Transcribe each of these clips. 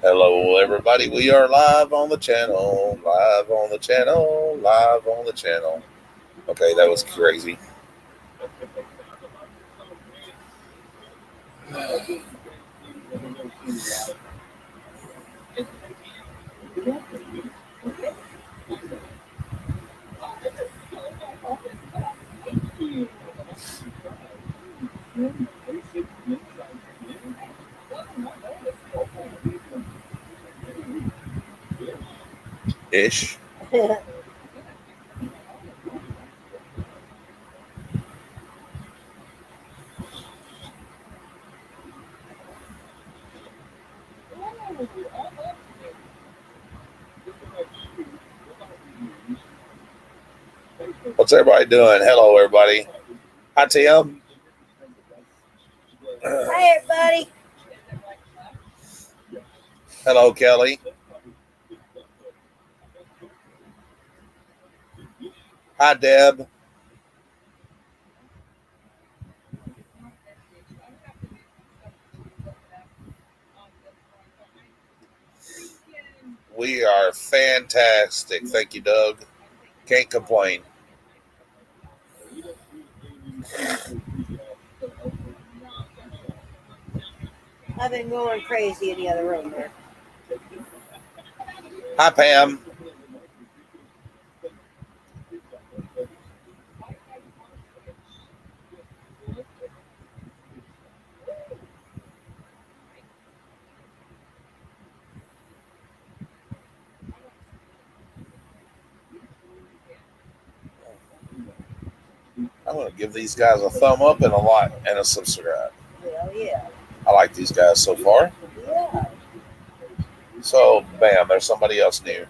Hello, everybody. We are live on the channel. Live on the channel. Live on the channel. Okay, that was crazy. Ish. What's everybody doing? Hello, everybody. Hi, Tim. Hi, everybody. Hello, Kelly. Hi, Deb. We are fantastic. Thank you, Doug. Can't complain. I've been going crazy in the other room there. Hi, Pam. I'm going to give these guys a thumb up and a like and a subscribe. Well, yeah. I like these guys so far. Yeah. So, bam, there's somebody else new.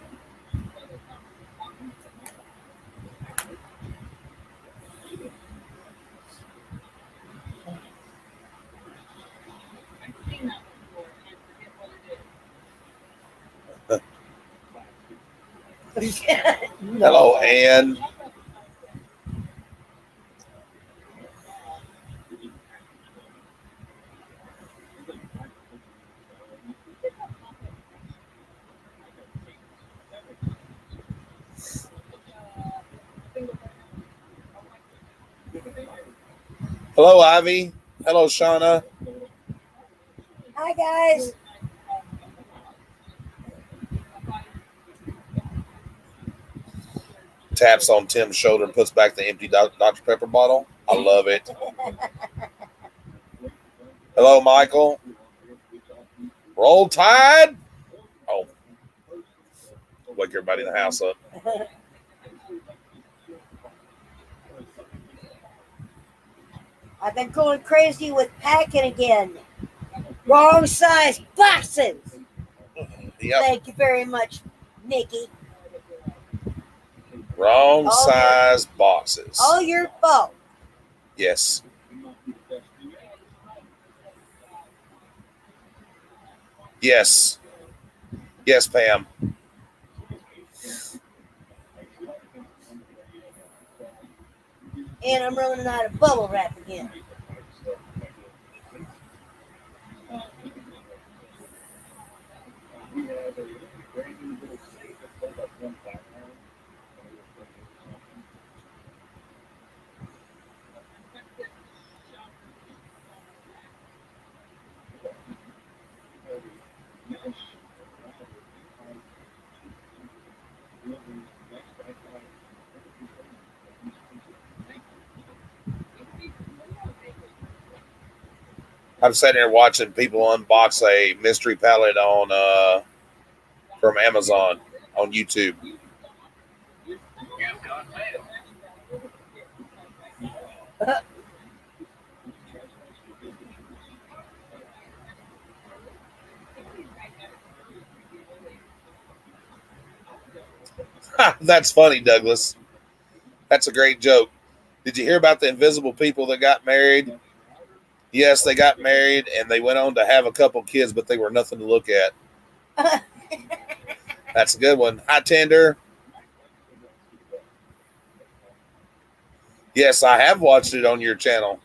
Hello, Ann. Hello, Ivy. Hello, Shauna. Hi, guys. Taps on Tim's shoulder and puts back the empty Dr. Pepper bottle. I love it. Hello, Michael. Roll Tide. Oh, wake everybody in the house up. I've been going crazy with packing again. Wrong size boxes. Yep. Thank you very much, Nikki. Wrong size boxes. All your fault. Yes. Yes. Yes, Pam. And I'm running out of bubble wrap again. I'm sitting here watching people unbox a mystery palette on from Amazon on YouTube. That's funny, Douglas. That's a great joke. Did you hear about the invisible people that got married? Yes, they got married and they went on to have a couple kids, but they were nothing to look at. That's a good one. Hi, Tender. Yes, I have watched it on your channel.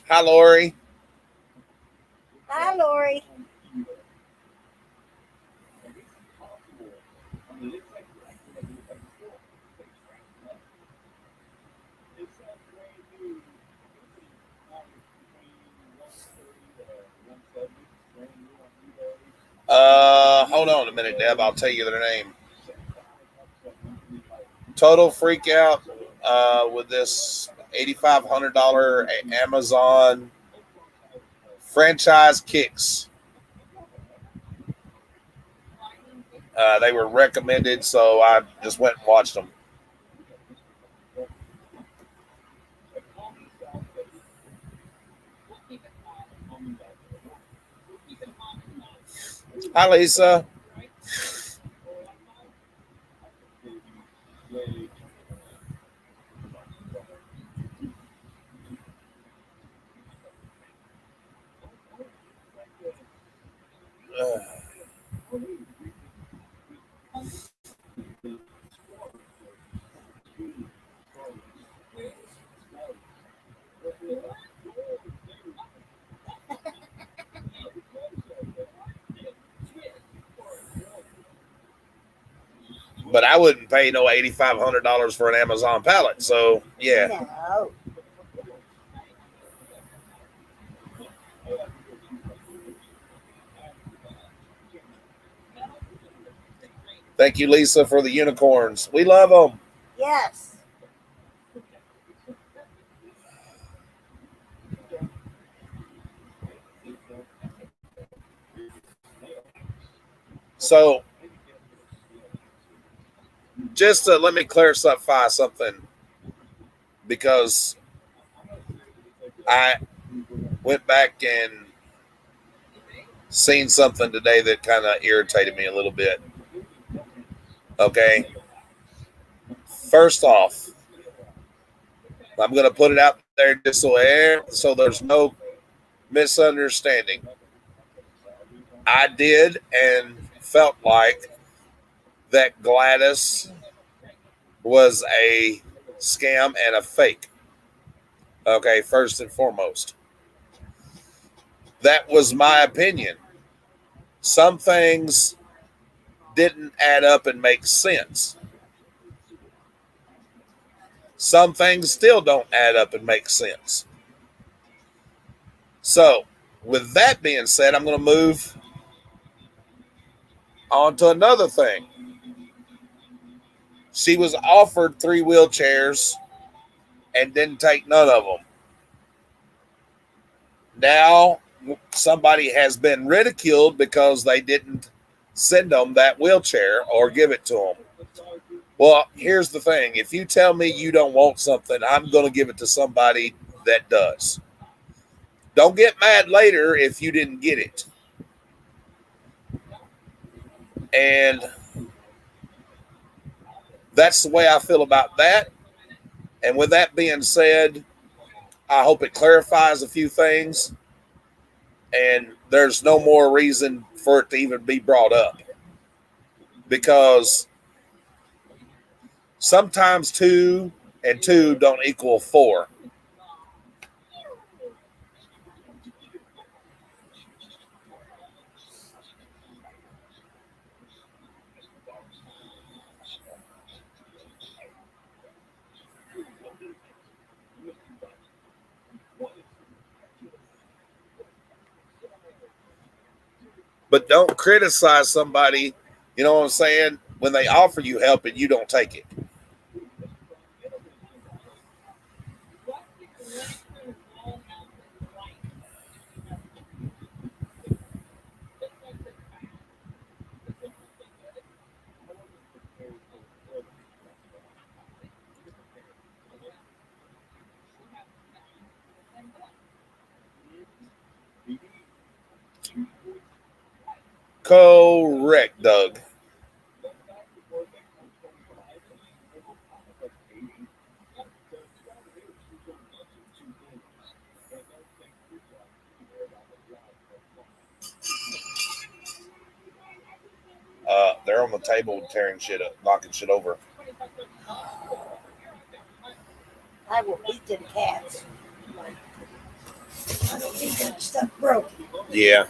Hi, Lori. Hi, Lori. Hold on a minute, Deb. I'll tell you their name. Total freak out with this $8,500 Amazon franchise kicks. They were recommended, so I just went and watched them. Hi, Lisa. But I wouldn't pay no $8,500 for an Amazon pallet. So yeah. No. Thank you, Lisa, for the unicorns. We love them. Yes. So just let me clarify something because I went back and seen something today that kind of irritated me a little bit. Okay. First off, I'm going to put it out there just so there's no misunderstanding. I did and felt like that Gladys was a scam and a fake. Okay, first and foremost. That was my opinion. Some things didn't add up and make sense. Some things still don't add up and make sense. So, with that being said, I'm going to move on to another thing. She was offered 3 wheelchairs and didn't take none of them. Now, somebody has been ridiculed because they didn't send them that wheelchair or give it to them. Well, here's the thing. If you tell me you don't want something, I'm going to give it to somebody that does. Don't get mad later if you didn't get it. And that's the way I feel about that. And with that being said, I hope it clarifies a few things. And there's no more reason for it to even be brought up. Because sometimes 2 and 2 don't equal 4. But don't criticize somebody, you know what I'm saying, when they offer you help and you don't take it. Correct, Doug. They're on the table tearing shit up, knocking shit over. I will beat them cats. I don't need that stuff broken. Yeah.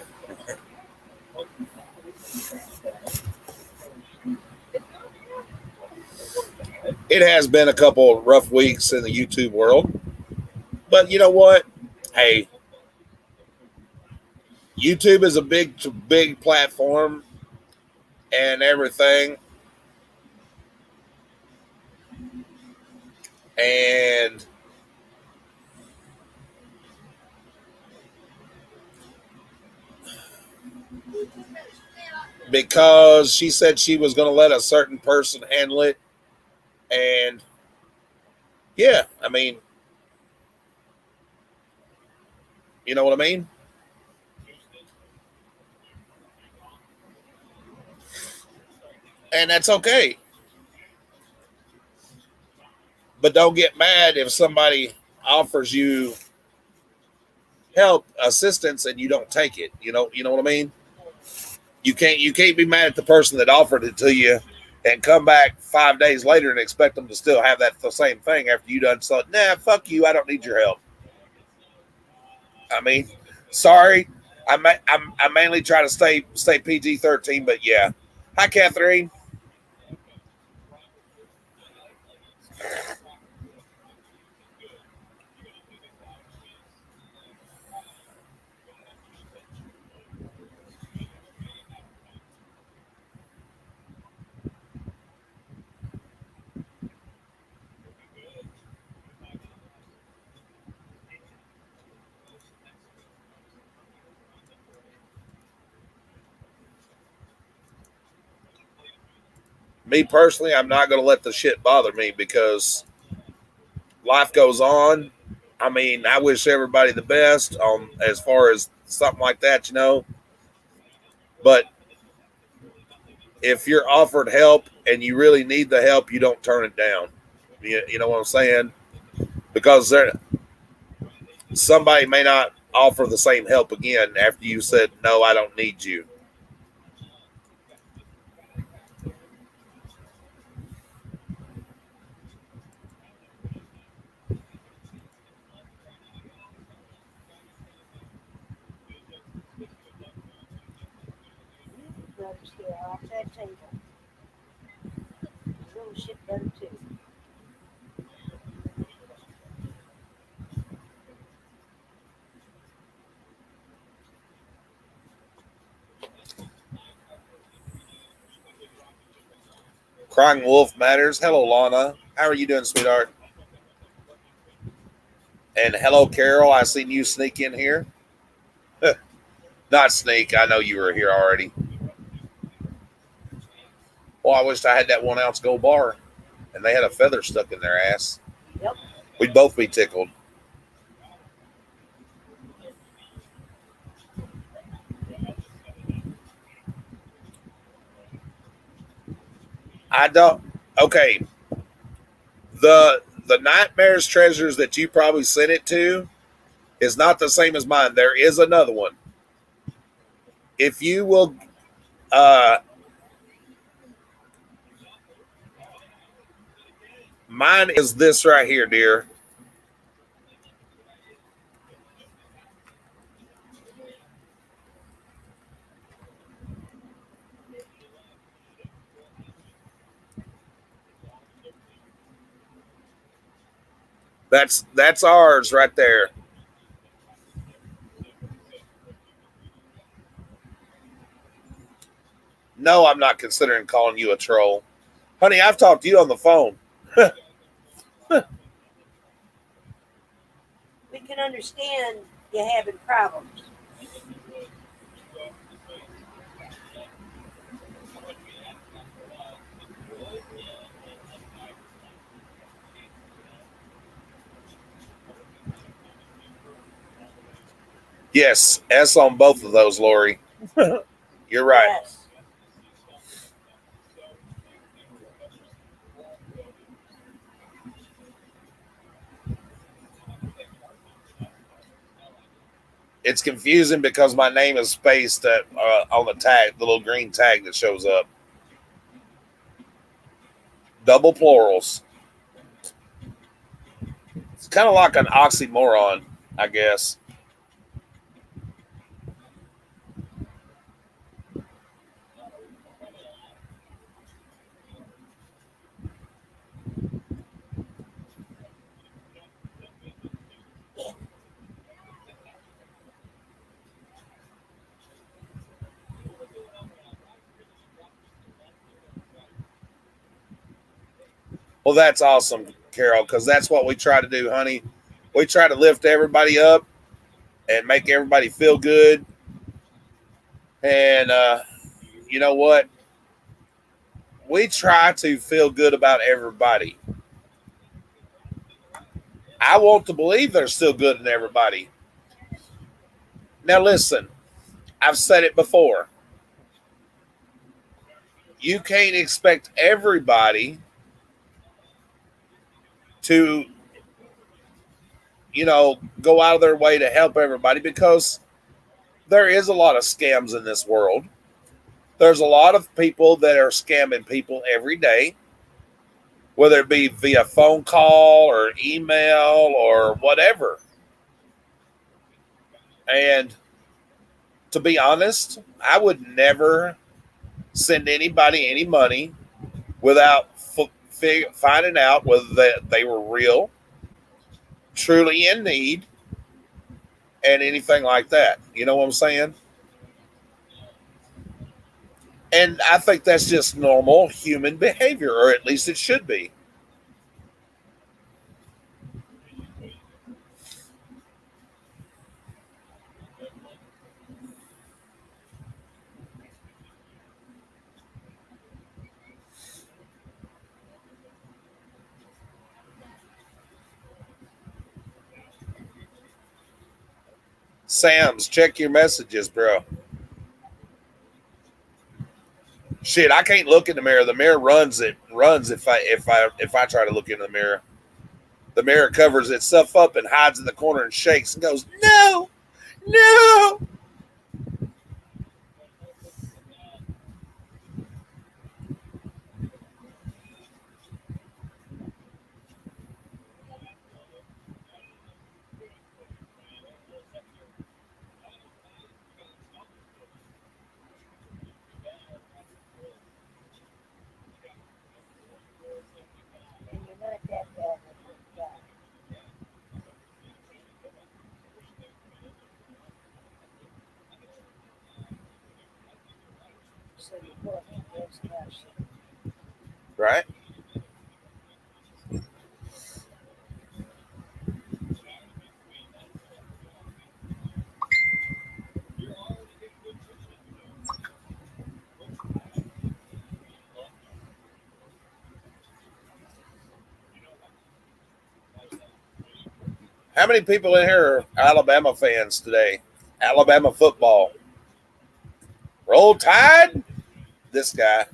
It has been a couple of rough weeks in the YouTube world. But you know what? Hey, YouTube is a big platform and everything. And because she said she was going to let a certain person handle it, and yeah, I mean, you know what I mean? And that's okay. But don't get mad if somebody offers you help, assistance, and you don't take it. You know what I mean? You can't be mad at the person that offered it to you and come back 5 days later and expect them to still have that the same thing after you done so. Nah, fuck you. I don't need your help. I mean, sorry. I mainly try to stay PG-13, but yeah. Hi, Catherine. Me personally, I'm not going to let the shit bother me because life goes on. I mean, I wish everybody the best on as far as something like that, But if you're offered help and you really need the help, you don't turn it down. You know what I'm saying? Because somebody may not offer the same help again after you said, no, I don't need you. Butter still off that table. Little shit butter too. Crying Wolf Matters. Hello, Lana. How are you doing, sweetheart? And hello, Carol. I seen you sneak in here. Not sneak. I know you were here already. Well, I wished I had that 1 ounce gold bar and they had a feather stuck in their ass. Yep. We'd both be tickled. I don't. Okay. The Nightmares treasures that you probably sent it to is not the same as mine. There is another one. If you will, uh, mine is this right here, dear. That's ours right there. No, I'm not considering calling you a troll, honey. I've talked to you on the phone. We can understand you having problems. Yes, S on both of those, Lori. You're right. Yes. It's confusing because my name is spaced on the tag, the little green tag that shows up. Double plurals. kind of like an oxymoron, I guess. Well, that's awesome, Carol, because that's what we try to do, honey. We try to lift everybody up and make everybody feel good. And you know what? We try to feel good about everybody. I want to believe there's still good in everybody. Now, listen, I've said it before. You can't expect everybody to, go out of their way to help everybody because there is a lot of scams in this world. There's a lot of people that are scamming people every day, whether it be via phone call or email or whatever. And to be honest, I would never send anybody any money without finding out whether they were real, truly in need, and anything like that. You know what I'm saying? And I think that's just normal human behavior, or at least it should be. Sam's, check your messages, bro. Shit, I can't look in the mirror. The mirror runs if I try to look in the mirror. The mirror covers itself up and hides in the corner and shakes and goes, "No, no." And you're not that bad with your guy. So you put him against us. Right? How many people in here are Alabama fans today? Alabama football. Roll Tide? This guy.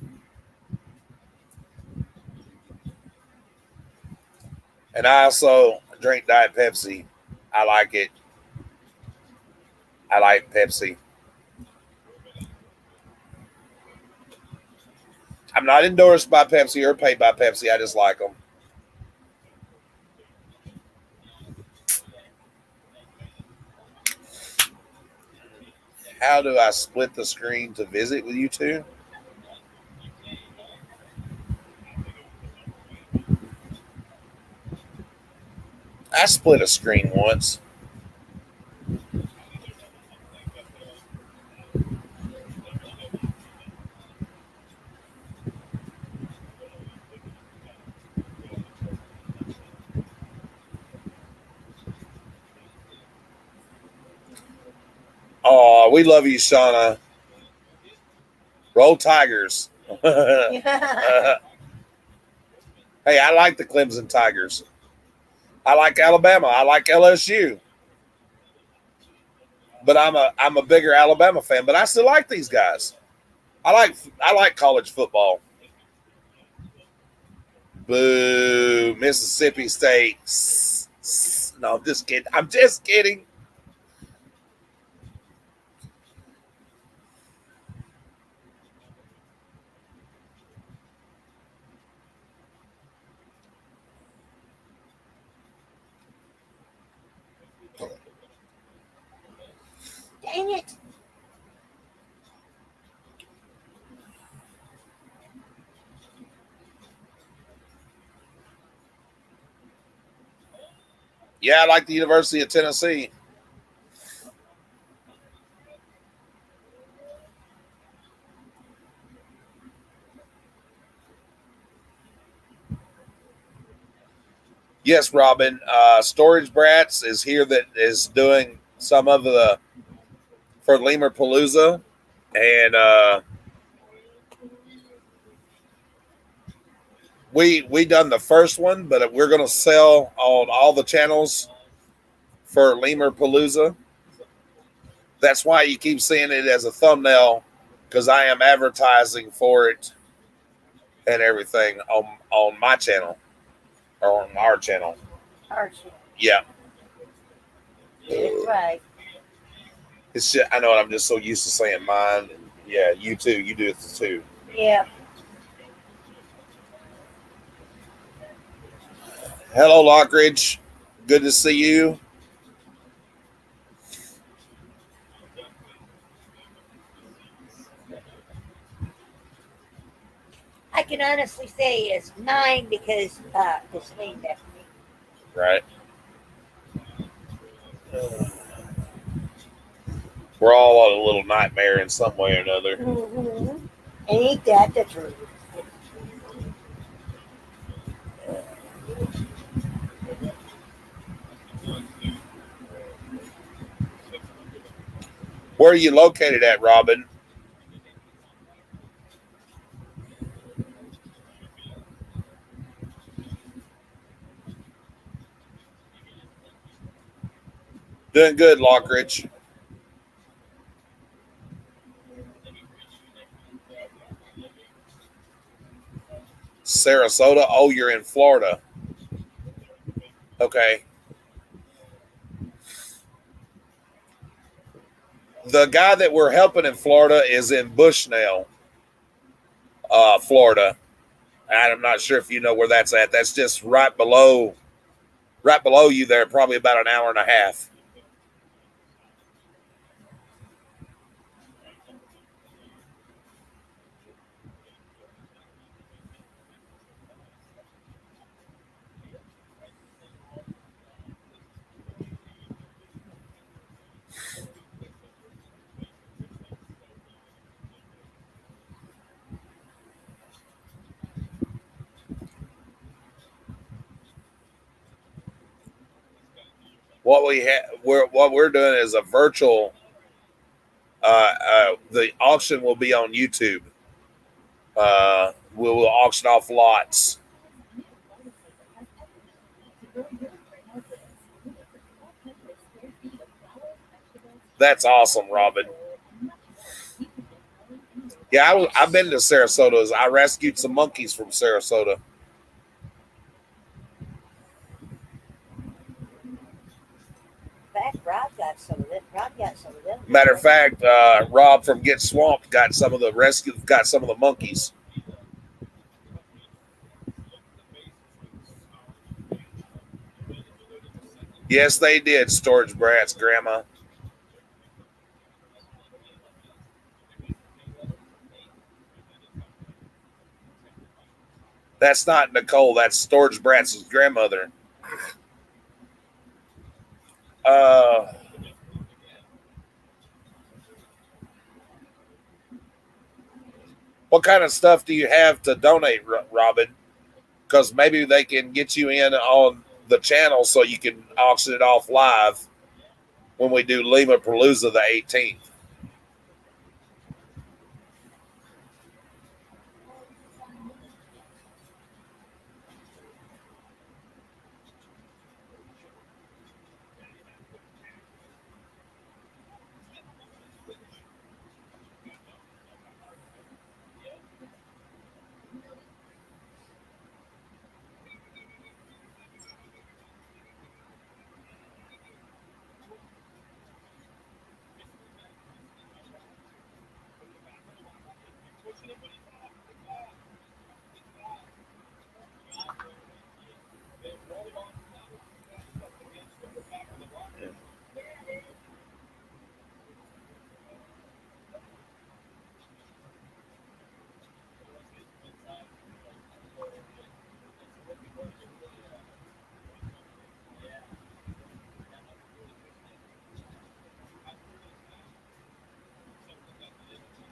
And I also drink Diet Pepsi. I like it. I like Pepsi. I'm not endorsed by Pepsi or paid by Pepsi. I just like them. How do I split the screen to visit with you two? I split a screen once. Oh, we love you, Shauna. Roll Tigers. Hey, Yeah. I like the Clemson Tigers. I like Alabama. I like LSU. But I'm a bigger Alabama fan. But I still like these guys. I like college football. Boo, Mississippi State. No, I'm just kidding. I'm just kidding. Yeah, I like the University of Tennessee. Yes, Robin. Storage Brats is here that is doing some of the for Lemur Palooza, and we done the first one, but we're gonna sell on all the channels for Lemur Palooza. That's why you keep seeing it as a thumbnail, because I am advertising for it and everything on my channel or on our channel. Archie. Yeah, Get it right. it's just, I know I'm just so used to saying mine. And yeah, you too. You do it too. Yeah. Hello, Lockridge. Good to see you. I can honestly say it's mine because it's named after me. Right. We're all on a little nightmare in some way or another. Mm-hmm. Ain't that the truth? Where are you located at, Robin? Doing good, Lockridge. Sarasota. Oh, you're in Florida. Okay. The guy that we're helping in Florida is in Bushnell, Florida. I'm not sure if you know where that's at. That's just right below you there, probably about an hour and a half. What we're doing is a virtual. The auction will be on YouTube. We will auction off lots. That's awesome, Robin. Yeah, I've been to Sarasota. I rescued some monkeys from Sarasota. In fact, Rob got some of it. Rob got some of them. Matter of fact, Rob from Get Swamped got some of the monkeys. Yes, they did. Storage Brats, Grandma. That's not Nicole. That's Storage Brats' grandmother. Uh, what kind of stuff do you have to donate, Robin? Because maybe they can get you in on the channel so you can auction it off live when we do Lima Palooza the 18th.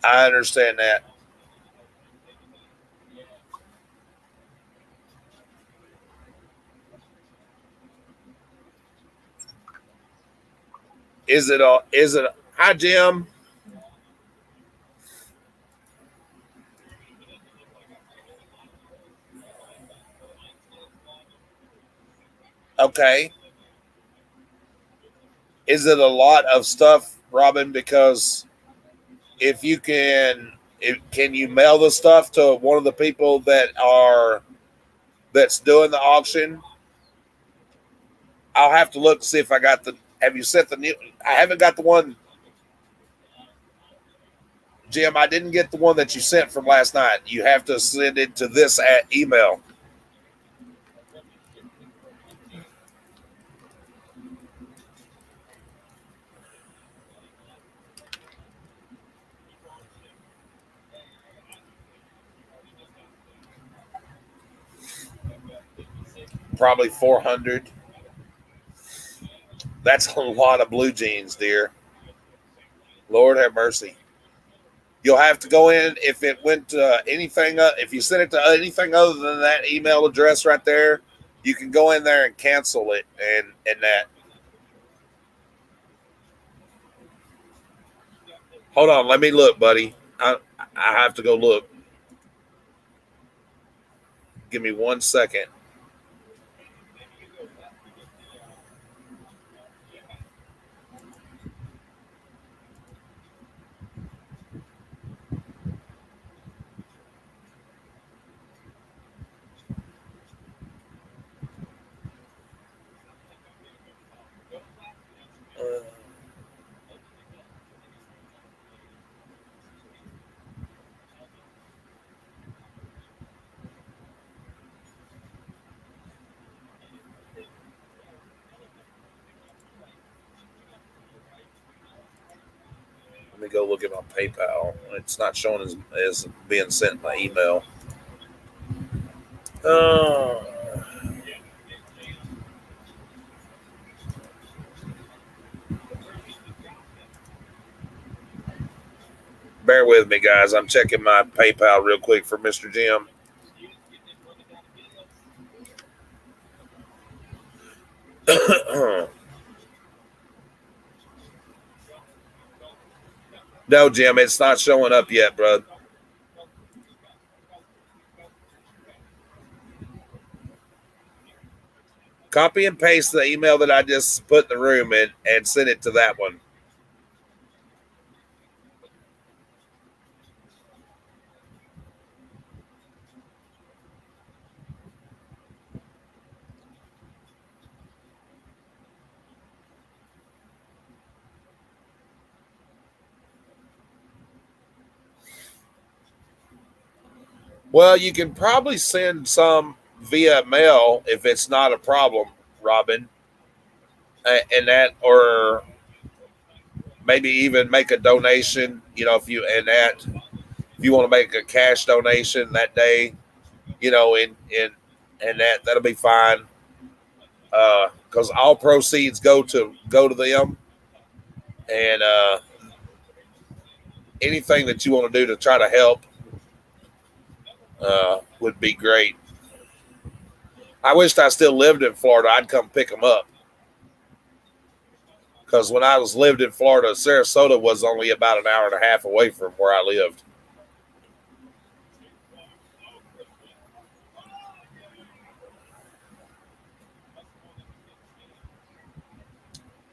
I understand that. Is it all? Is it? Hi, Jim. Okay. Is it a lot of stuff, Robin? Because if you can you mail the stuff to one of the people that's doing the auction? I'll have to look to see if I got the. Have you sent the new? I haven't got the one, Jim. I didn't get the one that you sent from last night. You have to send it to this at email. Probably 400. That's a lot of blue jeans, dear. Lord have mercy. You'll have to go in if it went to anything. If you send it to anything other than that email address right there, you can go in there and cancel it and that. Hold on, let me look, buddy. I have to go look. Give me 1 second. Let me go look at my PayPal. It's not showing as being sent by email. Uh, Bear with me, guys. I'm checking my PayPal real quick for Mr. Jim. No, Jim, it's not showing up yet, bro. Copy and paste the email that I just put in the room and send it to that one. Well, you can probably send some via mail if it's not a problem, Robin, and that, or maybe even make a donation. If you and that, if you want to make a cash donation that day, in and that'll be fine. Because all proceeds go to them, and anything that you want to do to try to help would be great. I wished I still lived in Florida. I'd come pick them up because when I was lived in Florida, Sarasota was only about an hour and a half away from where I lived.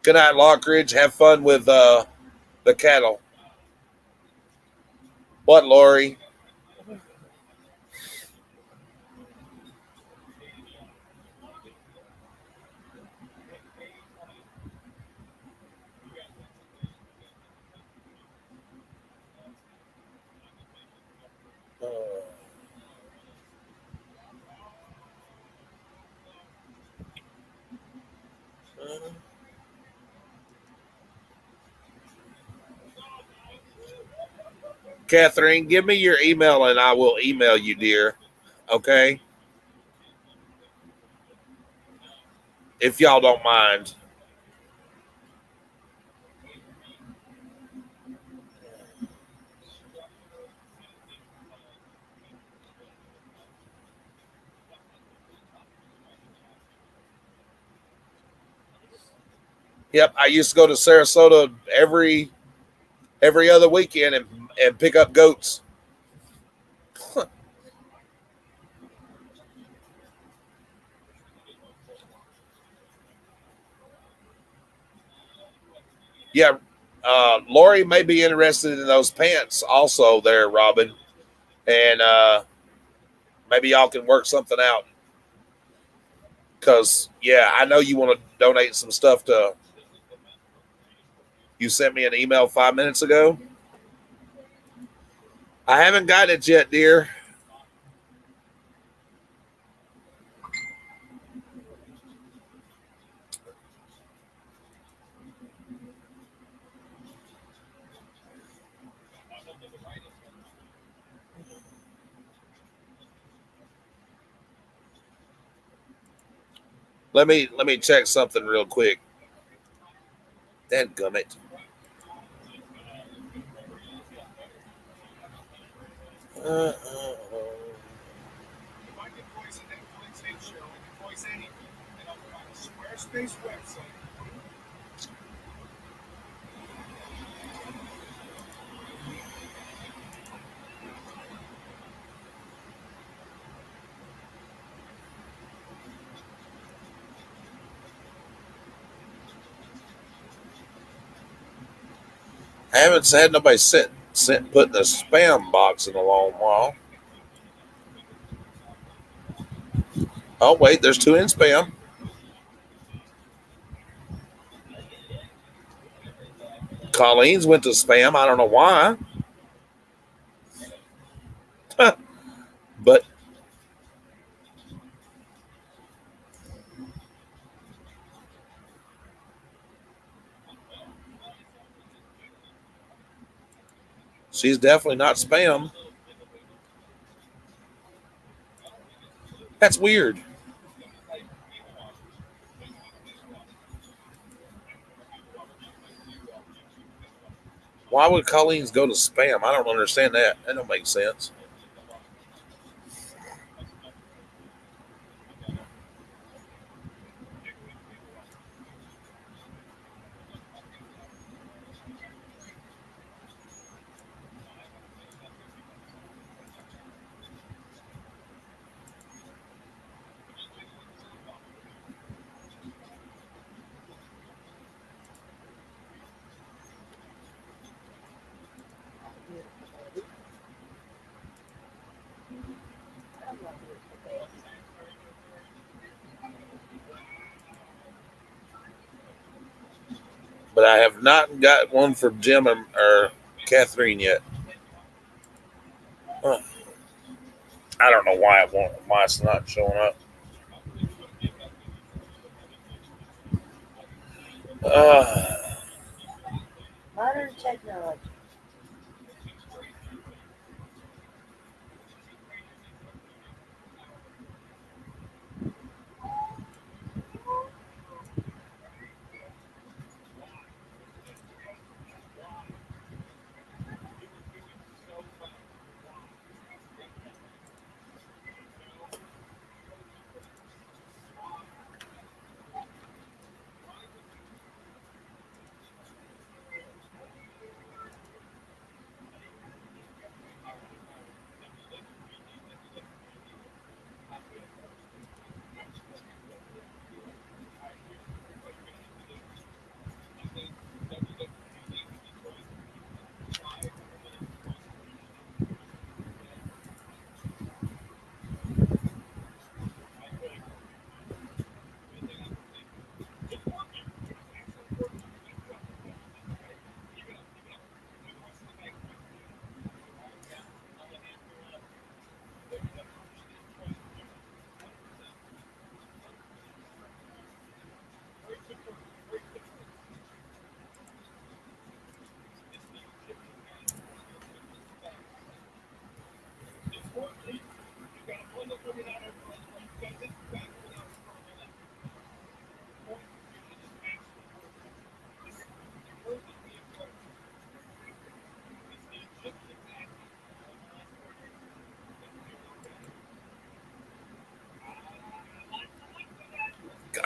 Good night, Lockridge. Have fun with the cattle. What, Lori? Catherine, give me your email and I will email you, dear. Okay? If y'all don't mind. Yep, I used to go to Sarasota every other weekend and pick up goats. Yeah, Lori may be interested in those pants also there, Robin, and maybe y'all can work something out. Because yeah, I know you want to donate some stuff to. You sent me an email 5 minutes ago. I haven't got it yet, dear. Let me check something real quick. Dadgummit. Uh, uh, uh. I haven't had nobody sent put in a spam box in a long while. Oh wait, there's two in spam. Colleen's went to spam. I don't know why, but she's definitely not spam. That's weird. Why would Colleen's go to spam? I don't understand that. That don't make sense. But I have not got one from Jim or Catherine yet. Huh. I don't know why it won't. Why it's not showing up. Uh, Modern technology.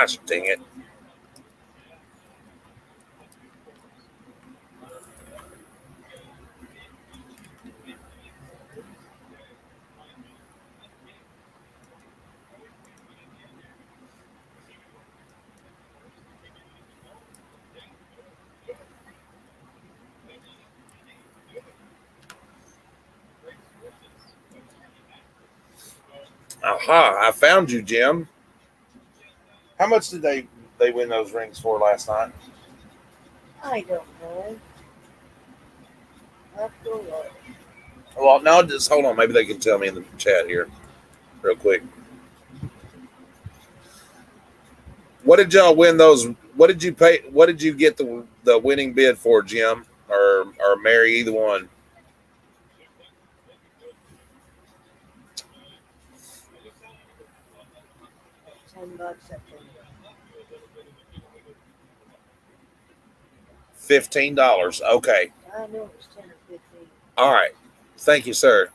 gosh dang it. Aha! I found you, Jim. How much did they win those rings for last night? I don't know. Let's go look. Well, no, just hold on. Maybe they can tell me in the chat here, real quick. What did y'all win those? What did you pay? What did you get the winning bid for, Jim or Mary? Either one. $10 I think. $15. Okay. I know it was 10 or 15. All right. Thank you, sir.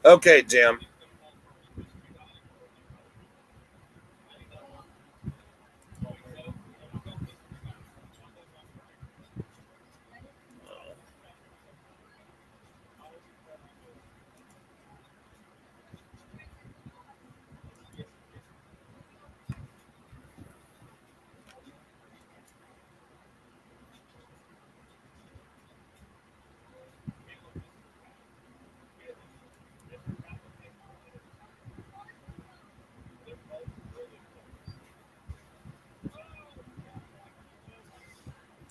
Okay, Jim.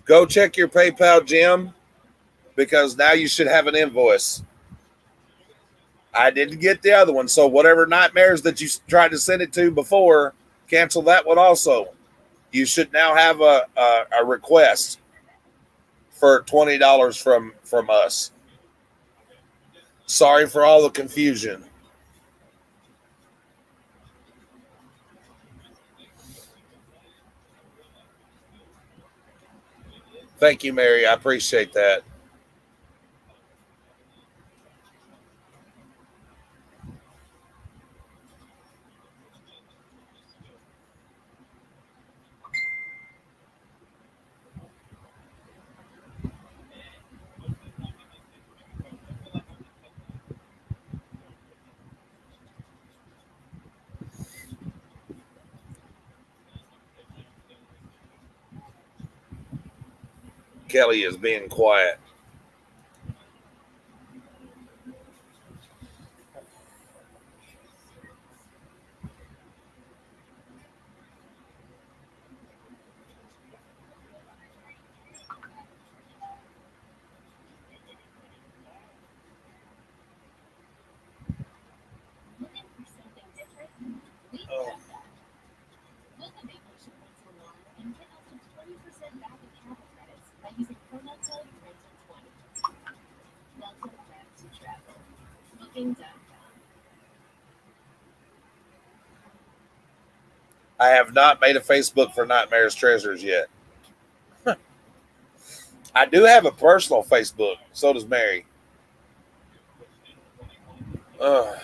Go check your PayPal, Jim, because now you should have an invoice. I didn't get the other one, so whatever nightmares that you tried to send it to before, cancel that one also. You should now have a request for $20 from us. Sorry for all the confusion. Thank you, Mary. I appreciate that. Kelly is being quiet. Oh. I have not made a Facebook for Nightmares Treasures yet. I do have a personal Facebook. So does Mary. Uh,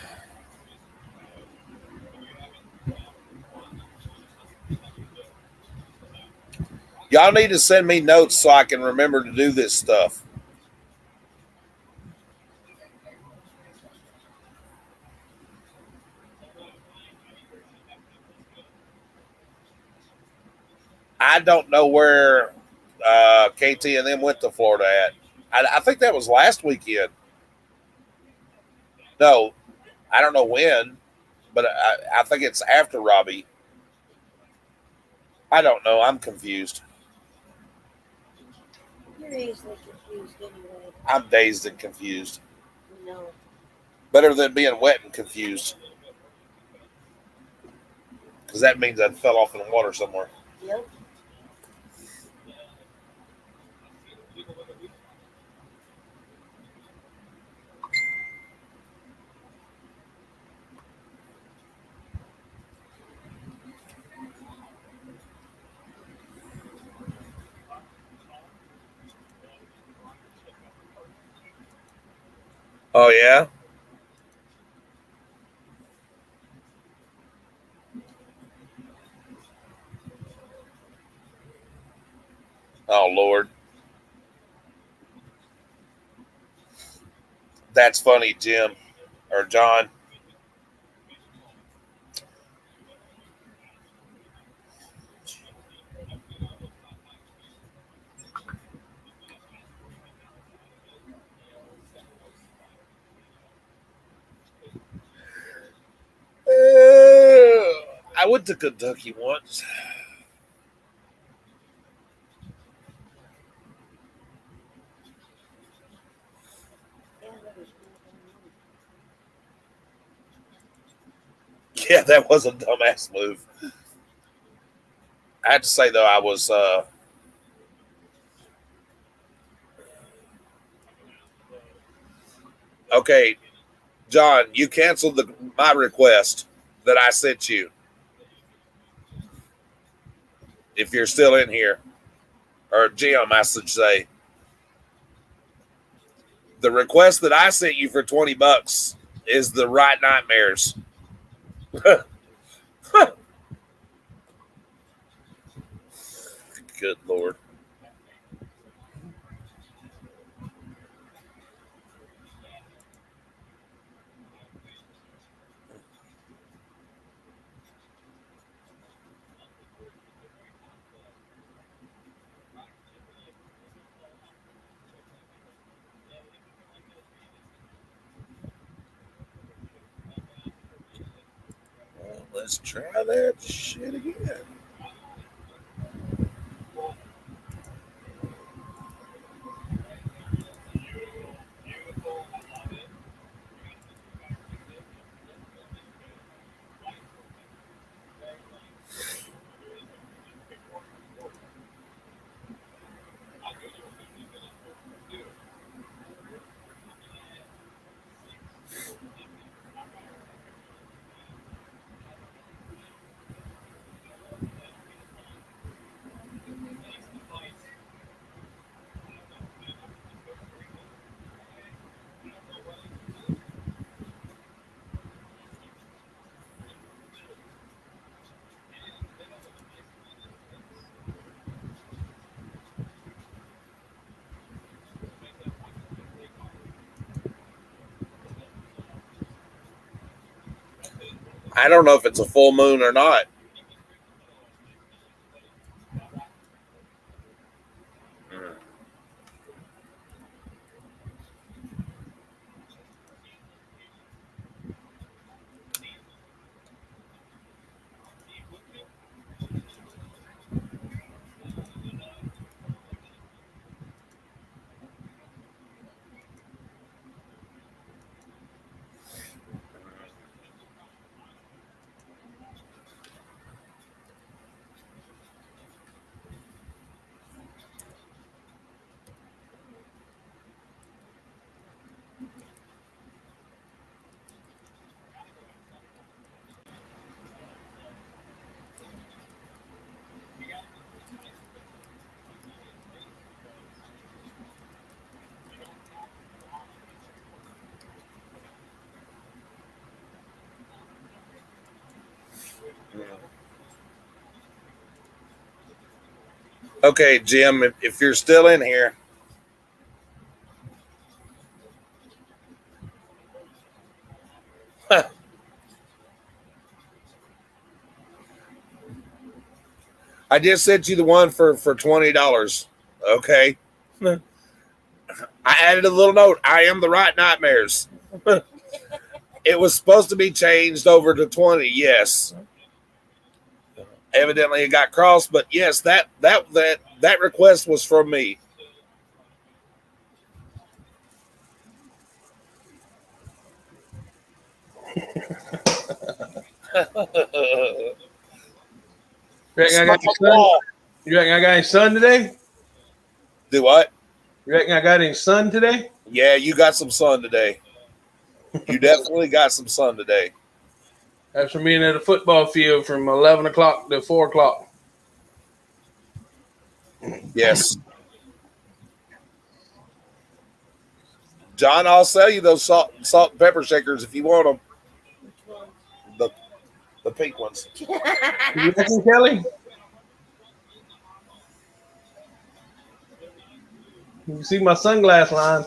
y'all need to send me notes so I can remember to do this stuff. I don't know where KT and them went to Florida at. I think that was last weekend. No, I don't know when, but I think it's after Robbie. I don't know. I'm confused. You're easily confused anyway. I'm dazed and confused. No. Better than being wet and confused, because that means I fell off in the water somewhere. Yep. Oh yeah. Oh Lord. That's funny, Jim or John. I went to Kentucky once. Yeah, that was cool. Yeah, that was a dumbass move. I had to say though, I was okay. John, you canceled my request that I sent you. If you're still in here, or Jim, I should say, the request that I sent you for $20 is the right nightmares. Good Lord. Well, let's try that shit again. I don't know if it's a full moon or not. Okay, Jim, if you're still in here, I just sent you the one for $20. Okay, I added a little note. I am the right nightmares. It was supposed to be changed over to 20. Yes. Evidently, it got crossed, but yes, that request was from me. You reckon I got Small any sun? ball. You reckon I got any sun today? Do what? You reckon I got any sun today? Yeah, you got some sun today. You definitely got some sun today. That's from being at the football field from 11 o'clock to 4 o'clock. Yes. John, I'll sell you those salt and pepper shakers if you want them. The the pink ones. You reckon, Kelly? You can see my sunglass line.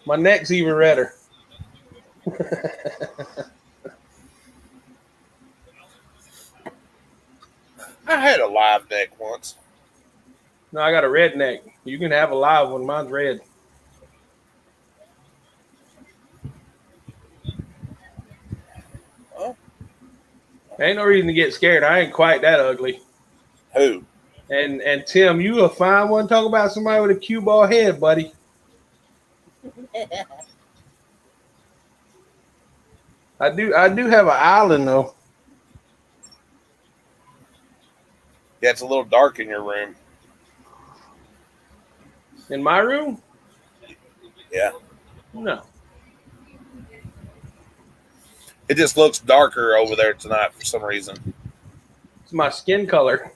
My neck's even redder. I had a live neck once. No, I got a red neck. You can have a live one. Mine's red. Huh? Ain't no reason to get scared. I ain't quite that ugly. Who? And Tim, you a fine one. Talk about somebody with a cue ball head, buddy. I do have an island though. Yeah, it's a little dark in your room. In my room? Yeah. No. It just looks darker over there tonight for some reason. It's my skin color.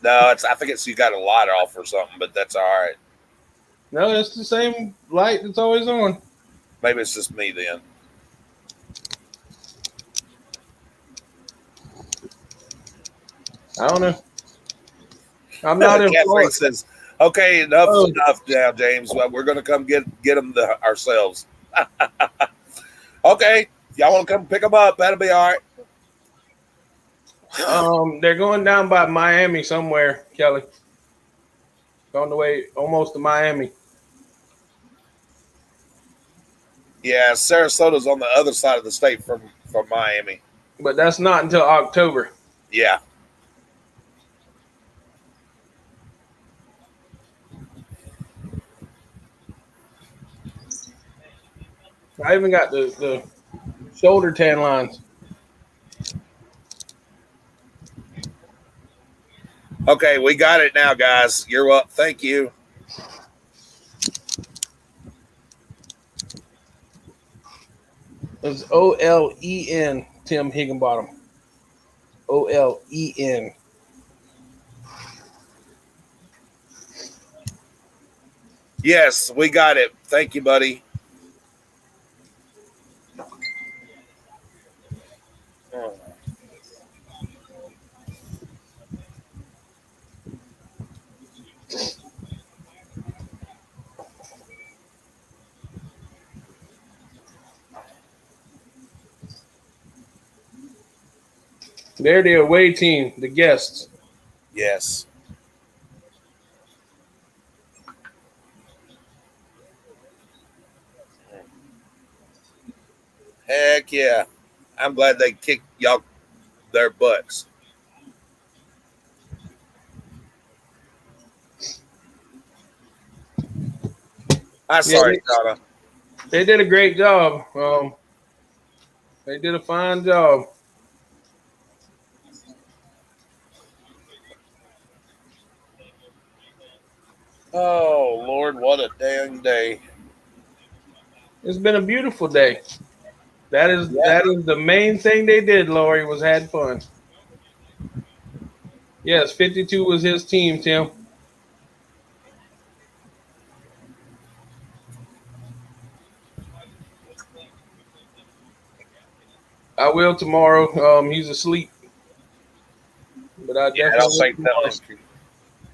No, I think it's you got a light off or something, but that's all right. No, it's the same light that's always on. Maybe it's just me then. I don't know. I'm not in Catherine Florida. says, "Okay, enough, Oh. enough now, James. Well, we're going to come get them ourselves." Okay, y'all want to come pick them up? That'll be all right. They're going down by Miami somewhere, Kelly. On the way almost to Miami. Yeah, Sarasota's on the other side of the state from Miami. But that's not until October. Yeah. I even got the shoulder tan lines. Okay, we got it now, guys. You're up. Thank you. It's OLEN, Tim Higginbottom. OLEN. Yes, we got it. Thank you, buddy. They're the away team, the guests. Yes. Heck yeah. I'm glad they kicked y'all their butts. I'm sorry, Donna. They did a great job. They did a fine job. Oh Lord, what a dang day. It's been a beautiful day. That is the main thing they did, Lori, was had fun. Yes, 52 was his team, Tim. I will tomorrow. He's asleep. But I Yeah, definitely I'll say tell him.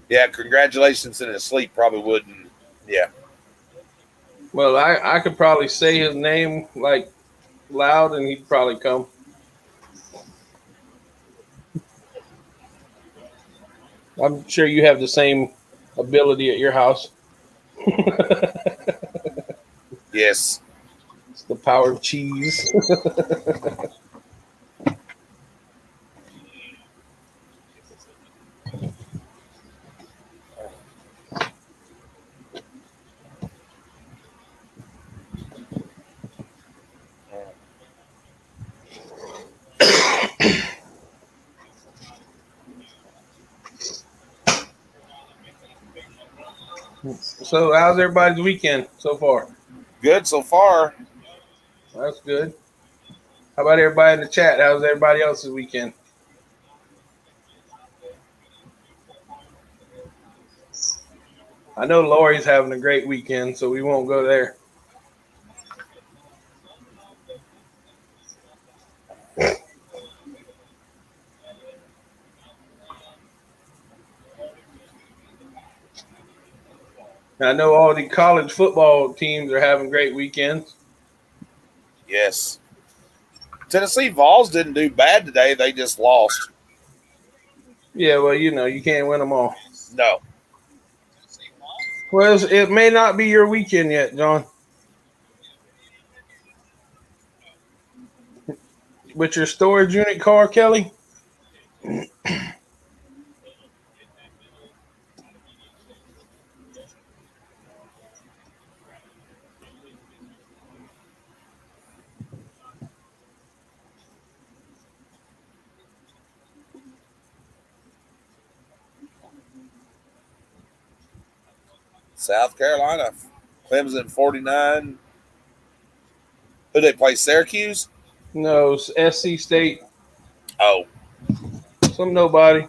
Yeah, congratulations in his sleep probably wouldn't. Yeah. Well, I could probably say his name like loud and he'd probably come. I'm sure you have the same ability at your house. Yes. It's the power of cheese. So, how's everybody's weekend so far? Good so far. That's good. How about everybody in the chat? How's everybody else's weekend? I know Lori's having a great weekend, so we won't go there. I know all the college football teams are having great weekends. Yes. Tennessee Vols didn't do bad today. They just lost. Yeah, well, you can't win them all. No. Well, it may not be your weekend yet, John. With your storage unit car, Kelly? South Carolina. Clemson 49. Who they play? Syracuse? No, it's SC State. Oh. Some nobody.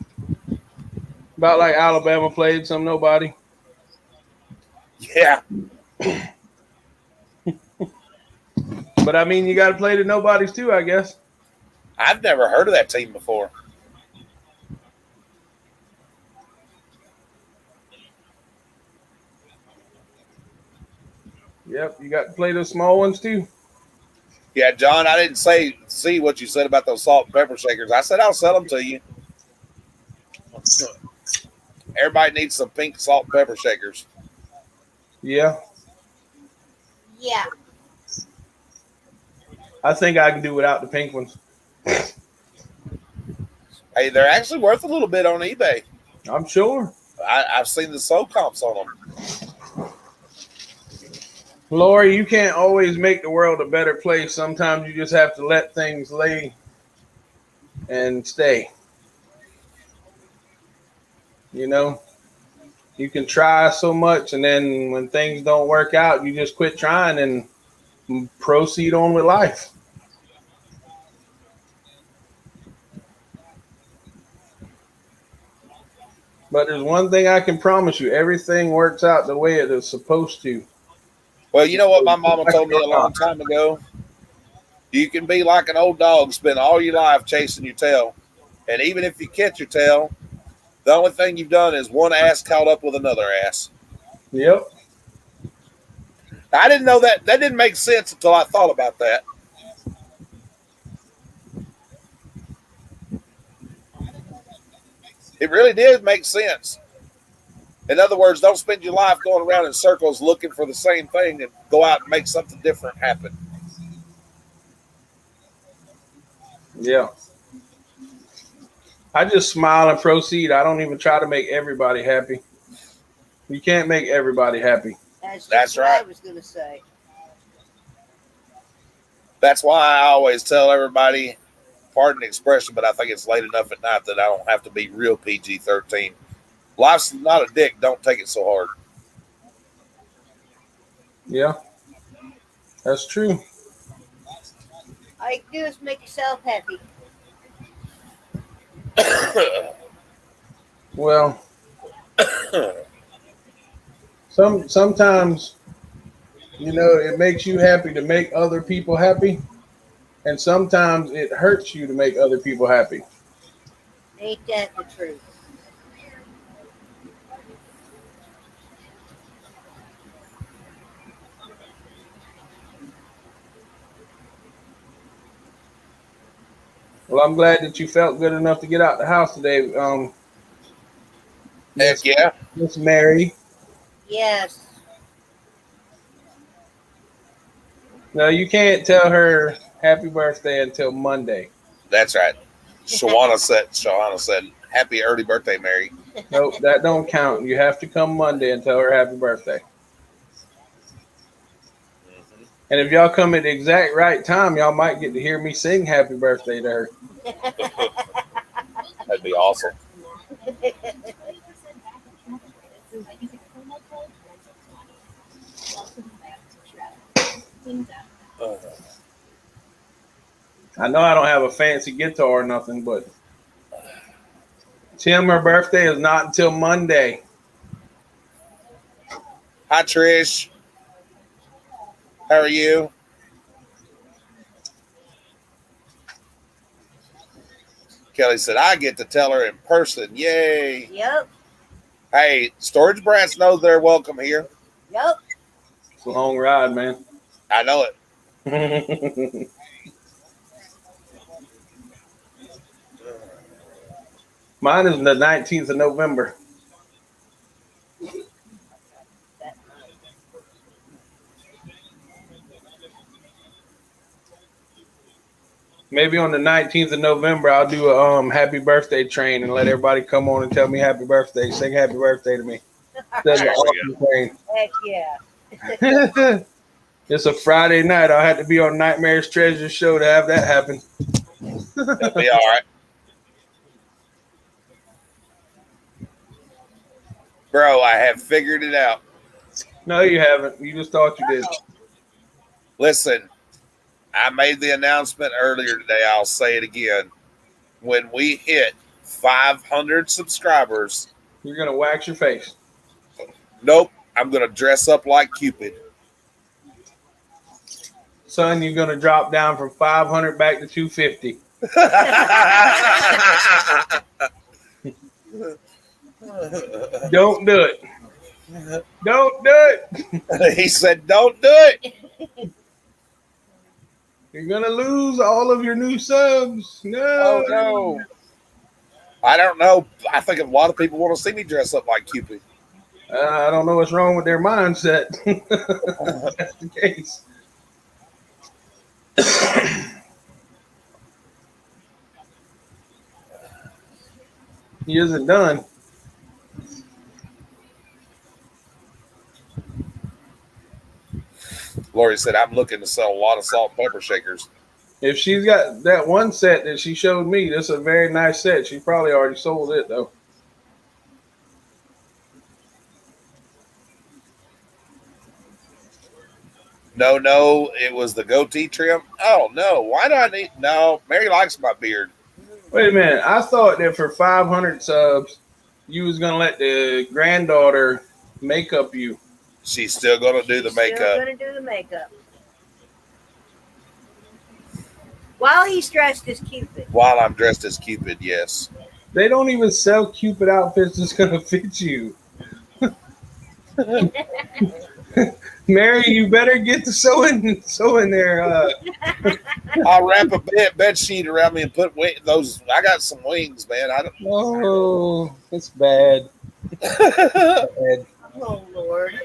About like Alabama played some nobody. Yeah. But I mean, you got to play the nobodies too, I guess. I've never heard of that team before. Yep, you got to play the small ones too. Yeah, John, I didn't see what you said about those salt and pepper shakers. I said I'll sell them to you. Everybody needs some pink salt and pepper shakers. Yeah, Yeah. I think I can do without the pink ones. Hey, they're actually worth a little bit on eBay. I'm sure. I've seen the soul comps on them. Lori, you can't always make the world a better place. Sometimes you just have to let things lay and stay. You know, you can try so much, and then when things don't work out, you just quit trying and proceed on with life. But there's one thing I can promise you: everything works out the way it is supposed to. Well, you know what my mama told me a long time ago? You can be like an old dog, spend all your life chasing your tail. And even if you catch your tail, the only thing you've done is one ass caught up with another ass. Yep. I didn't know that. That didn't make sense until I thought about that. It really did make sense. In other words, don't spend your life going around in circles looking for the same thing and go out and make something different happen. Yeah. I just smile and proceed. I don't even try to make everybody happy. You can't make everybody happy. That's what right. I was going to say. That's why I always tell everybody, pardon the expression, but I think it's late enough at night that I don't have to be real PG-13. Life's not a dick. Don't take it so hard. Yeah, that's true. All you do is make yourself happy. Well, sometimes it makes you happy to make other people happy, and sometimes it hurts you to make other people happy. Ain't that the truth? Well, I'm glad that you felt good enough to get out the house today, Heck yeah. Miss Mary. Yes. No, you can't tell her happy birthday until Monday. That's right. Shawana said, happy early birthday, Mary. Nope, that don't count. You have to come Monday and tell her happy birthday. Mhm. And if y'all come at the exact right time, y'all might get to hear me sing happy birthday to her. That'd be awesome. Uh, I know I don't have a fancy guitar or nothing, but Tim, her birthday is not until Monday. Hi, Trish. How are you? Kelly said, I get to tell her in person. Yay. Yep. Hey, Storage Brats knows they're welcome here. Yep. It's a long ride, man. I know it. Mine is the 19th of November. Maybe on the 19th of November, I'll do a happy birthday train and let everybody come on and tell me happy birthday. Sing happy birthday to me. That's an There we awesome train. Heck yeah. It's a Friday night. I'll have to be on Nitemares Treasure Show to have that happen. go. That'll be all right. Bro, I have figured it out. No, you haven't. You just thought you did. Listen, I made the announcement earlier today. I'll say it again. When we hit 500 subscribers, You're going to wax your face. nope, I'm going to dress up like Cupid. Son, you're going to drop down from 500 back to 250. Don't do it. Don't do it. He said, don't do it. You're going to lose all of your new subs. No. Oh, no. I don't know. I think a lot of people want to see me dress up like Cupid. I don't know what's wrong with their mindset. That's the case. He isn't done. Lori said, I'm looking to sell a lot of salt and pepper shakers. If she's got that one set that she showed me, that's a very nice set. She probably already sold it, though. No, it was the goatee trim. Oh, no. Why do I need? No, Mary likes my beard. Wait a minute. I thought that for 500 subs, you was going to let the granddaughter make up you. She's still going to do the Still makeup. gonna do the makeup. While he's dressed as Cupid. While I'm dressed as Cupid, yes. They don't even sell Cupid outfits that's going to fit you. Mary, you better get the sewing there. I'll wrap a bed sheet around me and put those. I got some wings, man. I don't. Oh, it's bad. Bad. Oh Lord.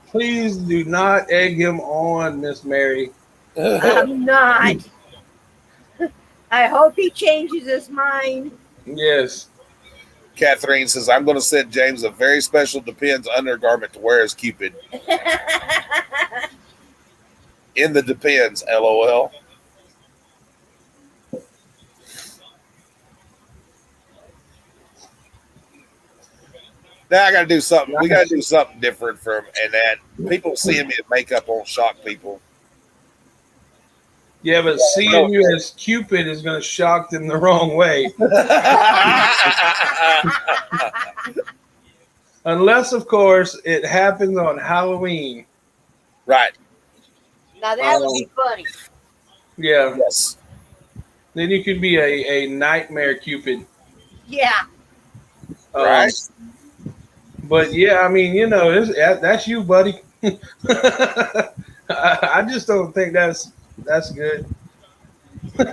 Please do not egg him on, Miss Mary. I'm not. I hope he changes his mind. Yes. Catherine says, I'm going to send James a very special Depends undergarment to wear as Cupid. In the Depends, LOL. Now I got to do something. We got to do something different from, and that people seeing me in makeup won't shock people. Yeah, but seeing you as Cupid is going to shock them the wrong way. Unless, of course, it happens on Halloween. Right. Now that would be funny. Yeah. Yes. Then you could be a nightmare Cupid. Yeah. Right. But yeah, I mean, you know, that's you, buddy. I just don't think that's good. I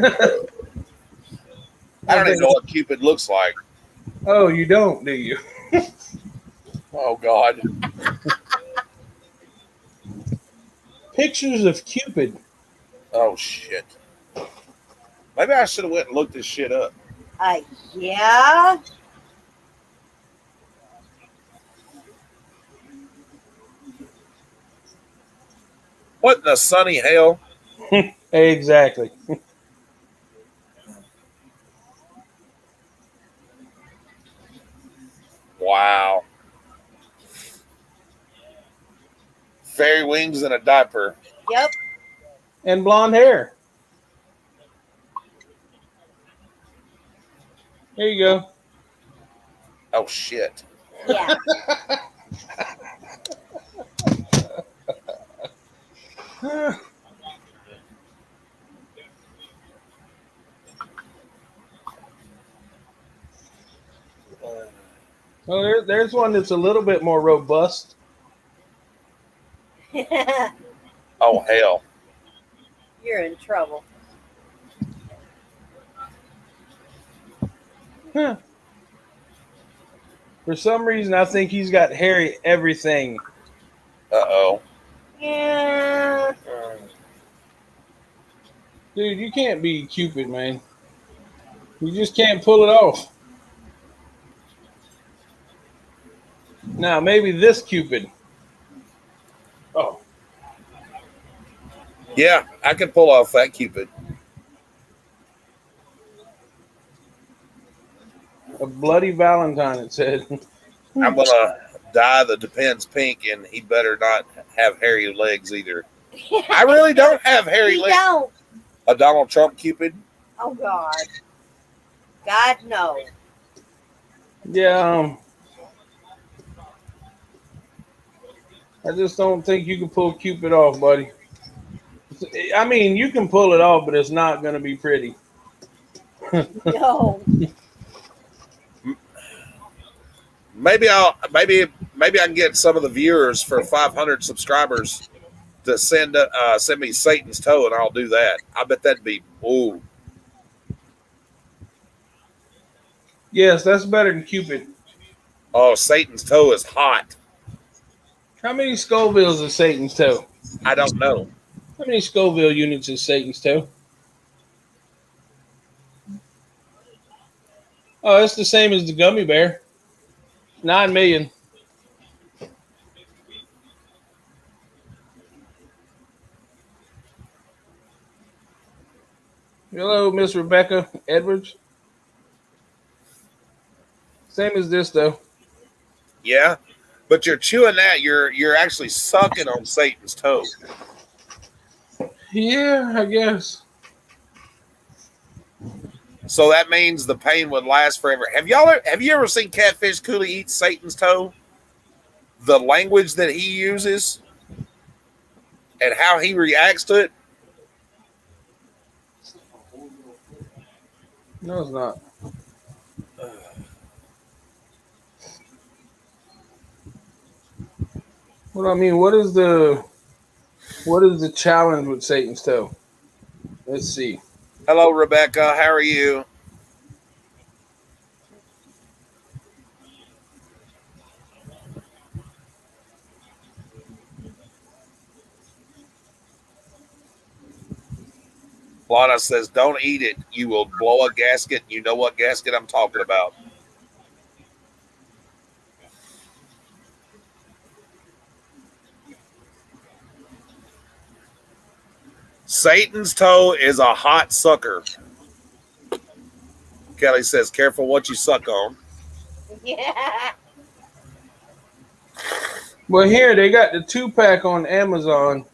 don't even know what Cupid looks like. Oh, you don't, do you? Oh God. Pictures of Cupid. Oh shit. Maybe I should have went and looked this shit up. Yeah. What in the sunny hell? Exactly. Wow. Fairy wings and a diaper. Yep. And blonde hair. There you go. Oh shit. Yeah. Well, there's one that's a little bit more robust. Oh hell. You're in trouble. Huh. For some reason, I think he's got hairy everything. Uh-oh. Yeah. Dude, you can't be Cupid, man. You just can't pull it off. Now, maybe this Cupid. Oh, Yeah, I can pull off that Cupid. a bloody Valentine, it said. I'm gonna dye the Depends pink, and he better not have hairy legs either. I really don't have hairy You legs. don't. A Donald Trump Cupid? Oh God. God no. Yeah, I just don't think you can pull Cupid off, buddy. I mean, you can pull it off, but it's not going to be pretty. No. Maybe I can get some of the viewers for 500 subscribers to send me Satan's toe, and I'll do that. I bet that'd be ooh. Yes, that's better than Cupid. Oh, Satan's toe is hot. How many Scovilles is Satan's toe? I don't know. How many Scoville units is Satan's toe? Oh, it's the same as the gummy bear. 9 million. Hello, Miss Rebecca Edwards. Same as this though. Yeah, but you're chewing that. You're actually sucking on Satan's toe. Yeah, I guess. So that means the pain would last forever. Have you ever seen Catfish Cooley eat Satan's toe? The language that he uses and how he reacts to it. No, it's not. Well, I mean, what is the challenge with Satan's toe? Let's see. Hello, Rebecca. How are you? Lana says, don't eat it. You will blow a gasket. You know what gasket I'm talking about. Satan's toe is a hot sucker. Kelly says, careful what you suck on. Yeah. Well, here they got the 2-pack on Amazon.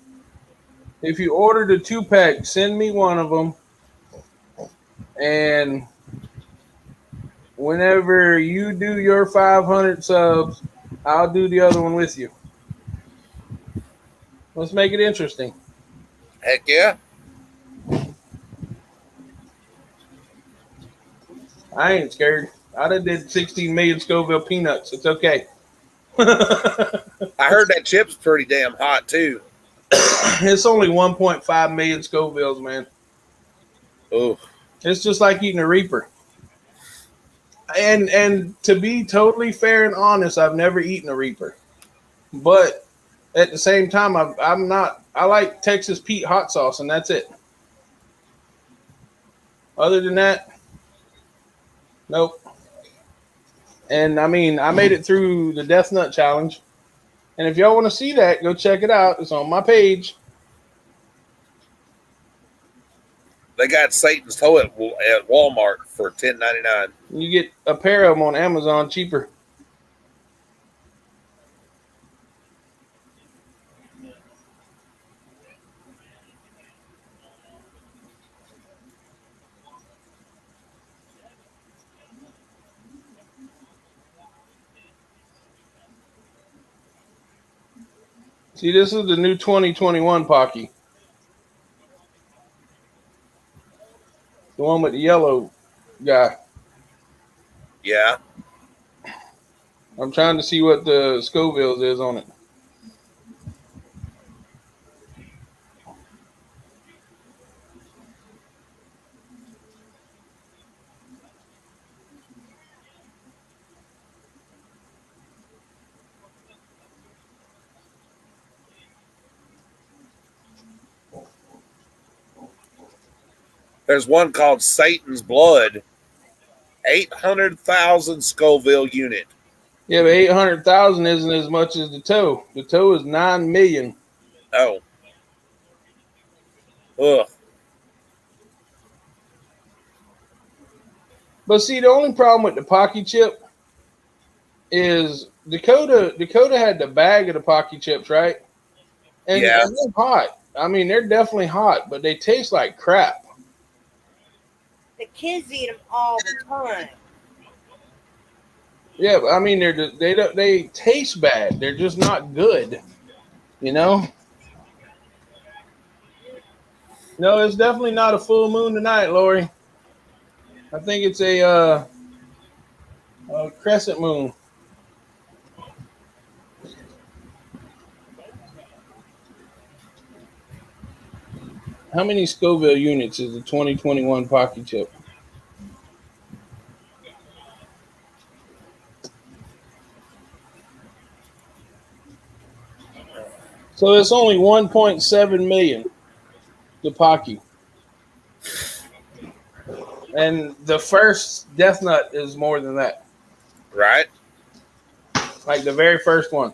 If you order the 2-pack, send me one of them. And whenever you do your 500 subs, I'll do the other one with you. Let's make it interesting. Heck yeah. I ain't scared. I done did 16 million Scoville peanuts. It's okay. I heard that chip's pretty damn hot too. It's only 1.5 million Scovilles, man. Oh, It's just like eating a Reaper. And to be totally fair and honest, I've never eaten a Reaper, but at the same time, I'm not. I like Texas Pete hot sauce, and that's it. Other than that, nope. And I mean, I made it through the Death Nut Challenge, and if y'all want to see that, go check it out. It's on my page. They got Satan's toe at Walmart for $10.99. You get a pair of them on Amazon cheaper. See, this is the new 2021 Pocky. The one with the yellow guy. Yeah. I'm trying to see what the Scoville's is on it. There's one called Satan's Blood, 800,000 Scoville unit. Yeah, but 800,000 isn't as much as the toe. The toe is 9 million. Oh. Ugh. But see, the only problem with the Pocky chip is Dakota had the bag of the Pocky chips, right? And Yeah. they're hot. I mean, they're definitely hot, but they taste like crap. The kids eat them all the time. Yeah, but I mean, they taste bad. They're just not good. You know? No, it's definitely not a full moon tonight, Lori. I think it's a crescent moon. How many Scoville units is the 2021 Pocky chip? So it's only 1.7 million, the Pocky. And the first Death Nut is more than that. Right? Like the very first one.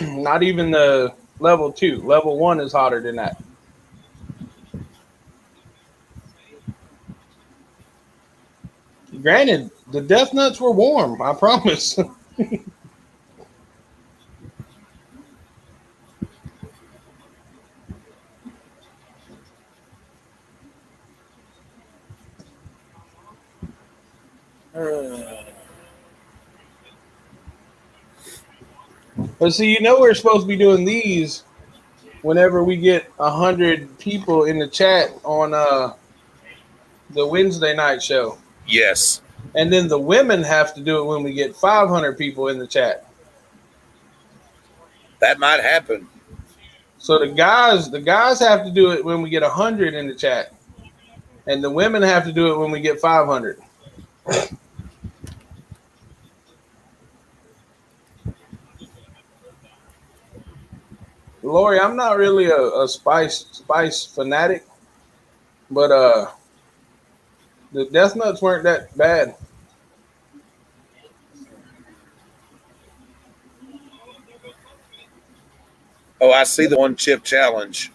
Not even the level 2. Level 1 is hotter than that. Granted, the Death Nuts were warm, I promise. But see, you know we're supposed to be doing these whenever we get 100 people in the chat on the Wednesday night show. Yes. And then the women have to do it when we get 500 people in the chat. That might happen. So the guys have to do it when we get 100 in the chat. And the women have to do it when we get 500. Lori, I'm not really a spice fanatic, but the Death Nuts weren't that bad. Oh, I see the one chip challenge.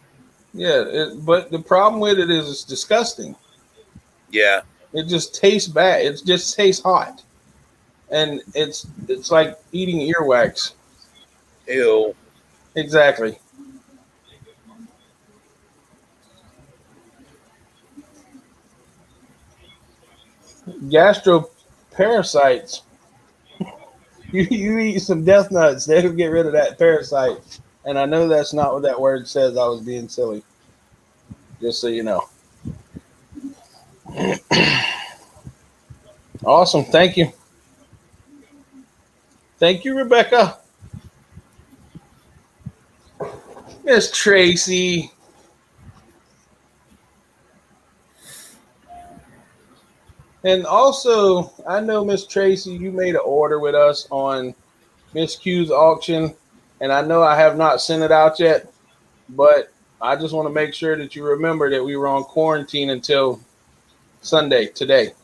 Yeah, but the problem with it is it's disgusting. Yeah. It just tastes bad. It just tastes hot, and it's like eating earwax. Ew. Exactly. Gastroparasites. You eat some Death Nuts, they'll get rid of that parasite. And I know that's not what that word says. I was being silly. Just so you know. Awesome. Thank you. Thank you, Rebecca. Miss Tracy. And also, I know Miss Tracy, you made an order with us on Miss Q's auction, and I know I have not sent it out yet, but I just want to make sure that you remember that we were on quarantine until Sunday today.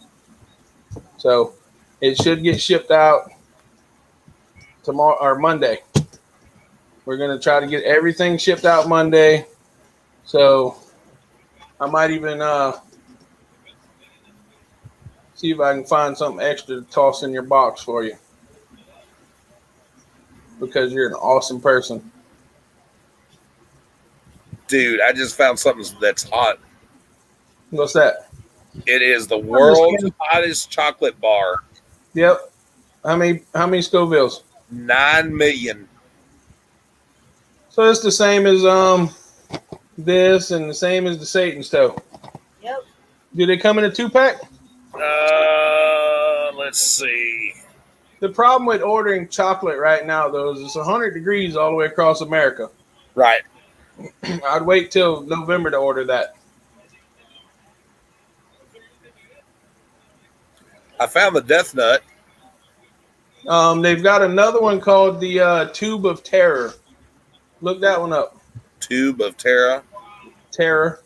So it should get shipped out tomorrow or Monday. We're gonna try to get everything shipped out Monday. So I might even see if I can find something extra to toss in your box for you because you're an awesome person. Dude, I just found something that's hot. What's that? It is the world's hottest chocolate bar. Yep. How many Scovilles? 9 million. So it's the same as this and the same as the Satan's toe. Yep. Do they come in a 2-pack? Let's see. The problem with ordering chocolate right now, though, is it's 100 degrees all the way across America. Right. I'd wait till November to order that. I found the Death Nut. They've got another one called the Tube of Terror. Look that one up. Tube of Terror. Terror.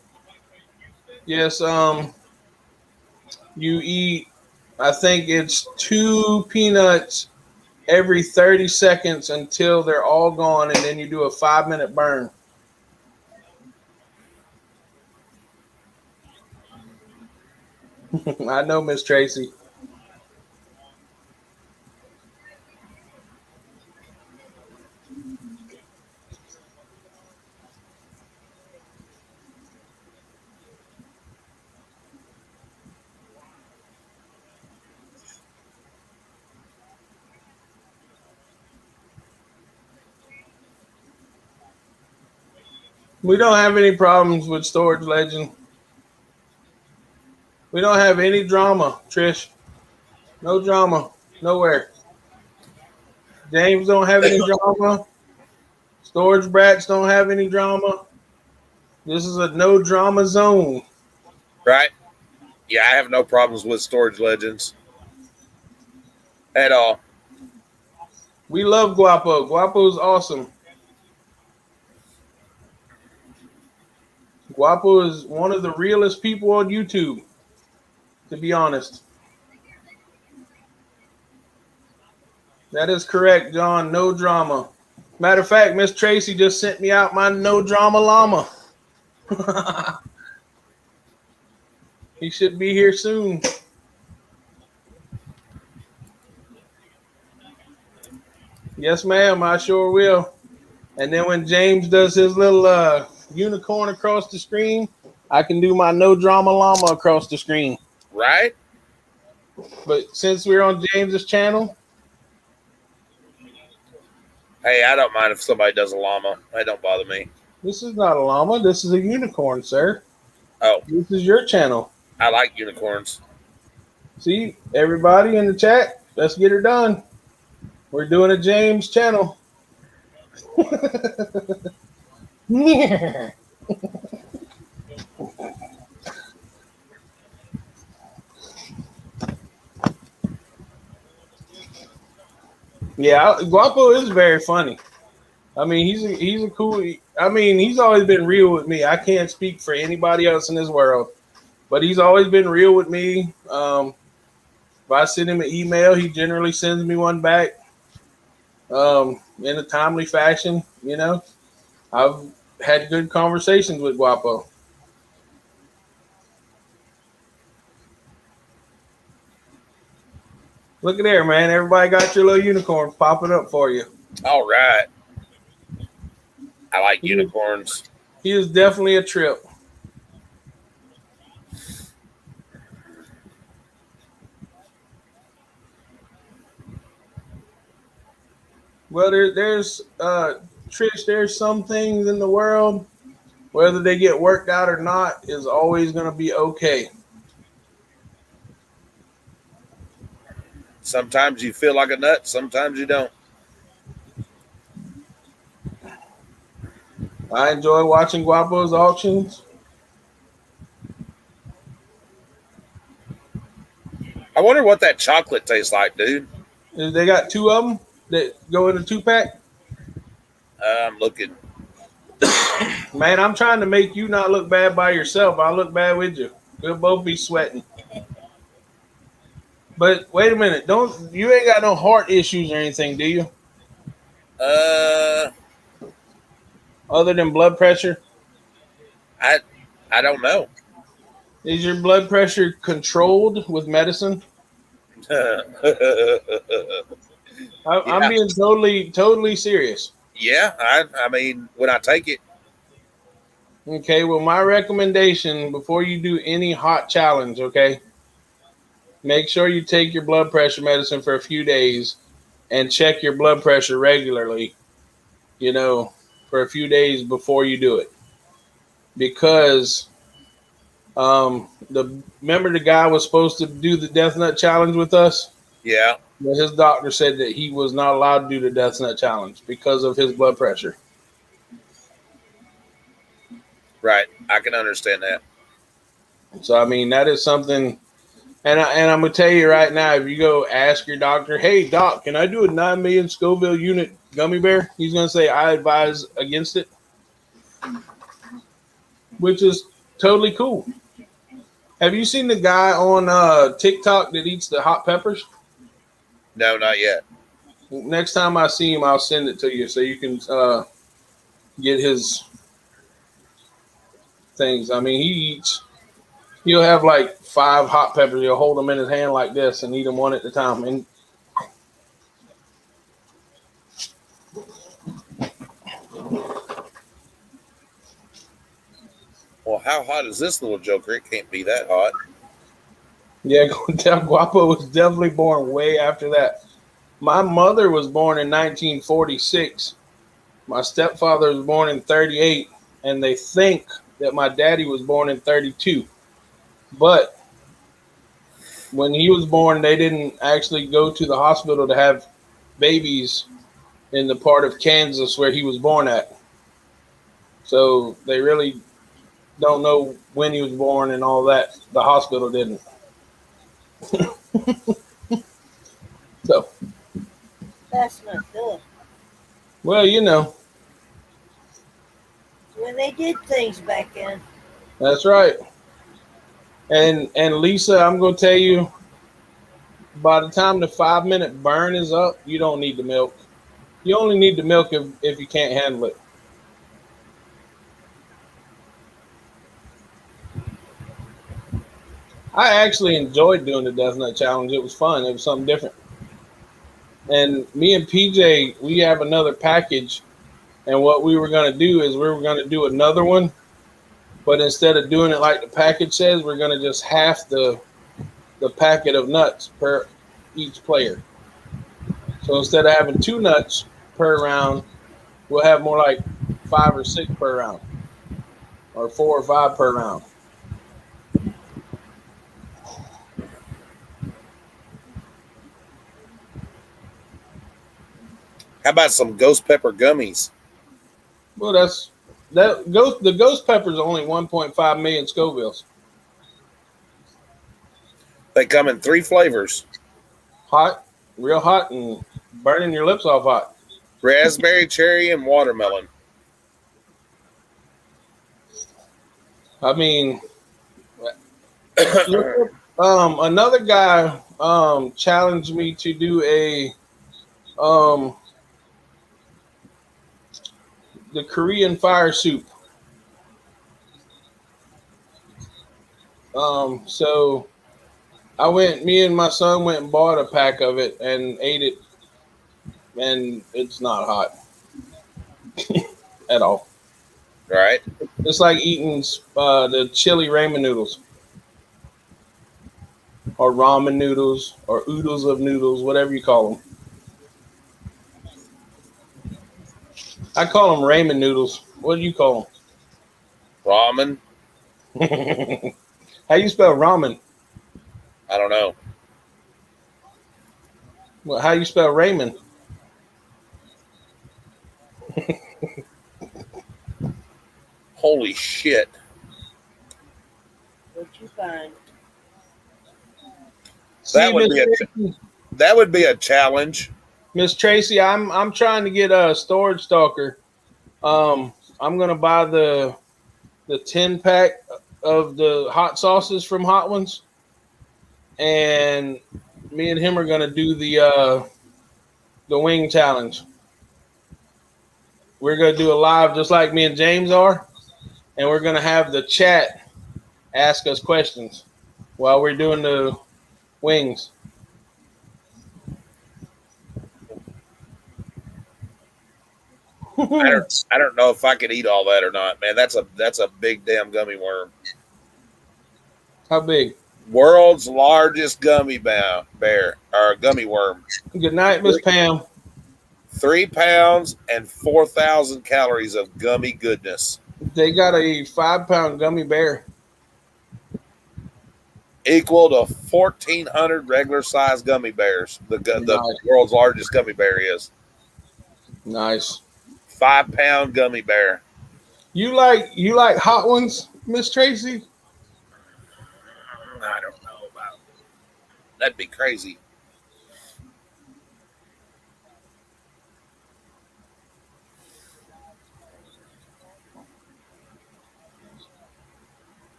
Yes. You eat. I think it's 2 peanuts every 30 seconds until they're all gone, and then you do a 5-minute burn. I know, Miss Tracy. We don't have any problems with Storage Legend. We don't have any drama, Trish. No drama. Nowhere. James don't have any drama. Storage Brats don't have any drama. This is a no drama zone. Right? Yeah, I have no problems with Storage Legends at all. We love Guapo. Guapo's awesome. Guapo is one of the realest people on YouTube, to be honest. That is correct, John. No drama. Matter of fact, Miss Tracy just sent me out my no drama llama. He should be here soon. Yes, ma'am. I sure will. And then when James does his little unicorn across the screen, I can do my no drama llama across the screen. Right? But since we're on James's channel, hey, I don't mind if somebody does a llama. That don't bother me. this is not a llama. This is a unicorn, sir. Oh, This is your channel. I like unicorns. See, everybody in the chat, let's get her done. We're doing a James channel. Yeah, Guapo is very funny. I mean, he's a cool. I mean, he's always been real with me. I can't speak for anybody else in this world, but he's always been real with me. If I send him an email, he generally sends me one back in a timely fashion. You know, I've had good conversations with Guapo. Look at there, man. Everybody got your little unicorn popping up for you. All right. I like unicorns. He is definitely a trip. Well, there's Trish. There's some things in the world, whether they get worked out or not, is always going to be okay. Sometimes you feel like a nut, sometimes you don't. I enjoy watching Guapo's auctions. wonder what that chocolate tastes like, dude. They got two of them that go in a 2-pack. I'm looking. Man, I'm trying to make you not look bad by yourself. I'll look bad with you. We'll both be sweating. But wait a minute, don't you ain't got no heart issues or anything, do you? Uh, Other than blood pressure? I I don't know. Is your blood pressure controlled with medicine? I'm Yeah, being totally serious. yeah. I mean, when I take it, Okay, well, my recommendation before you do any hot challenge, okay, make sure you take your blood pressure medicine for a few days and check your blood pressure regularly, you know, for a few days before you do it. Because the remember the guy was supposed to do the death nut challenge with us? yeah, But his doctor said that he was not allowed to do the death nut challenge because of his blood pressure. right. I can understand that. So I mean that is something. And I'm gonna tell you right now, if you go ask your doctor, hey doc, can I do a 9 million Scoville unit gummy bear? He's gonna say I advise against it, which is totally cool. Have you seen the guy on TikTok that eats the hot peppers? No, not yet. Next time I see him, I'll send it to you so you can get his things. I mean, he eats. He'll have like 5 hot peppers. He'll hold them in his hand like this and eat them one at a time. And Well, how hot is this little joker? It can't be that hot. yeah, Guapo was definitely born way after that. My mother was born in 1946. My stepfather was born in 38, and they think that my daddy was born in 32. But when he was born, they didn't actually go to the hospital to have babies in the part of Kansas where he was born at. So they really don't know when he was born and all that. The hospital didn't. So, That's not good. well, you know, When they did things back then. that's right. And Lisa, I'm gonna tell you, by the time the 5 minute burn is up, you don't need the milk. You only need the milk if you can't handle it. I actually enjoyed doing the Death Nut Challenge. It was fun. It was something different. And me and PJ, we have another package. And what we were going to do is we were going to do another one. But instead of doing it like the package says, we're going to just half the packet of nuts per each player. So instead of having 2 nuts per round, we'll have more like 5 or 6 per round, or 4 or 5 per round. How about some ghost pepper gummies? Well, the ghost pepper is only 1.5 million Scovilles. They come in 3 flavors: Hot, real hot, and burning your lips off hot. raspberry, cherry, and watermelon. I mean, another guy challenged me to do a um, the Korean fire soup. So me and my son went and bought a pack of it and ate it, and it's not hot at all. Right? It's like eating the chili ramen noodles or ramen noodles or oodles of noodles, whatever you call them. I call them ramen noodles. What do you call Ramen. them? How you spell ramen? I don't know. Well, how you spell ramen? Holy shit. What'd you find? See, that would be a challenge. Miss Tracy, I'm trying to get a storage stalker. I'm gonna buy the 10-pack of the hot sauces from Hot Ones, and me and him are gonna do the wing challenge. We're gonna do a live just like me and James are, and we're gonna have the chat ask us questions while we're doing the wings. I don't know if I could eat all that or not, man. That's a big damn gummy worm. How big? World's largest gummy bear or gummy worm. Good night, Miss Pam. 3 pounds and 4,000 calories of gummy goodness. They got a 5-pound gummy bear. Equal to 1,400 regular sized gummy bears. The world's largest gummy bear is. Nice. 5-pound gummy bear. You like Hot Ones, Miss Tracy? I don't know about. That'd be crazy.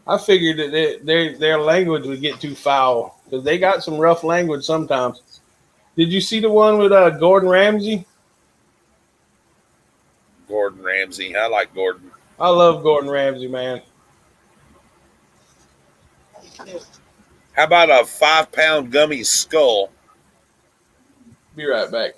I figured that their language would get too foul because they got some rough language sometimes. Did you see the one with Gordon Ramsay? Gordon Ramsay. I like Gordon. I love Gordon Ramsay, man. How about a 5-pound gummy skull? Be right back.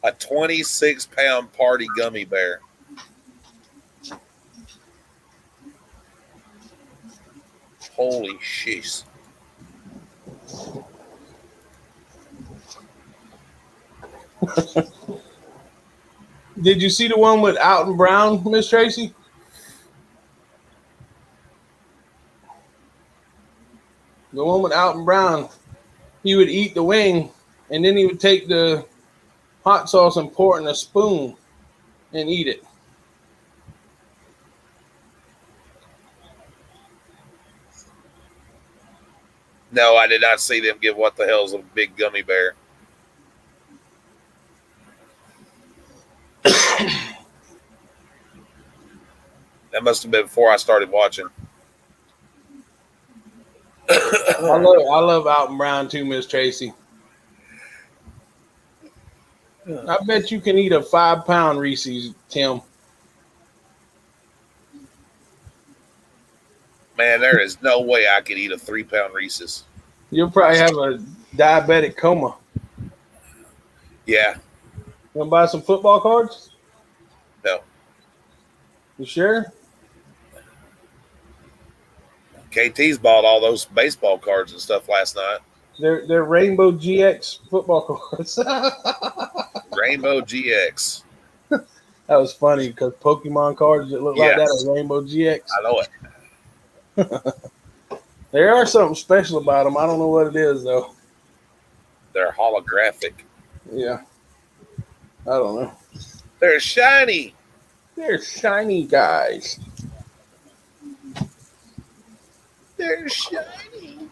A 26-pound party gummy bear. Holy sheesh. Did you see the one with Alton Brown, Miss Tracy? The one with Alton Brown, he would eat the wing, and then he would take the hot sauce and pour it in a spoon and eat it. No, I did not see them give what the hell's a big gummy bear. That must have been before I started watching. I love Alton Brown too, Miss Tracy. I bet you can eat a 5-pound Reese's, Tim. Man, there is no way I could eat a 3-pound Reese's. You'll probably have a diabetic coma. Yeah. You want to buy some football cards? No. You sure? KT's bought all those baseball cards and stuff last night. They're Rainbow GX football cards. Rainbow GX. That was funny because Pokemon cards that look like that are Rainbow GX. I know it. There are something special about them. I don't know what it is though. They're holographic. Yeah. I don't know. They're shiny. They're shiny guys. They're shiny.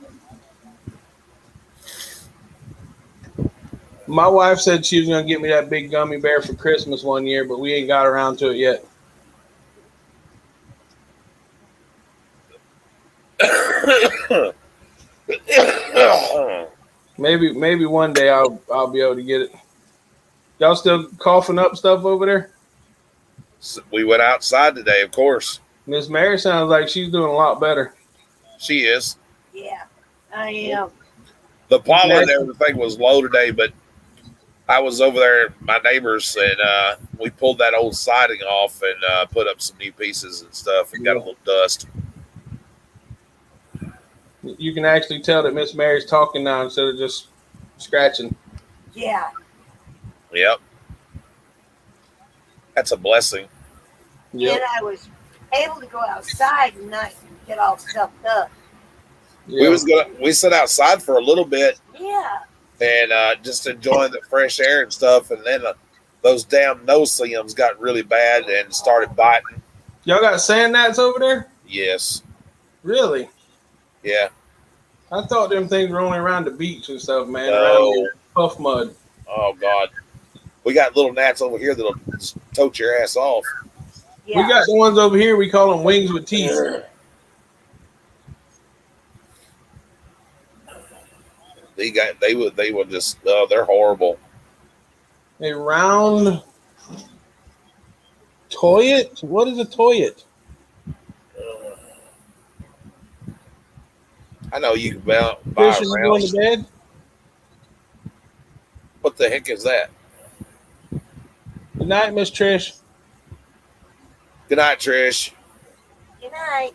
My wife said she was going to get me that big gummy bear for Christmas one year, but we ain't got around to it yet. Maybe one day I'll be able to get it. Y'all still coughing up stuff over there? We went outside today, of course. Miss Mary sounds like she's doing a lot better. She is. Yeah, I am. The pollen and everything was low today, but I was over there at my neighbors, and we pulled that old siding off and put up some new pieces and stuff and got a little dust. You can actually tell that Miss Mary's talking now instead of just scratching. Yeah. Yep. That's a blessing. Yep. And I was able to go outside and not get all stuffed up. Yep. We sat outside for a little bit Yeah. and just enjoying the fresh air and stuff, and then those damn no-see-ums got really bad and started biting. Y'all got sand gnats over there? Yes, Really? yeah, I thought them things were only around the beach and stuff, man. Around no, the puff mud. oh god, we got little gnats over here that'll just tote your ass off. Yeah. We got the ones over here. We call them wings with teeth. They would just they're horrible. A round toyet? What is a toyet? I know you can buy Fish, a are you round. going to bed? What the heck is that? Good night, Miss Trish. Good night, Trish. Good night.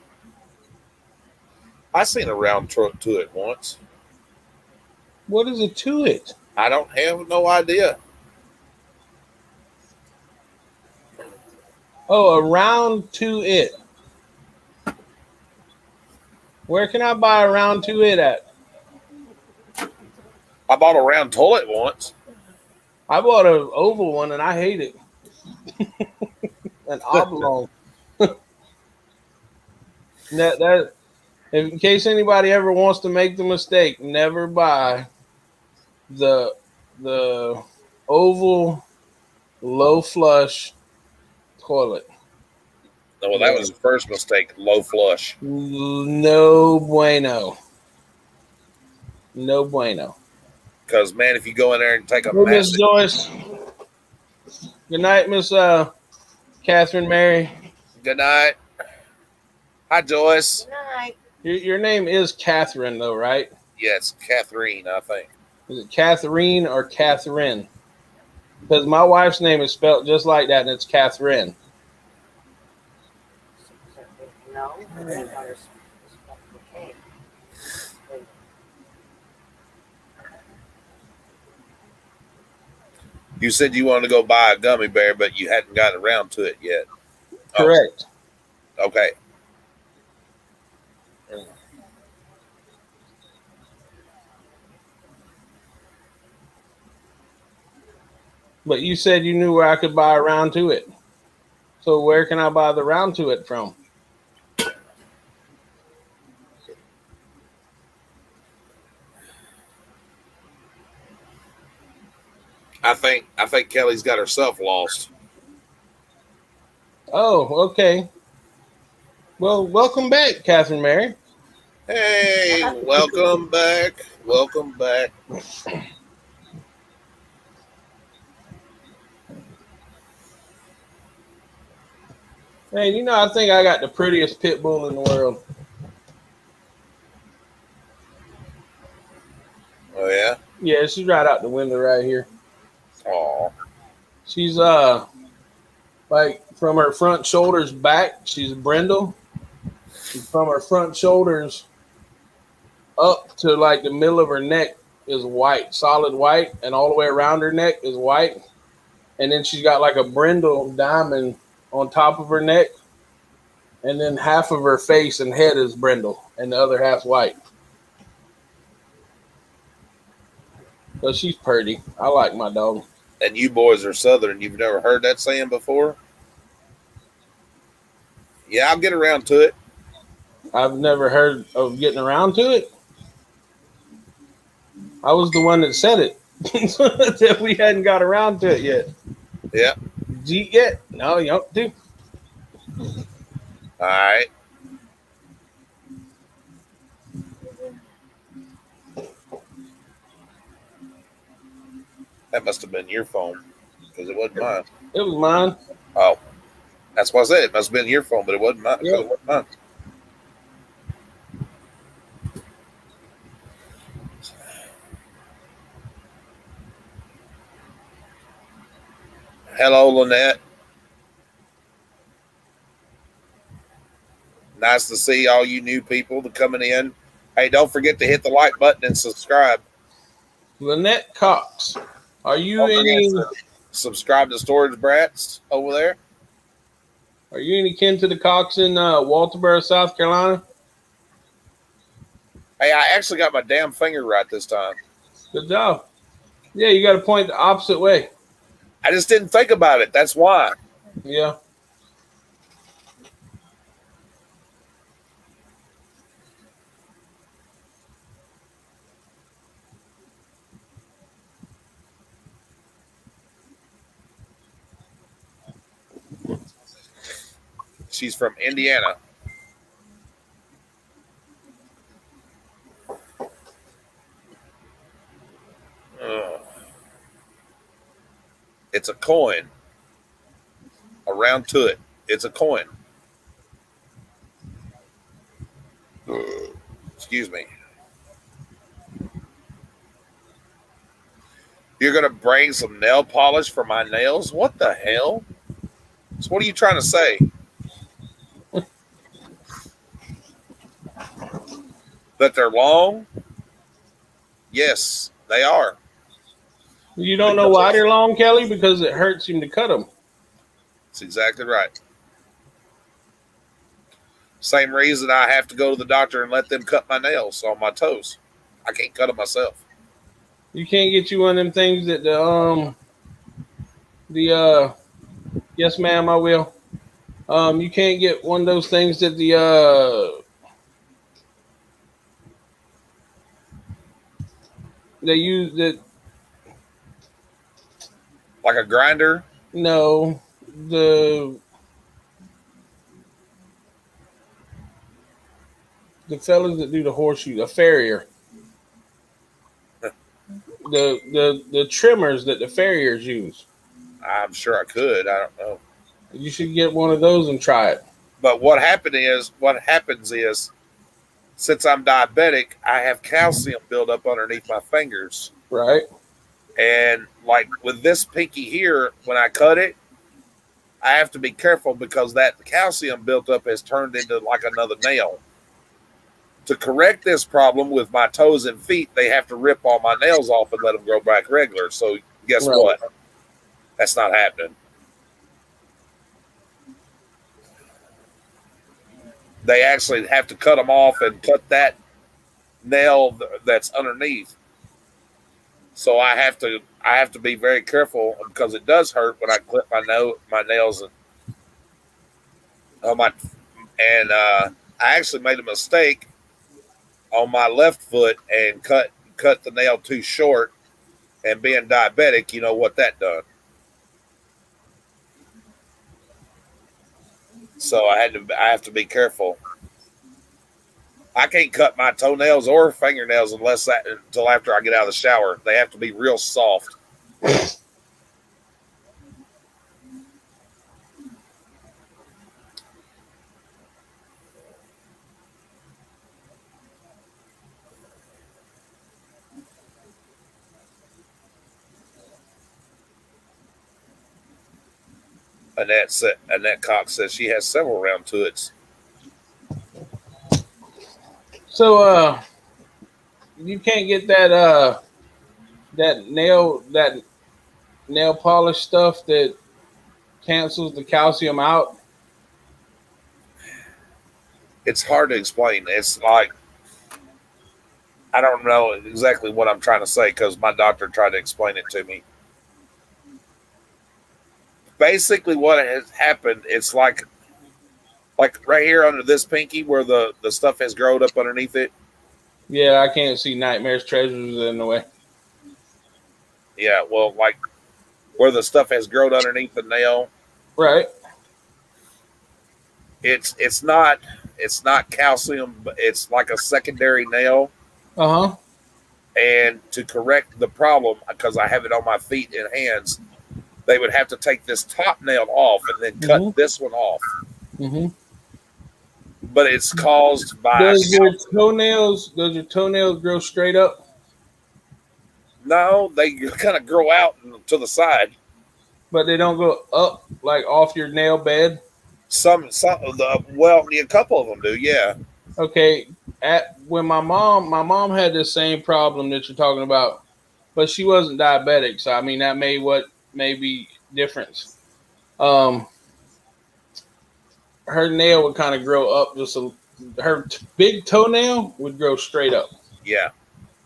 I seen a round truck to it once. What is a tuet? I don't have no idea. Oh, a round to it. Where can I buy a round to it at? I bought a round toilet once. I bought an oval one and I hate it. An oblong. that in case anybody ever wants to make the mistake, never buy the oval low flush toilet. No, well, that was the first mistake. Low flush. No bueno. No bueno. Because man, if you go in there and take a Hey, Miss massive, Joyce. Good night, Miss Catherine Mary. good night. Hi, Joyce. Good night. Your name is Catherine, though, right? Yeah, it's Catherine, I think. Is it Catherine or Catherine? Because my wife's name is spelled just like that, and it's Catherine. No. My granddaughter's okay. You said you wanted to go buy a gummy bear, but you hadn't gotten around to it yet. Correct. Oh, okay. But you said you knew where I could buy a round to it. So where can I buy the round to it from? I think Kelly's got herself lost. Oh, okay. Well, welcome back, Catherine Mary. Hey, welcome back. Welcome back. Hey, you know, I think I got the prettiest pit bull in the world. Oh yeah. Yeah, she's right out the window right here. Oh. She's like from her front shoulders back, she's brindle. And from her front shoulders up to like the middle of her neck is white, solid white, and all the way around her neck is white. And then she's got like a brindle diamond on top of her neck. And then half of her face and head is brindle, and the other half's white. So she's pretty. I like my dog. And you boys are Southern. You've never heard that saying before? Yeah, I'll get around to it. I've never heard of getting around to it. I was the one that said it. That we hadn't got around to it yet. Yeah. Did you eat yet? No, you don't do. All right. That must have been your phone because it wasn't mine. It was mine. Oh, that's what I said. It must have been your phone, but it wasn't mine. Yeah. It wasn't mine. Hello, Lynette. Nice to see all you new people coming in. Hey, don't forget to hit the like button and subscribe. Lynette Cox. Are you Don't forget any? to subscribe to Storage Brats over there. Are you any kin to the Cox in Walterboro, South Carolina? Hey, I actually got my damn finger right this time. Good job. Yeah, you got to point the opposite way. I just didn't think about it. That's why. Yeah. She's from Indiana. Ugh. It's a coin. Around to it. It's a coin. Ugh. Excuse me. You're gonna bring some nail polish for my nails? What the hell? So what are you trying to say? That they're long? Yes, they are. You don't know why they're long, Kelly? Because it hurts him to cut them. That's exactly right. Same reason I have to go to the doctor and let them cut my nails on my toes. I can't cut them myself. You can't get you one of them things that the yes ma'am I will. You can't get one of those things that they use that Like a grinder? no the fellas that do the horseshoe, a farrier. The trimmers that the farriers use. I'm sure I could. I don't know. You should get one of those and try it. But what happens is, since I'm diabetic, I have calcium build up underneath my fingers. Right. And like with this pinky here, when I cut it, I have to be careful because that calcium built up has turned into like another nail. To correct this problem with my toes and feet, they have to rip all my nails off and let them grow back regular. So guess Right. what? That's not happening. They actually have to cut them off and cut that nail that's underneath. So I have to be very careful because it does hurt when I clip my nails and on my and I actually made a mistake on my left foot and cut the nail too short. And being diabetic, you know what that done. So I have to be careful. I can't cut my toenails or fingernails until after I get out of the shower. They have to be real soft. Annette Cox says she has several round toots. So you can't get that nail polish stuff that cancels the calcium out. It's hard to explain. It's like I don't know exactly what I'm trying to say because my doctor tried to explain it to me. Basically, what has happened, it's like right here under this pinky where the stuff has grown up underneath it. Yeah, I can't see Nitemares treasures in the way. Yeah, well, like where the stuff has grown underneath the nail, Right. it's not calcium, but it's like a secondary nail. Uh huh. And to correct the problem, because I have it on my feet and hands, they would have to take this top nail off and then cut this one off. Mm-hmm. But it's caused by Does your toenails grow straight up? no, they kind of grow out to the side. But they don't go up like off your nail bed? Some of the well, a couple of them do, yeah. Okay. When my mom had the same problem that you're talking about, but she wasn't diabetic, so I mean that may be difference. Um, her nail would kind of grow up her big toenail would grow straight up Yeah.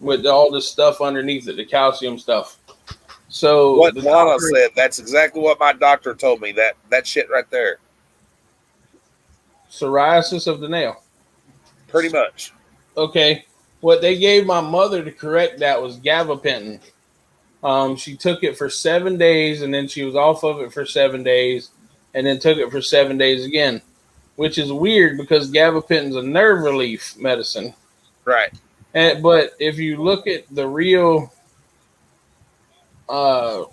with all the stuff underneath it, the calcium stuff. So What the Lana doctor, said, that's exactly what my doctor told me. That shit right there. psoriasis of the nail. Pretty much. Okay, what they gave my mother to correct that was gabapentin. She took it for 7 days, and then she was off of it for 7 days, and then took it for 7 days again, which is weird because gabapentin's a nerve relief medicine. Right. But if you look at the real uh,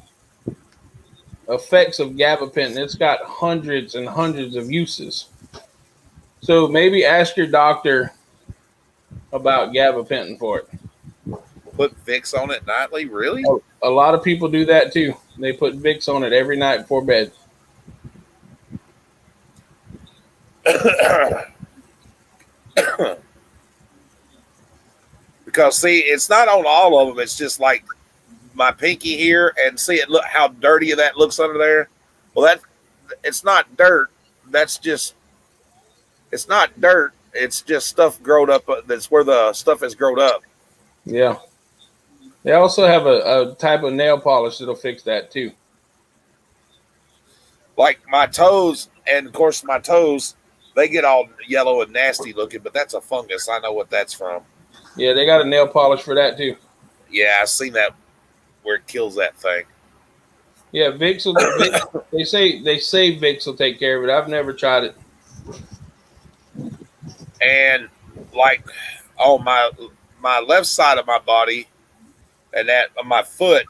effects of gabapentin, it's got hundreds and hundreds of uses. So maybe ask your doctor about gabapentin for it. Put Vicks on it nightly? Really? A lot of people do that too. They put Vicks on it every night before bed. Because see, it's not on all of them. It's just like my pinky here, and see it. Look how dirty that looks under there. Well, it's not dirt. That's just it's not dirt. It's just stuff growed up. That's where the stuff has grown up. Yeah. They also have a type of nail polish that'll fix that too. Like my toes, and of course my toes, they get all yellow and nasty looking, but that's a fungus. I know what that's from. Yeah, they got a nail polish for that too. Yeah, I've seen that where it kills that thing. Yeah, Vicks they say Vicks will take care of it. I've never tried it. And like on my left side of my body, and that on my foot,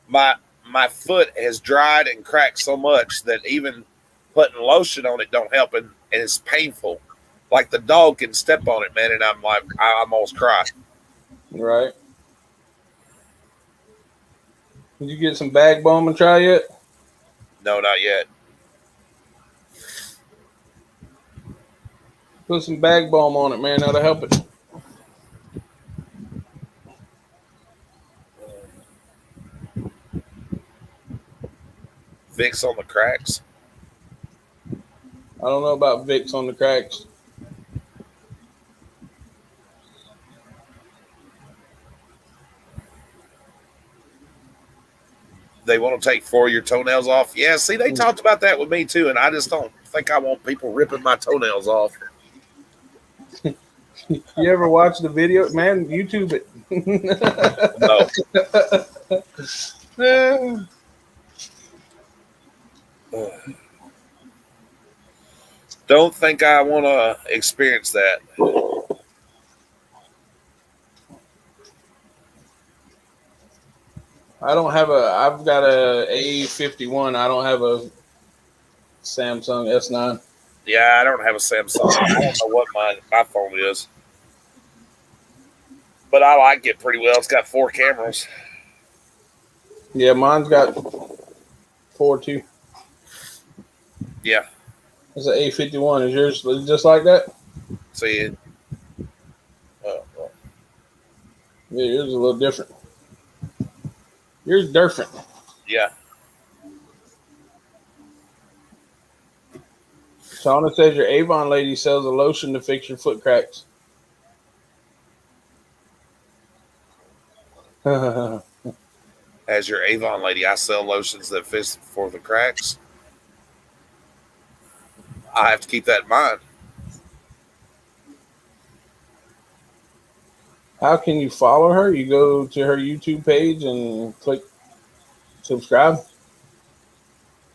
my foot has dried and cracked so much that even putting lotion on it don't help, and it's painful. Like the dog can step on it, man, and I'm like, I almost cry. Right. Did you get some bag balm and try yet? No, not yet. Put some bag balm on it, man. That'll help it. Vicks on the cracks. I don't know about Vicks on the cracks. They want to take 4 of your toenails off. Yeah, see, they talked about that with me too, and I just don't think I want people ripping my toenails off. You ever watch the video? Man, YouTube it. No. Don't think I want to experience that. I've got a A51. I don't have a Samsung S9. Yeah, I don't have a Samsung. I don't know what my phone is. But I like it pretty well. It's got 4 cameras. Yeah, mine's got 4 too. Yeah. It's an A51. Is yours just like that? See it. Yeah, yours is a little different. Yours is different. Yeah. Shauna says your Avon lady sells a lotion to fix your foot cracks. As your Avon lady, I sell lotions that fix for the cracks. I have to keep that in mind. How can you follow her? You go to her YouTube page and click subscribe.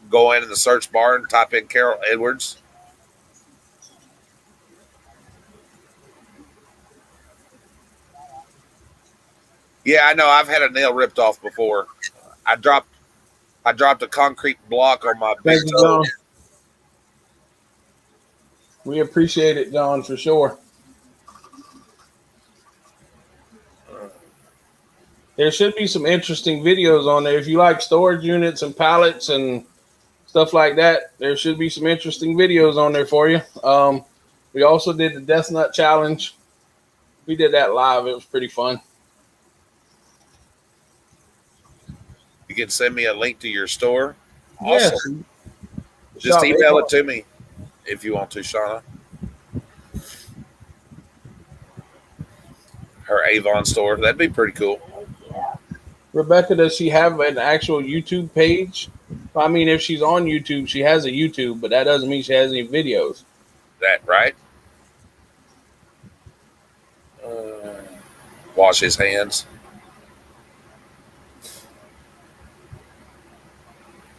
Go in the search bar and type in Carol Edwards. Yeah, I know. I've had a nail ripped off before. I dropped a concrete block on my big Thank you, toe. John. We appreciate it, John, for sure. There should be some interesting videos on there. If you like storage units and pallets and stuff like that, there should be some interesting videos on there for you. We also did the Death Nut Challenge. We did that live. It was pretty fun. You can send me a link to your store. Yes. Awesome. Just email it to me. if you want to, Shauna. Her Avon store. That'd be pretty cool. Yeah. Rebecca, does she have an actual YouTube page? I mean, if she's on YouTube, she has a YouTube, but that doesn't mean she has any videos. That right? Uh, wash his hands.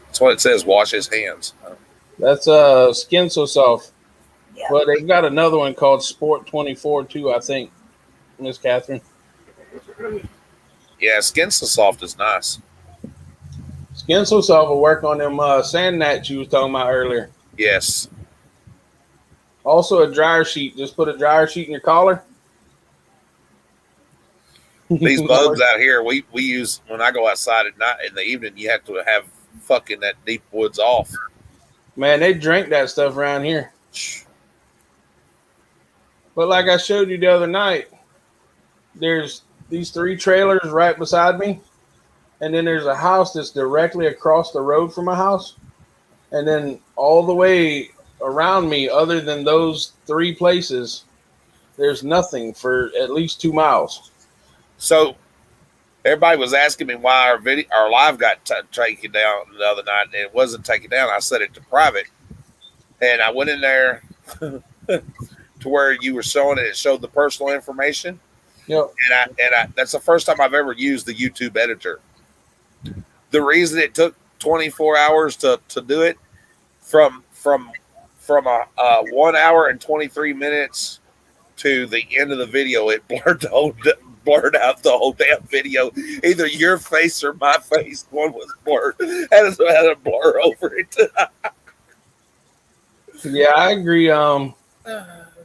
That's what it says. Wash his hands. That's Skin So Soft. Yeah. Well, they've got another one called Sport 24 too, I think, Miss Catherine. Yeah, Skin So Soft is nice. Skin So Soft will work on them sand gnats you was talking about earlier. Yes. Also a dryer sheet. Just put a dryer sheet in your collar. These bugs out here, we use when I go outside at night in the evening. You have to have fucking that deep woods off. Man, they drink that stuff around here. But like I showed you the other night, there's these 3 trailers right beside me, and then there's a house that's directly across the road from my house, and then all the way around me, other than those 3 places, there's nothing for at least 2 miles. So everybody was asking me why our live got taken down the other night, and it wasn't taken down. I set it to private, and I went in there to where you were showing it. It showed the personal information. Yep. And I that's the first time I've ever used the YouTube editor. The reason it took 24 hours to do it from a 1 hour and 23 minutes to the end of the video, it blurred out the whole damn video. Either your face or my face, one was blurred. Had a blur over it. Yeah, I agree.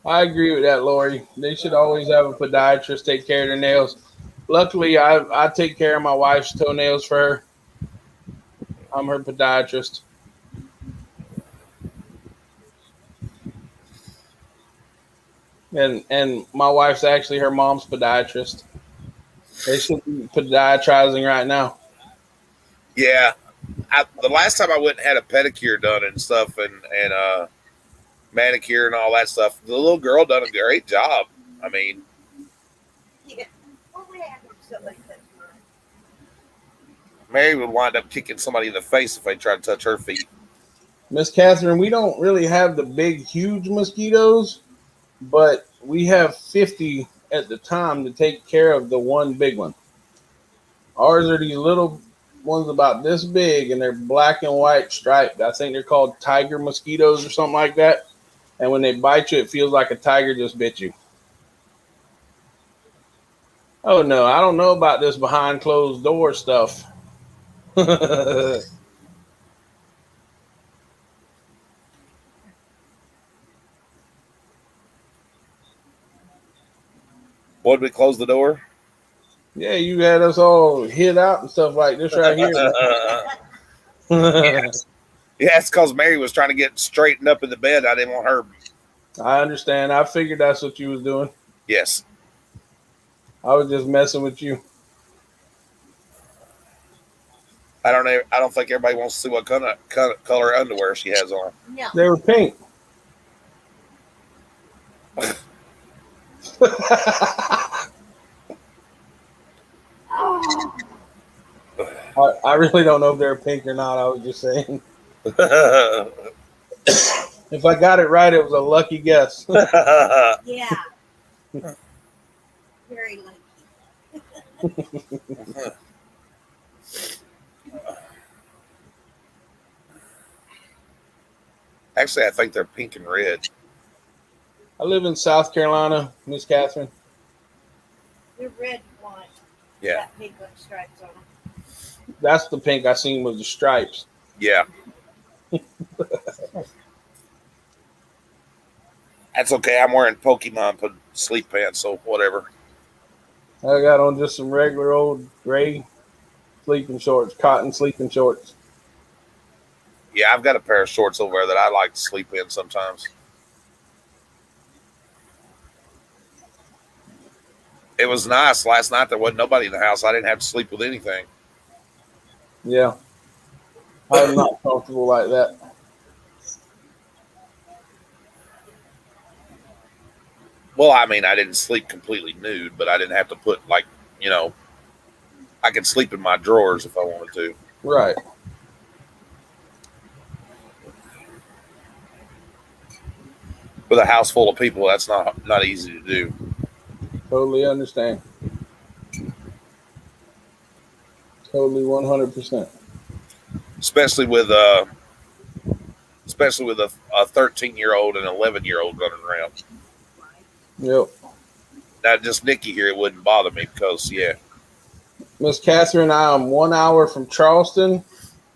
I agree with that, Lori. They should always have a podiatrist take care of their nails. Luckily, I take care of my wife's toenails for her. I'm her podiatrist. And my wife's actually her mom's podiatrist. They should be podiatrizing right now. Yeah. The last time I went and had a pedicure done and stuff and manicure and all that stuff, the little girl done a great job. I mean, Yeah. What would happen if somebody touched mine? Mary would wind up kicking somebody in the face if they tried to touch her feet. Miss Catherine, we don't really have the big, huge mosquitoes, but we have 50 at the time to take care of the one big one. Ours are these little ones about this big, and they're black and white striped. I think they're called tiger mosquitoes or something like that. And when they bite you, it feels like a tiger just bit you. Oh, no, I don't know about this behind closed door stuff. Would we close the door? Yeah, you had us all hid out and stuff like this right here. Yeah, it's because Mary was trying to get straightened up in the bed. I didn't want her. I understand. I figured that's what you was doing. Yes. I was just messing with you. I don't think everybody wants to see what color underwear she has on. No. They were pink. Oh, I really don't know if they're pink or not. I was just saying. If I got it right, it was a lucky guess. yeah. Very lucky. Actually, I think they're pink and red. I live in South Carolina, Miss Catherine. They're red and white. Yeah. Got pink on stripes on them. That's the pink I seen with the stripes. Yeah. That's okay. I'm wearing Pokemon sleep pants, so whatever. I got on just some regular old gray sleeping shorts, cotton sleeping shorts. Yeah, I've got a pair of shorts over there that I like to sleep in sometimes. It was nice last night. There wasn't nobody in the house. I didn't have to sleep with anything. Yeah. I'm not comfortable like that. Well, I mean, I didn't sleep completely nude, but I didn't have to put like, you know, I could sleep in my drawers if I wanted to. Right. With a house full of people, that's not easy to do. Totally understand. Totally 100%. Especially with a 13-year-old and 11-year-old running around. Yep. Now, just Nikki here, it wouldn't bother me because, yeah, Miss Catherine, I am 1 hour from Charleston,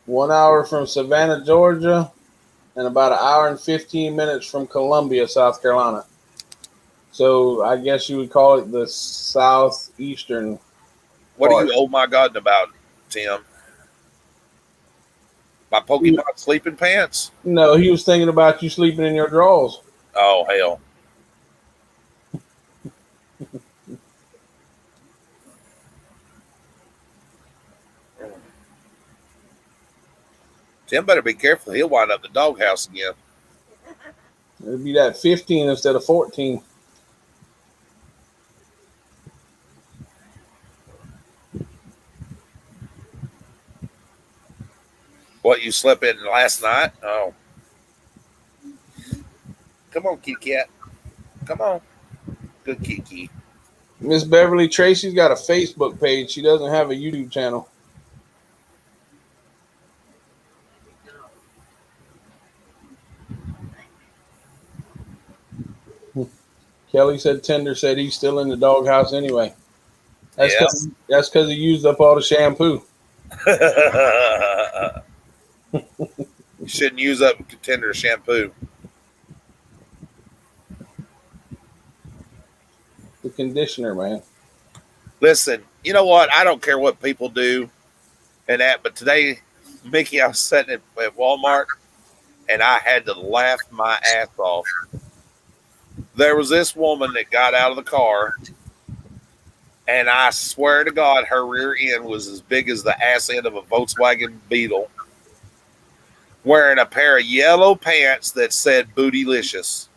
1 hour from Savannah, Georgia, and about an hour and 15 minutes from Columbia, South Carolina. So I guess you would call it the southeastern what are part. you, oh my God, about, Tim? My Pokemon sleeping pants? No, he was thinking about you sleeping in your drawers. Oh, hell. Tim better be careful. He'll wind up the doghouse again. It'd be that 15 instead of 14. What, you slept in last night? Oh. Come on, kitty cat. Come on. Good Kiki. Miss Beverly Tracy's got a Facebook page. She doesn't have a YouTube channel. Kelly said Tender said he's still in the doghouse anyway. Yes. That's because he used up all the shampoo. You shouldn't use up Contender shampoo. The conditioner, man. Listen, you know what? I don't care what people do and that, but today, Mickey, I was sitting at Walmart and I had to laugh my ass off. There was this woman that got out of the car, and I swear to God, her rear end was as big as the ass end of a Volkswagen Beetle, wearing a pair of yellow pants that said Bootylicious.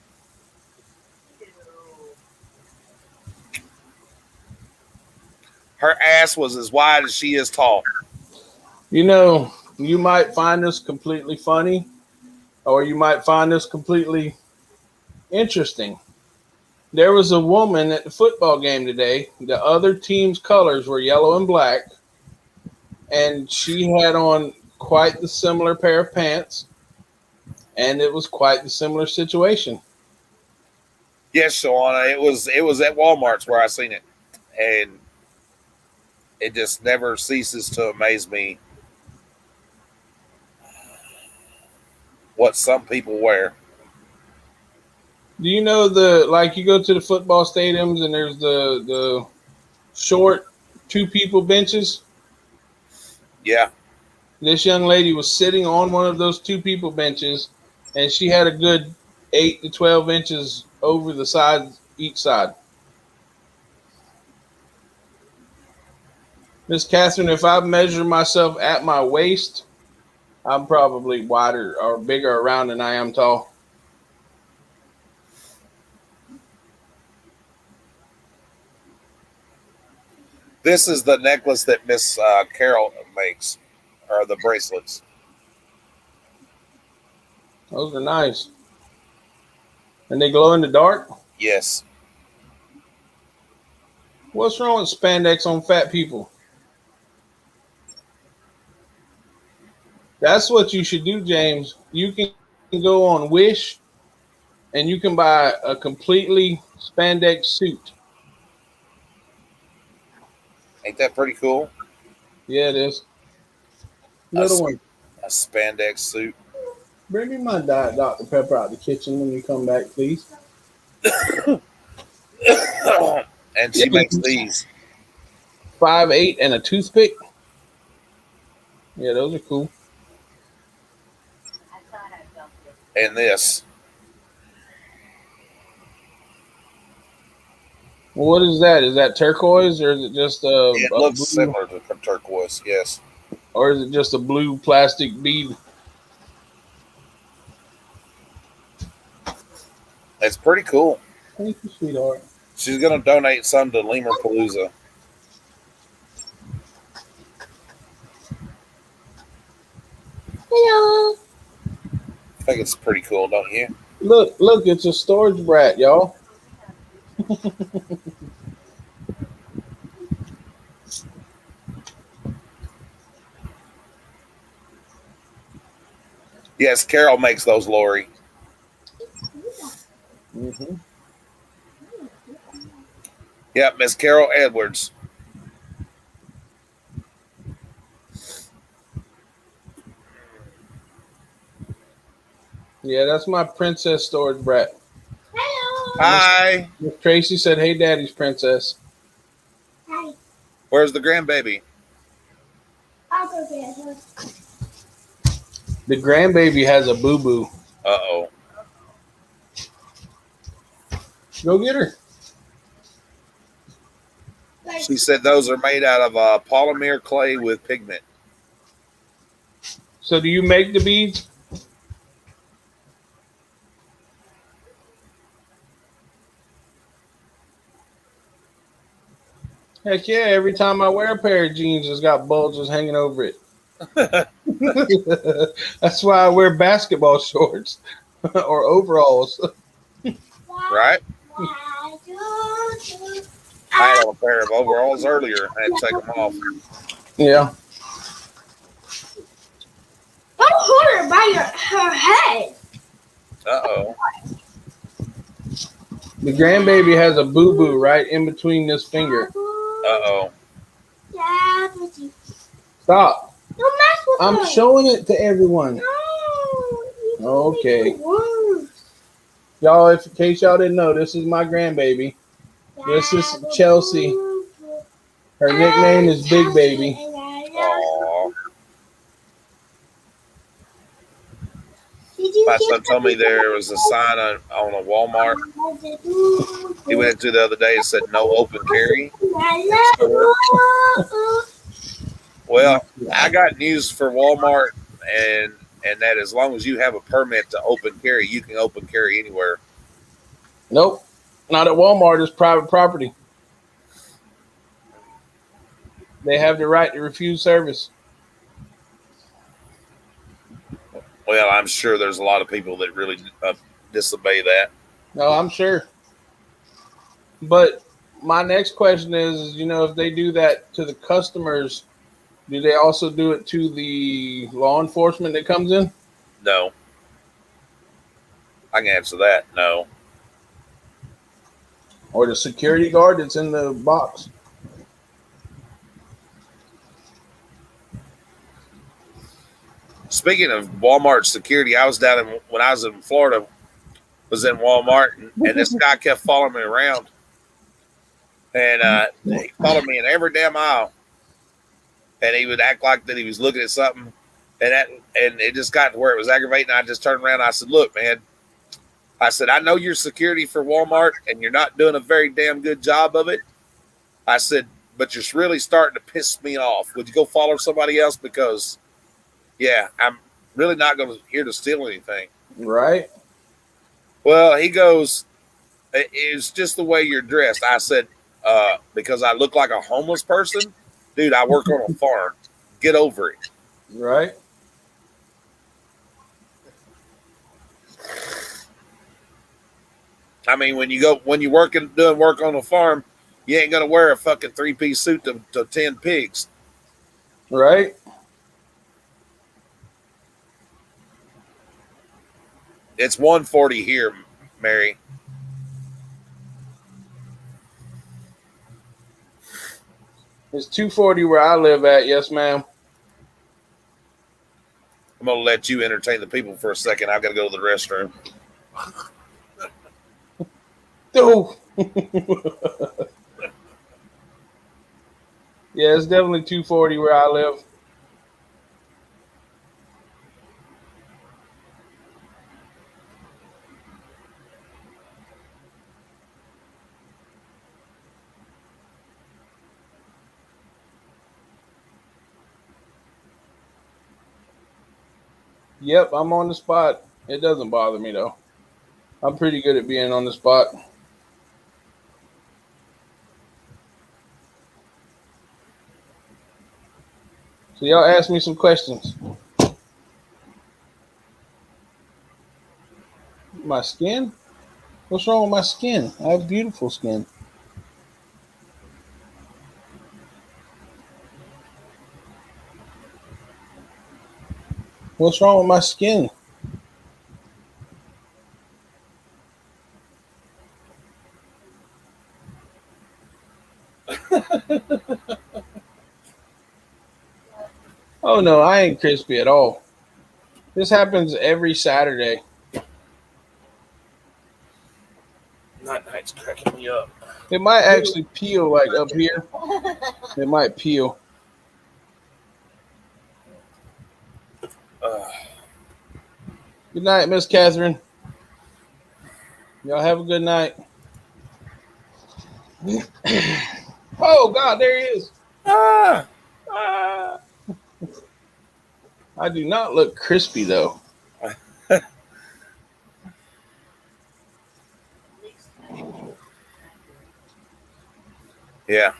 Her ass was as wide as she is tall. You know, you might find this completely funny, or you might find this completely interesting. There was a woman at the football game today. The other team's colors were yellow and black, and she had on quite the similar pair of pants, and it was quite the similar situation. Yes, Shawana, it was at Walmart's where I seen it, and it just never ceases to amaze me what some people wear. Do you know you go to the football stadiums and there's the short two people benches? Yeah, This young lady was sitting on one of those two people benches, and she had a good 8 to 12 inches over the sides each side. Miss Catherine, if I measure myself at my waist, I'm probably wider or bigger around than I am tall. this is the necklace that Miss Carol makes, or the bracelets. Those are nice. And they glow in the dark? Yes. What's wrong with spandex on fat people? That's what you should do, James. You can go on Wish and you can buy a completely spandex suit. Ain't that pretty cool? Yeah, it is. A, Little one, a spandex suit. bring me my Diet Dr. Pepper out the kitchen when you come back, please. And she makes these. 5'8" and a toothpick. Yeah, those are cool. And this. Well, what is that? Is that turquoise or is it just It looks blue, similar to turquoise, yes. or is it just a blue plastic bead? It's pretty cool. Thank you, sweetheart. She's gonna donate some to Lemur Palooza. Hello. I think it's pretty cool, don't you? Look, it's a storage brat, y'all. Yes, Carol makes those, Lori. Mm-hmm. Yep, Miss Carol Edwards. Yeah, that's my princess storage brat. Hello. Hi. Miss Tracy said, "Hey, Daddy's princess." Hi. Where's the grandbaby? I'll go get her. The grandbaby has a boo boo. Uh-oh. Go get her. She said those are made out of polymer clay with pigment. So, do you make the beads? Heck yeah! Every time I wear a pair of jeans, it's got bulges hanging over it. That's why I wear basketball shorts or overalls. Right? Why do I had on a pair of overalls earlier. I had to take them off. Yeah. Don't hold her by her head. Uh-oh. The grandbaby has a boo boo right in between this finger. Uh-oh. Yeah, Stop. don't mess with I'm her. showing it to everyone. No, you can Okay. make it worse. Y'all, if in case y'all didn't know, this is my grandbaby. This is Chelsea. Her nickname is Big Baby. Aww. Did you My get son told me there was a sign on a Walmart. He went to the other day and said no open carry. Well, I got news for Walmart and that as long as you have a permit to open carry, you can open carry anywhere. Nope. Not at Walmart. It's private property. They have the right to refuse service. Well, I'm sure there's a lot of people that really disobey that. No, I'm sure. But my next question is, if they do that to the customers, do they also do it to the law enforcement that comes in? No. I can answer that. No. Or the security guard that's in the box? Speaking of Walmart security, I was down when I was in Florida, was in Walmart, and this guy kept following me around. And he followed me in every damn aisle. And he would act like that he was looking at something. And it just got to where it was aggravating. I just turned around and I said, look, man, I said, I know you're security for Walmart and you're not doing a very damn good job of it. I said, but you're really starting to piss me off. Would you go follow somebody else? Because, yeah, I'm really not going to here to steal anything. Right. Well, he goes, it's just the way you're dressed. I said, because I look like a homeless person? Dude, I work on a farm. Get over it. Right. I mean, when you're working doing work on a farm, you ain't gonna wear a fucking 3-piece suit to tend pigs. Right. It's 140 here, Mary. It's 240 where I live at. Yes, ma'am. I'm gonna let you entertain the people for a second. I've got to go to the restroom. Oh. Yeah, it's definitely 240 where I live. Yep, I'm on the spot. It doesn't bother me though. I'm pretty good at being on the spot. So y'all ask me some questions. My skin? What's wrong with my skin? I have beautiful skin. What's wrong with my skin? Oh no, I ain't crispy at all. This happens every Saturday. Night's cracking me up. It might actually peel like up here. It might peel. Uh, Good night, Miss Catherine. Y'all have a good night. Oh God, there he is. ah, Ah. I do not look crispy though. yeah.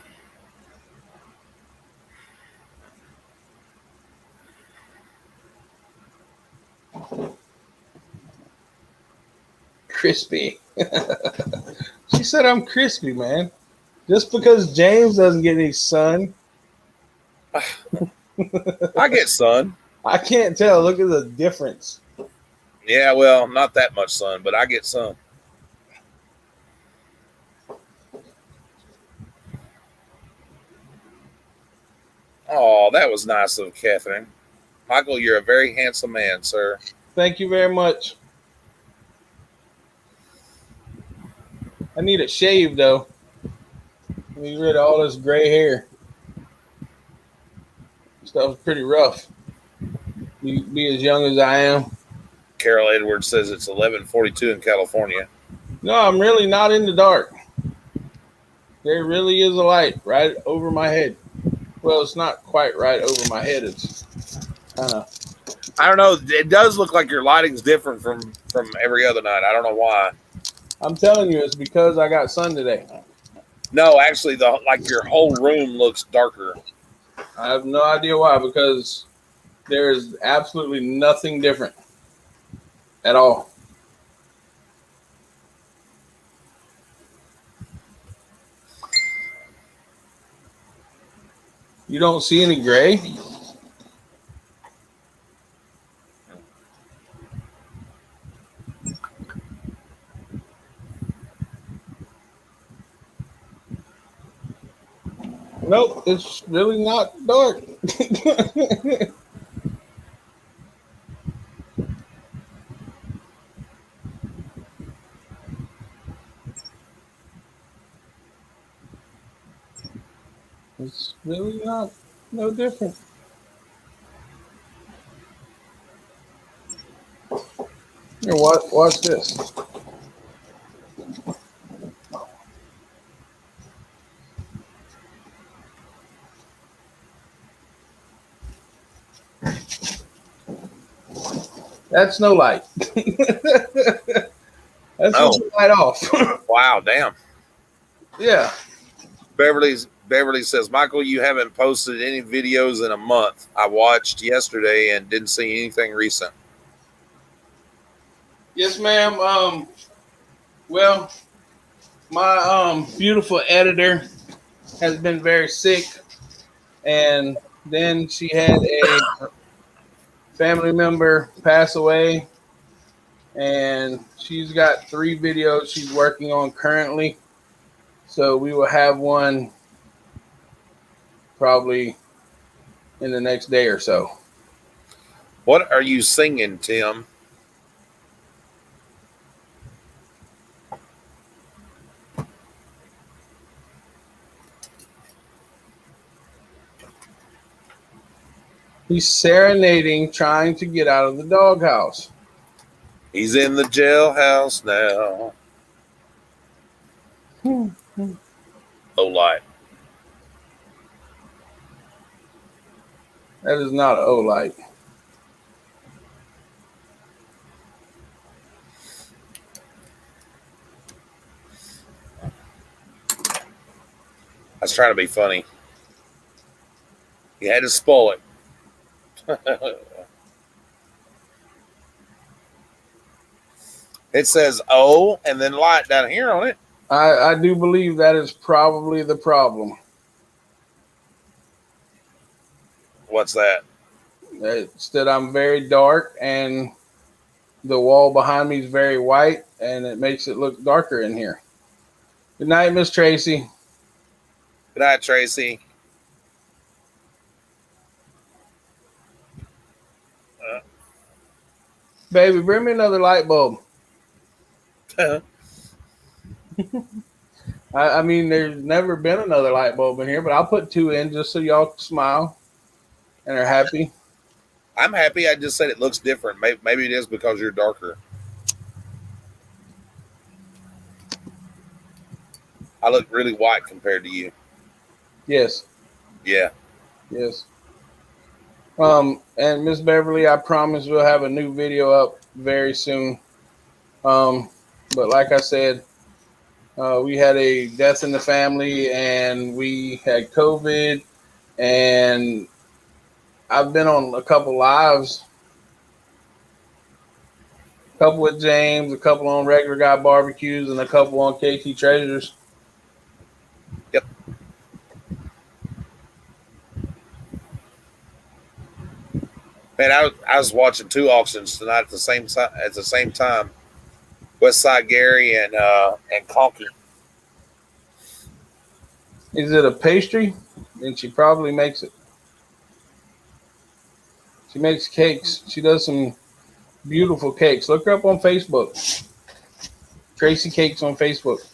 Crispy. She said I'm crispy, man. Just because James doesn't get any sun, I get sun. I can't tell. Look at the difference. Yeah, well, not that much sun, but I get sun. Oh, that was nice of Catherine. Michael, you're a very handsome man, sir. Thank you very much. I need a shave though. Get rid of all this gray hair. Stuff's pretty rough. Be as young as I am. Carol Edwards says it's 11:42 in California. No, I'm really not in the dark. There really is a light right over my head. Well, it's not quite right over my head. It's kind of. I don't know. It does look like your lighting's different from every other night. I don't know why. I'm telling you, it's because I got sun today. No, actually, like your whole room looks darker. I have no idea why, because there is absolutely nothing different at all. You don't see any gray? Nope, it's really not dark. It's really not no different. Here, watch this. That's no light. That's Oh, just light off. wow, damn. Yeah. Beverly says, Michael, you haven't posted any videos in a month. I watched yesterday and didn't see anything recent. Yes, ma'am. Well, my beautiful editor has been very sick, and then she had a family member pass away, and she's got 3 videos she's working on currently. So we will have one probably in the next day or so. What are you singing, Tim? He's serenading, trying to get out of the doghouse. He's in the jailhouse now. Oh, light. That is not an O-light. I was trying to be funny. You had to spoil it. It says O and then light down here on it. I do believe that is probably the problem. What's that? It's that I'm very dark and the wall behind me is very white and it makes it look darker in here. Good night, Miss Tracy. Good night, Tracy. Baby, bring me another light bulb. I mean, there's never been another light bulb in here, but I'll put two in just so y'all smile and are happy. I'm happy. I just said it looks different. Maybe it is because you're darker. I look really white compared to you. Yes, Yeah. yes. And Miss Beverly, I promise we'll have a new video up very soon. But like I said, we had a death in the family, and we had COVID, and I've been on a couple lives, a couple with James, a couple on Regular Guy Barbecues, and a couple on KT Treasures. Yep. Man, I was watching two auctions tonight at the same time. West Side Gary and Conky. Is it a pastry? Then she probably makes it. She makes cakes. She does some beautiful cakes. Look her up on Facebook. Tracy Cakes on Facebook.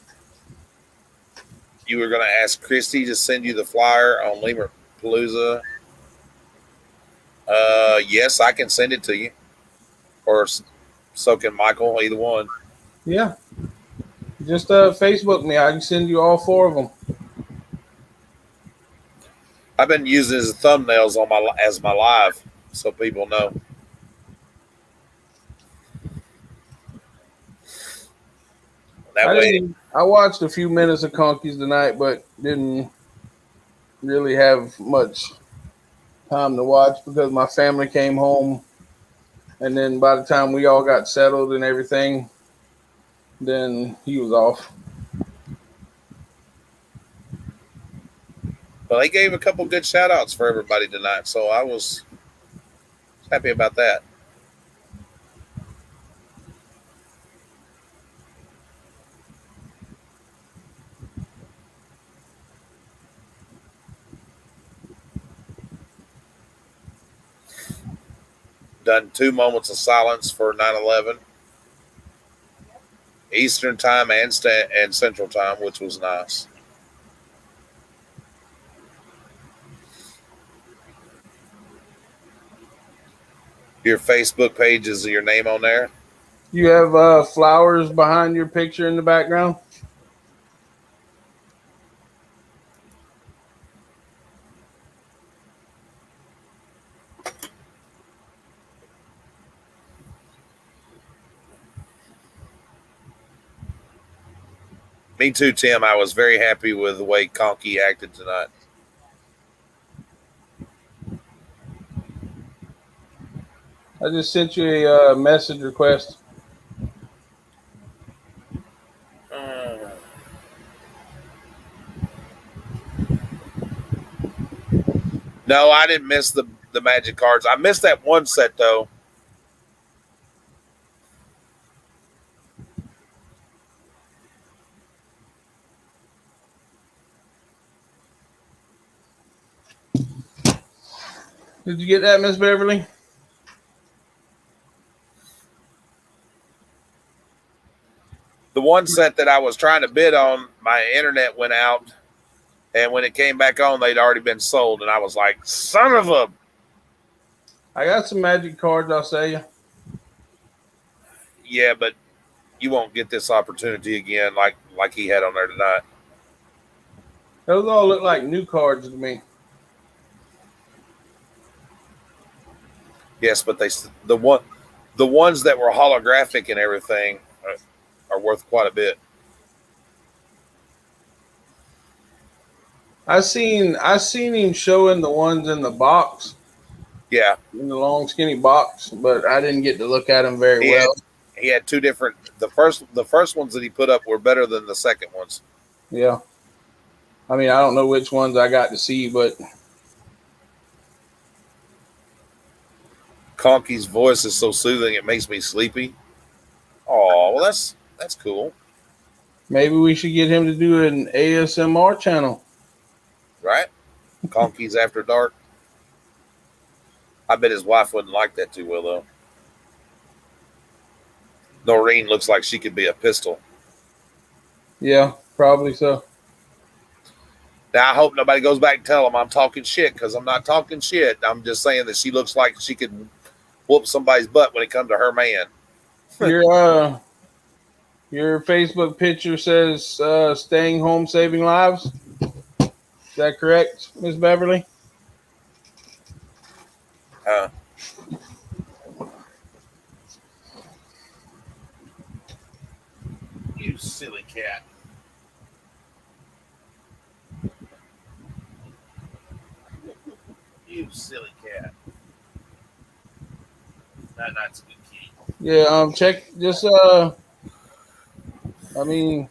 You were going to ask Christy to send you the flyer on Lemur Palooza. Yes, I can send it to you, or so can Michael. Either one. Yeah. Just Facebook me. I can send you all four of them. I've been using his thumbnails on my live, so people know. That way, I watched a few minutes of Conkies tonight, but didn't really have much time to watch because my family came home, and then by the time we all got settled and everything, then he was off. but they gave a couple good shout outs for everybody tonight, so I was happy about that. Done 2 moments of silence for 9/11, Eastern time and Central time, which was nice. Your Facebook page, is your name on there? You have flowers behind your picture in the background? Me too, Tim. I was very happy with the way Conky acted tonight. I just sent you a message request. No, I didn't miss the magic cards. I missed that one set though. Did you get that, Miss Beverly? The one set that I was trying to bid on, my internet went out, and when it came back on, they'd already been sold, and I was like, "Son of a!" I got some magic cards. I'll sell you. Yeah, but you won't get this opportunity again, like he had on there tonight. Those all look like new cards to me. Yes, but the ones that were holographic and everything are worth quite a bit. I seen him showing the ones in the box, Yeah, in the long skinny box, but I didn't get to look at them very he well. had he had two different. The first ones that he put up were better than the second ones. Yeah. I mean, I don't know which ones I got to see, but Conky's voice is so soothing it makes me sleepy. Oh, well, that's cool, maybe we should get him to do an ASMR channel. right? Conky's After Dark. I bet his wife wouldn't like that too well though. Noreen looks like she could be a pistol. Yeah, probably so. Now I hope nobody goes back and tell them I'm talking shit because I'm not talking shit. I'm just saying that she looks like she could whoop somebody's butt when it comes to her man. Your your Facebook picture says staying home saving lives. Is that correct, Miss Beverly? Uh, you silly cat. You silly cat. That's a good key. Yeah, check just I mean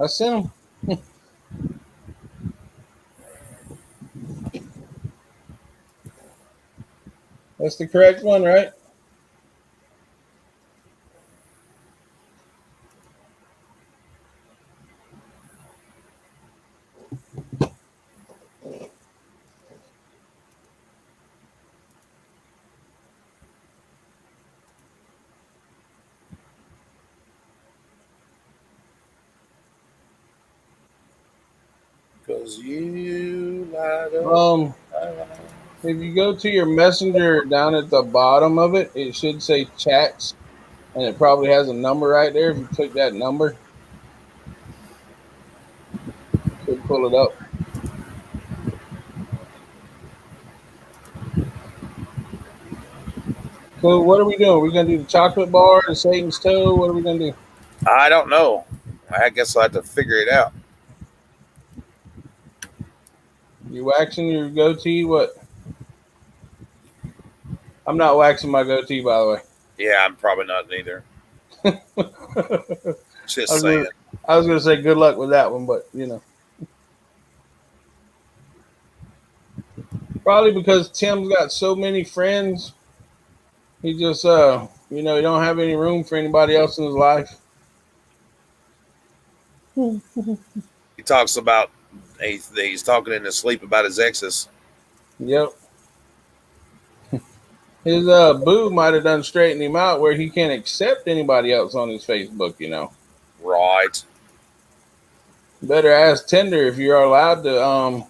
I sent him. That's the correct one, right? Because you lied up. Um if you go to your messenger down at the bottom of it, it should say chats and it probably has a number right there. If you click that number, it should pull it up. So what are we doing? We're gonna do the chocolate bar, the Satan's toe. What are we gonna do? I don't know. I guess I'll have to figure it out. You waxing your goatee? What? I'm not waxing my goatee, by the Yeah, I'm probably not neither. way. Just saying. I was gonna say good luck with that one, but probably because Tim's got so many friends, he just he don't have any room for anybody else in his life. He talks about he's talking in his sleep about his exes. Yep. His boo might have done straightened him out where he can't accept anybody else on his Facebook. Right. Better ask Tinder if you're allowed to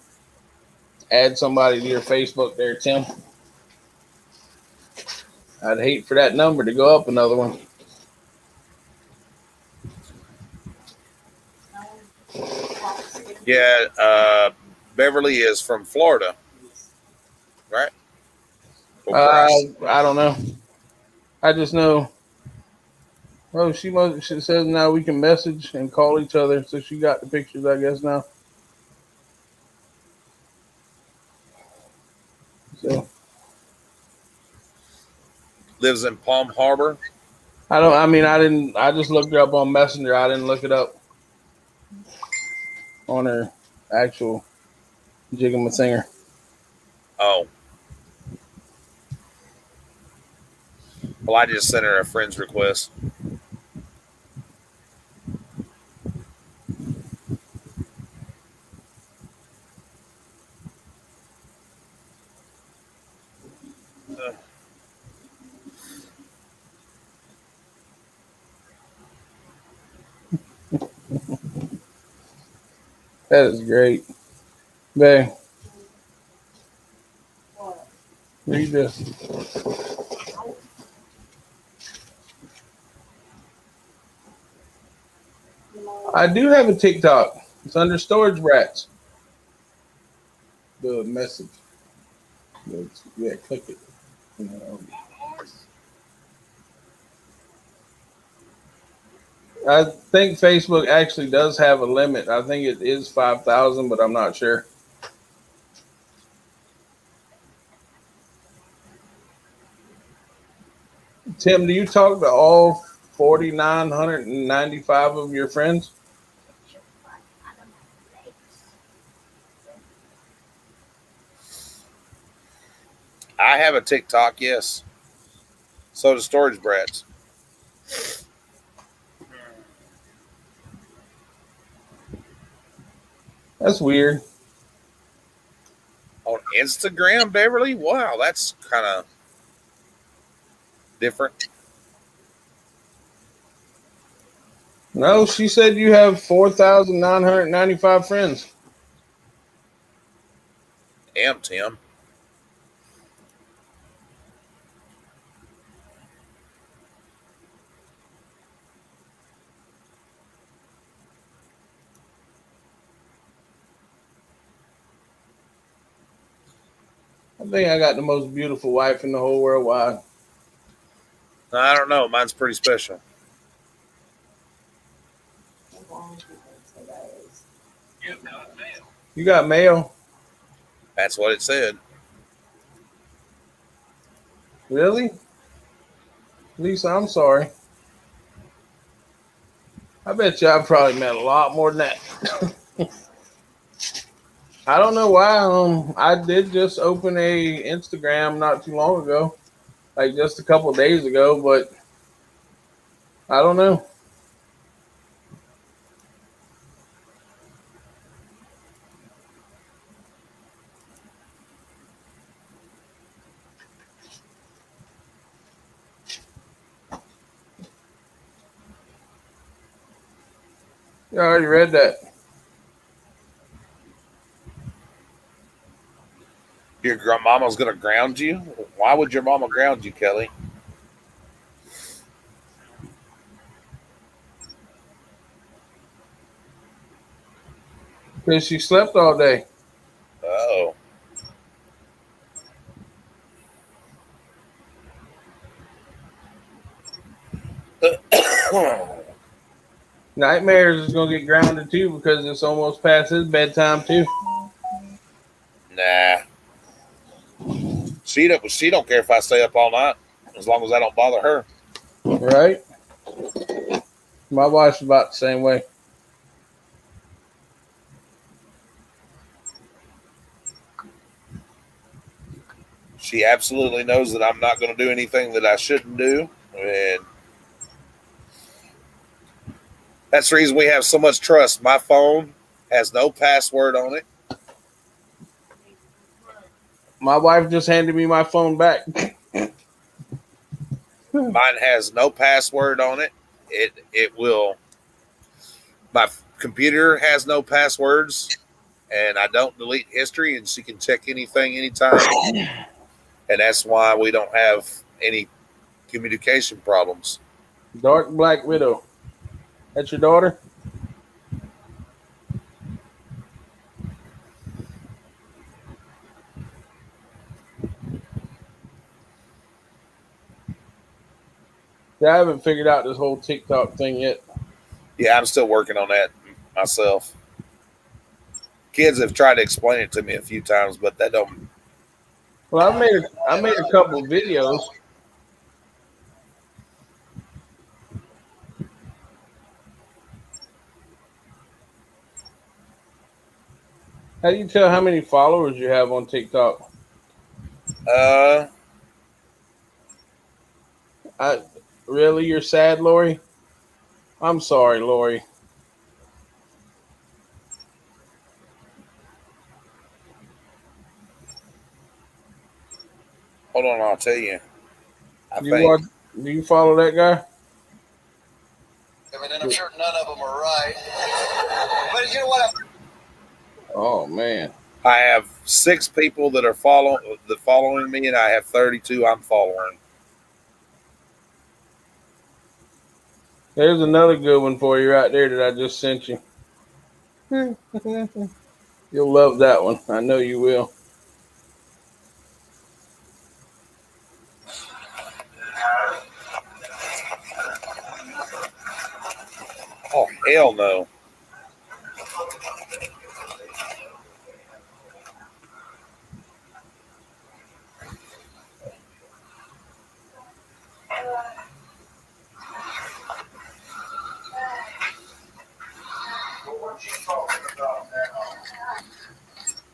add somebody to your Facebook there, Tim. I'd hate for that number to go up another one. Yeah, Beverly is from Florida, right? I don't know. I just know. Oh, she says now we can message and call each other. So she got the pictures, I guess now. So Lives in Palm Harbor. I don't. I mean, I didn't. I just looked her up on Messenger. I didn't look it up on her actual Jigama Oh, well, I just sent her a friend's request. Uh, That is great. Babe, read this. I do have a TikTok. It's under Storage Rats. The message. Yeah, click it. I think Facebook actually does have a limit. I think it is 5,000, but I'm not sure. Tim, do you talk to all 4,995 of your friends? I have a TikTok, yes. So does Storage Brats. That's weird. On Instagram, Beverly? Wow, that's kind of different. No, she said you have 4,995 friends. Damn, Tim. I think I got the most beautiful wife in the whole world. Wide. I don't know. Mine's pretty special. You got mail? That's what it said. Really? Lisa, I'm sorry. I bet you I've probably met a lot more than that. I don't know why. I did just open a Instagram not too long ago, like just a couple of days ago, but I don't know. You already read that. Your mama's going to ground you? Why would your mama ground you, Kelly? Because she slept all day. Oh. Nightmares is gonna get grounded too because it's almost past his bedtime too. Nah. She don't care if I stay up all night as long as I don't bother her. Right? My wife's about the same way. She absolutely knows that I'm not going to do anything that I shouldn't do, and that's the reason we have so much trust. My phone has no password on it. My wife just handed me my phone back. Mine has no password on it. It will. My computer has no passwords, and I don't delete history, and she can check anything anytime. And that's why we don't have any communication problems. Dark Black Widow. That's your daughter? Yeah, I haven't figured out this whole TikTok thing yet. Yeah, I'm still working on that myself. Kids have tried to explain it to me a few times, but that don't. Well, I made a couple of videos. How do you tell how many followers you have on TikTok? Uh, I really, you're sad, Lori? I'm sorry, Lori. hold on, I'll tell you. I Do you watch? think. Do you follow that guy? I mean, and I'm sure none of them are right. But you know what? Oh man. I have 6 people that are following me, and I have 32 I'm following. There's another good one for you right there that I just sent you. You'll love that one. I know you will. Oh hell no!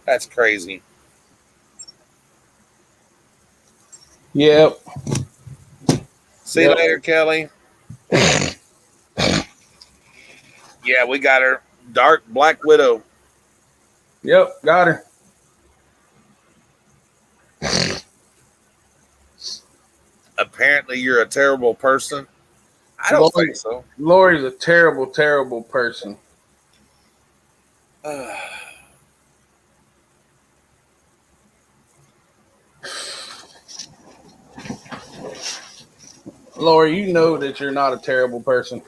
That's crazy. Yep. See you Yep. later, Kelly. Yeah, we got her. Dark Black Widow. Yep. Got her. Apparently, you're a terrible person. I don't think Lori, so. Lori's a terrible, terrible person. Lori, you know that you're not a terrible person.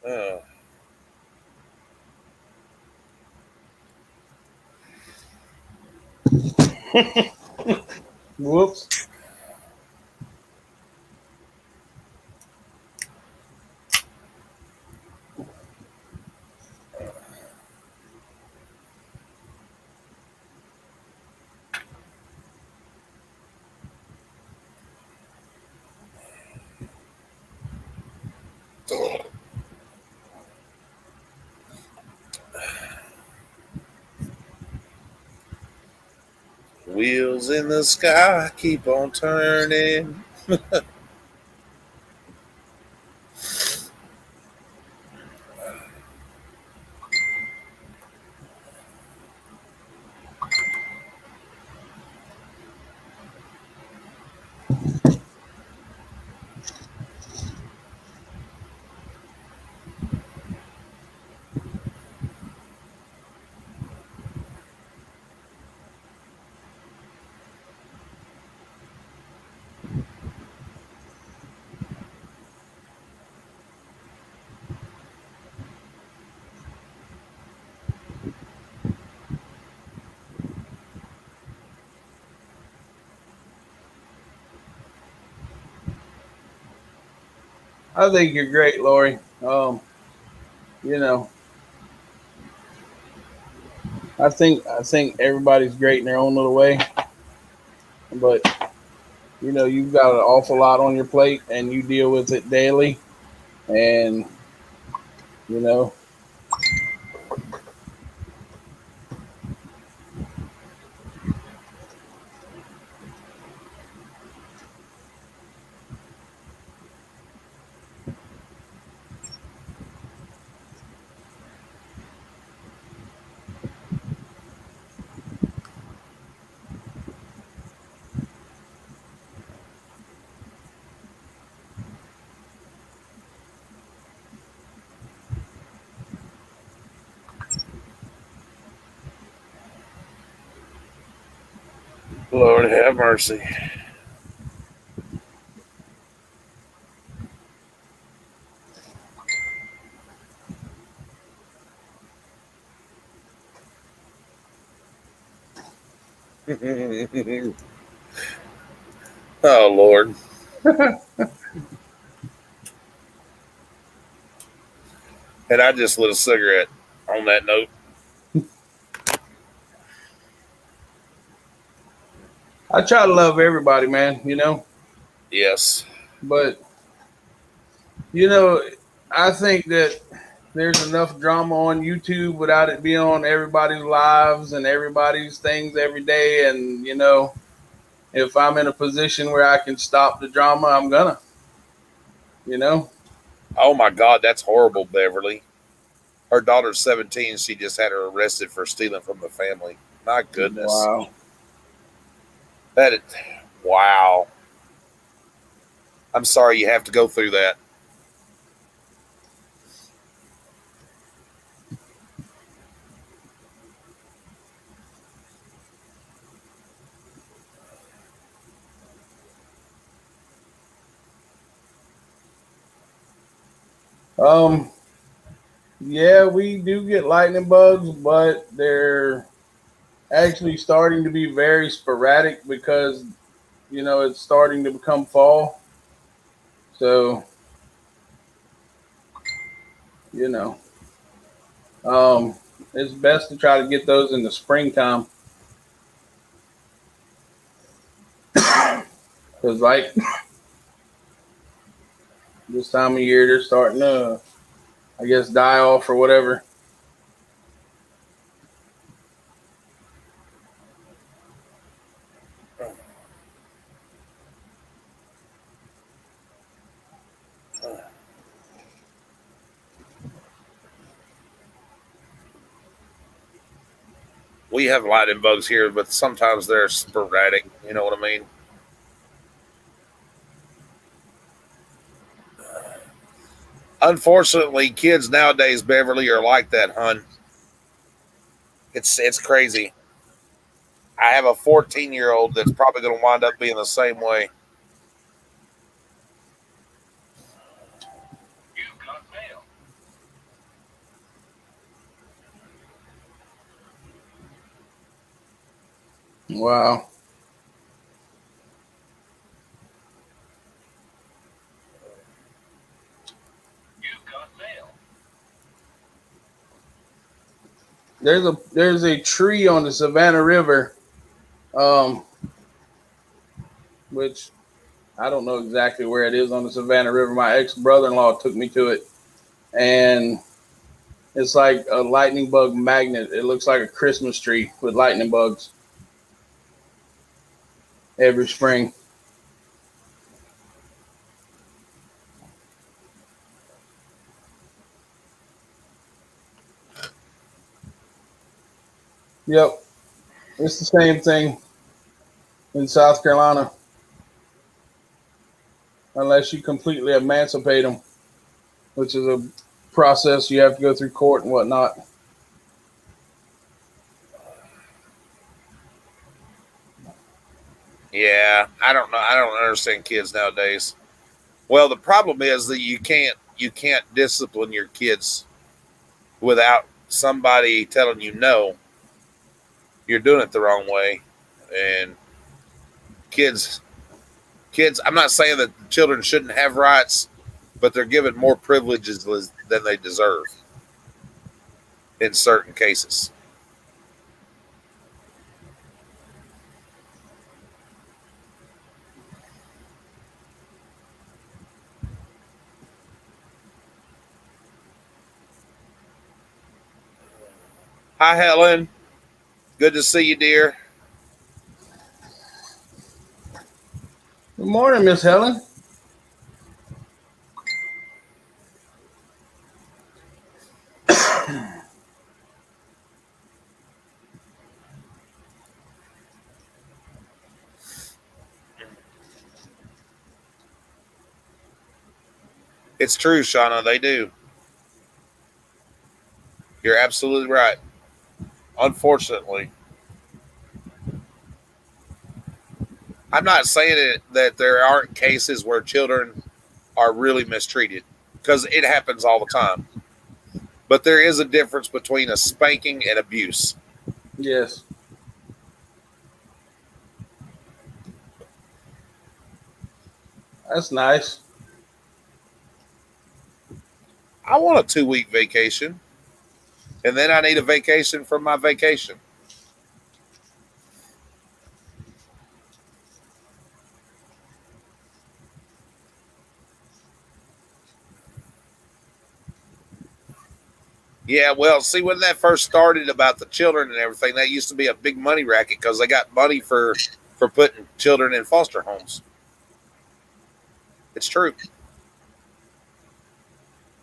Uh, Whoops. wheels in the sky keep on turning. I think you're great, Lori. You know, I think everybody's great in their own little way, but you've got an awful lot on your plate and you deal with it daily. And you know, Lord have mercy. Oh Lord. And I just lit a cigarette on that note. I try to love everybody, man. Yes. But you know, I think that there's enough drama on YouTube without it being on everybody's lives and everybody's things every day. And if I'm in a position where I can stop the drama, I'm gonna. You know. Oh my God, that's horrible, Beverly. Her daughter's 17. She just had her arrested for stealing from the family. My goodness. Wow. That is, wow. I'm sorry you have to go through that. Yeah, we do get lightning bugs, but they're actually starting to be very sporadic because it's starting to become fall. So you know, um, it's best to try to get those in the springtime because like this time of year they're starting to, I guess, die off or whatever. We have lightning bugs here, but sometimes they're sporadic. You know what I mean? Unfortunately, kids nowadays, Beverly, are like that, hun. It's crazy. I have a 14-year-old that's probably going to wind up being the same way. Wow. There's a tree on the Savannah River, um, which I don't know exactly where it is on the Savannah River. My ex brother-in-law took me to it, and it's like a lightning bug magnet. It looks like a Christmas tree with lightning bugs every spring. Yep, it's the same thing in South Carolina, unless you completely emancipate them, which is a process you have to go through court and whatnot. Yeah, I don't know. I don't understand kids nowadays. Well, the problem is that you can't discipline your kids without somebody telling you no, you're doing it the wrong way. And kids kids I'm not saying that children shouldn't have rights, but they're given more privileges than they deserve in certain cases. Hi Helen. Good to see you, dear. Good morning, Miss Helen. It's true, Shauna, they do. You're absolutely right. Unfortunately, I'm not saying that there aren't cases where children are really mistreated because it happens all the time. But there is a difference between a spanking and abuse. Yes, that's nice. I want a 2 week vacation, and then I need a vacation from my vacation. Yeah, well, see, when that first started about the children and everything, that used to be a big money racket because they got money for putting children in foster homes. It's true,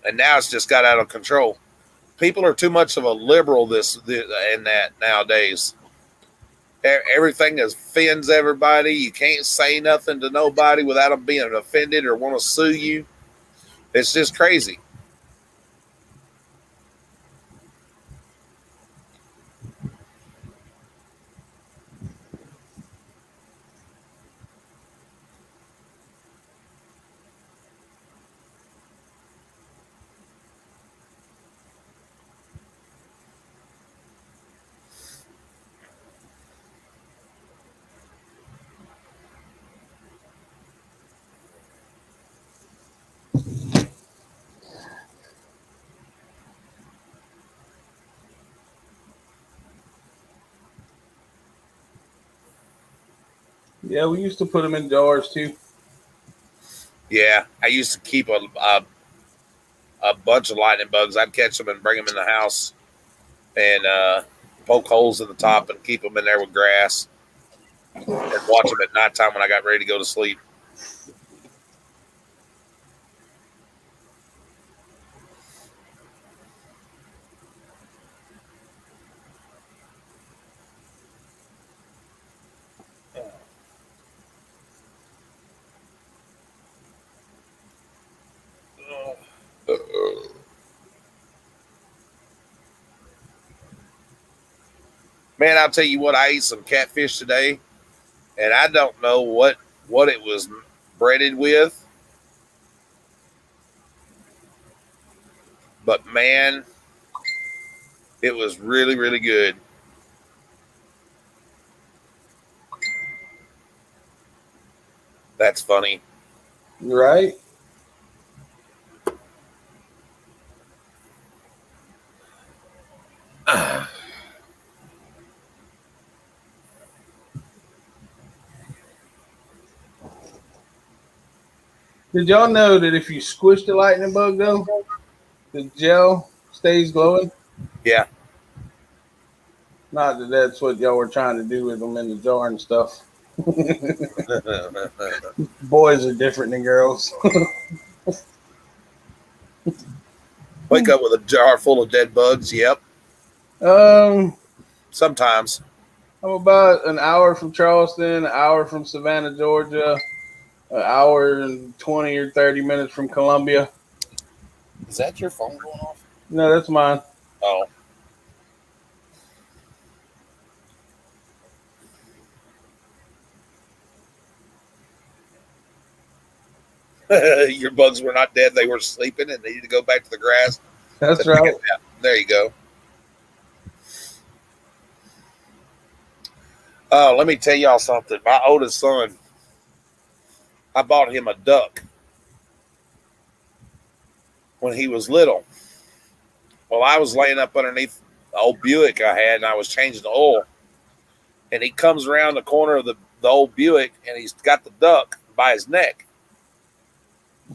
and now it's just got out of control. People are too much of a liberal this and that nowadays. Everything offends everybody. You can't say nothing to nobody without them being offended or want to sue you. It's just crazy. Yeah, we used to put them in jars too. Yeah, I used to keep a bunch of lightning bugs. I'd catch them and bring them in the house and poke holes in the top and keep them in there with grass and watch them at nighttime when I got ready to go to sleep. Man, I'll tell you what, I ate some catfish today, and I don't know what it was breaded with, but man, it was really really good. That's funny. Right? Did y'all know that if you squish the lightning bug though, the gel stays glowing? Yeah. Not that that's what y'all were trying to do with them in the jar and stuff. Boys are different than girls. Wake up with a jar full of dead bugs. Yep. um, Sometimes. I'm about an hour from Charleston, an hour from Savannah, Georgia, an hour and 20 or 30 minutes from Columbia. Is that your phone going off? No, that's mine. Oh. Your bugs were not dead. They were sleeping and needed to go back to the grass. That's right. There you go. Oh, let me tell y'all something. My oldest son, I bought him a duck when he was little. Well, I was laying up underneath the old Buick I had, and I was changing the oil. And he comes around the corner of the old Buick, and he's got the duck by his neck.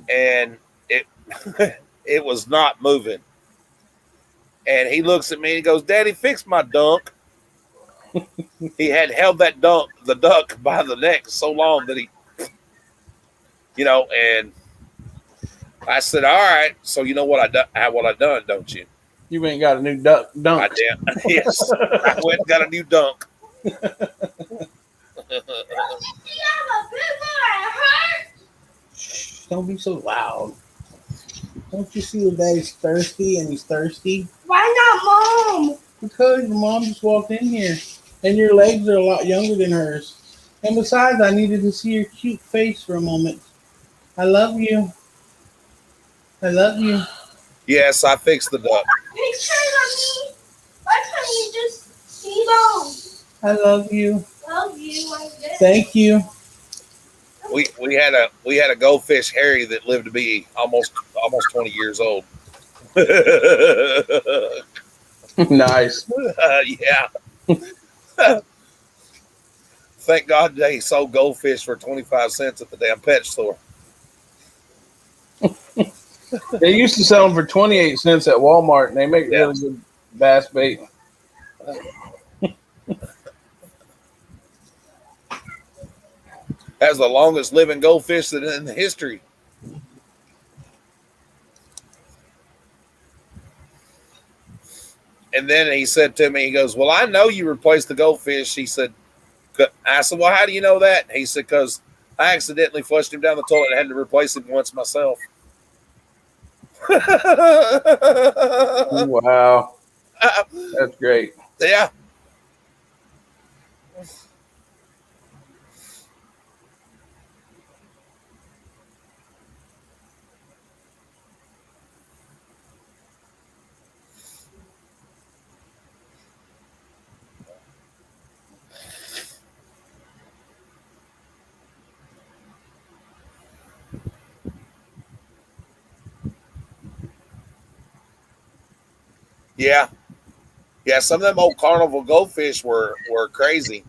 And it it was not moving. And he looks at me and he goes, "Daddy, fix my dunk." He had held the duck by the neck so long that he, and I said, "All right, so you know what I done, don't you?" You ain't got a new duck dunk. I did. Yes, I went and got a new dunk. Don't be so loud. Don't you see that daddy's thirsty and he's thirsty? Why not mom? Because your mom just walked in here and your legs are a lot younger than hers. And besides, I needed to see your cute face for a moment. I love you. I love you. Yes, I fixed the duck. Pictures of me. Why can't you just see those? I love you. Love you like this. Thank you. We had a goldfish Harry that lived to be almost 20 years old. Nice. Yeah. Thank God they sold goldfish for 25 cents at the damn pet store. They used to sell them for 28 cents at Walmart, and they make Yeah. really good bass bait. That's the longest living goldfish in history. And then he said to me, he goes, "Well, I know you replaced the goldfish." He said, I said, "Well, how do you know that?" He said, "Because I accidentally flushed him down the toilet and had to replace him once myself." Wow. That's great. Yeah. Yeah. Yeah. Some of them old carnival goldfish were crazy.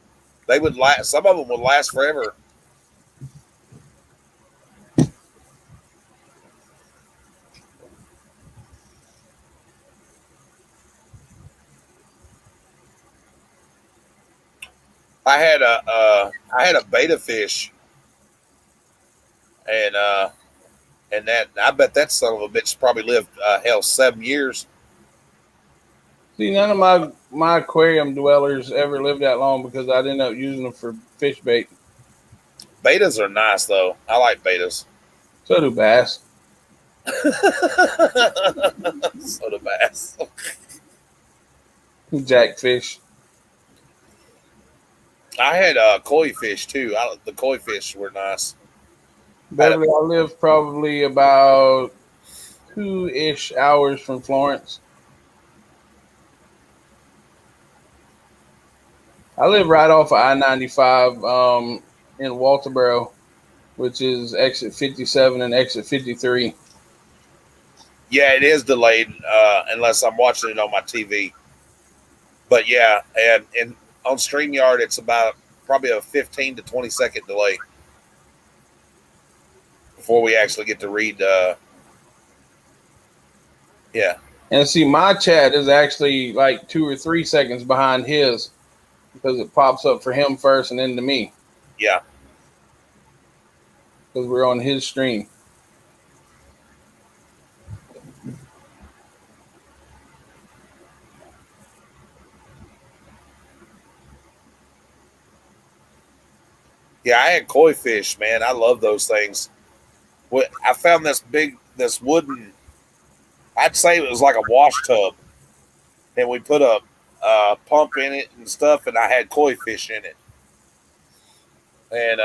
They would last. Some of them would last forever. I had a beta fish, and that I bet that son of a bitch probably lived hell 7 years. See, none of my aquarium dwellers ever lived that long because I'd end up using them for fish bait. Betas are nice though. I like betas. So do bass. Soda bass. Jackfish. I had koi fish too. The koi fish were nice. Beverly, I live probably about 2-ish hours from Florence. I live right off of I-95 in Walterboro, which is exit 57 and exit 53. Yeah, it is delayed unless I'm watching it on my TV. But yeah, and on StreamYard, it's about probably a 15 to 20-second delay before we actually get to read. Yeah. And see, my chat is actually like 2 or 3 seconds behind his because it pops up for him first and then to me Yeah. because we're on his stream. Yeah, I had koi fish, man. I love those things. I found this wooden, I'd say it was like a wash tub, and we put a pump in it and stuff, and I had koi fish in it. And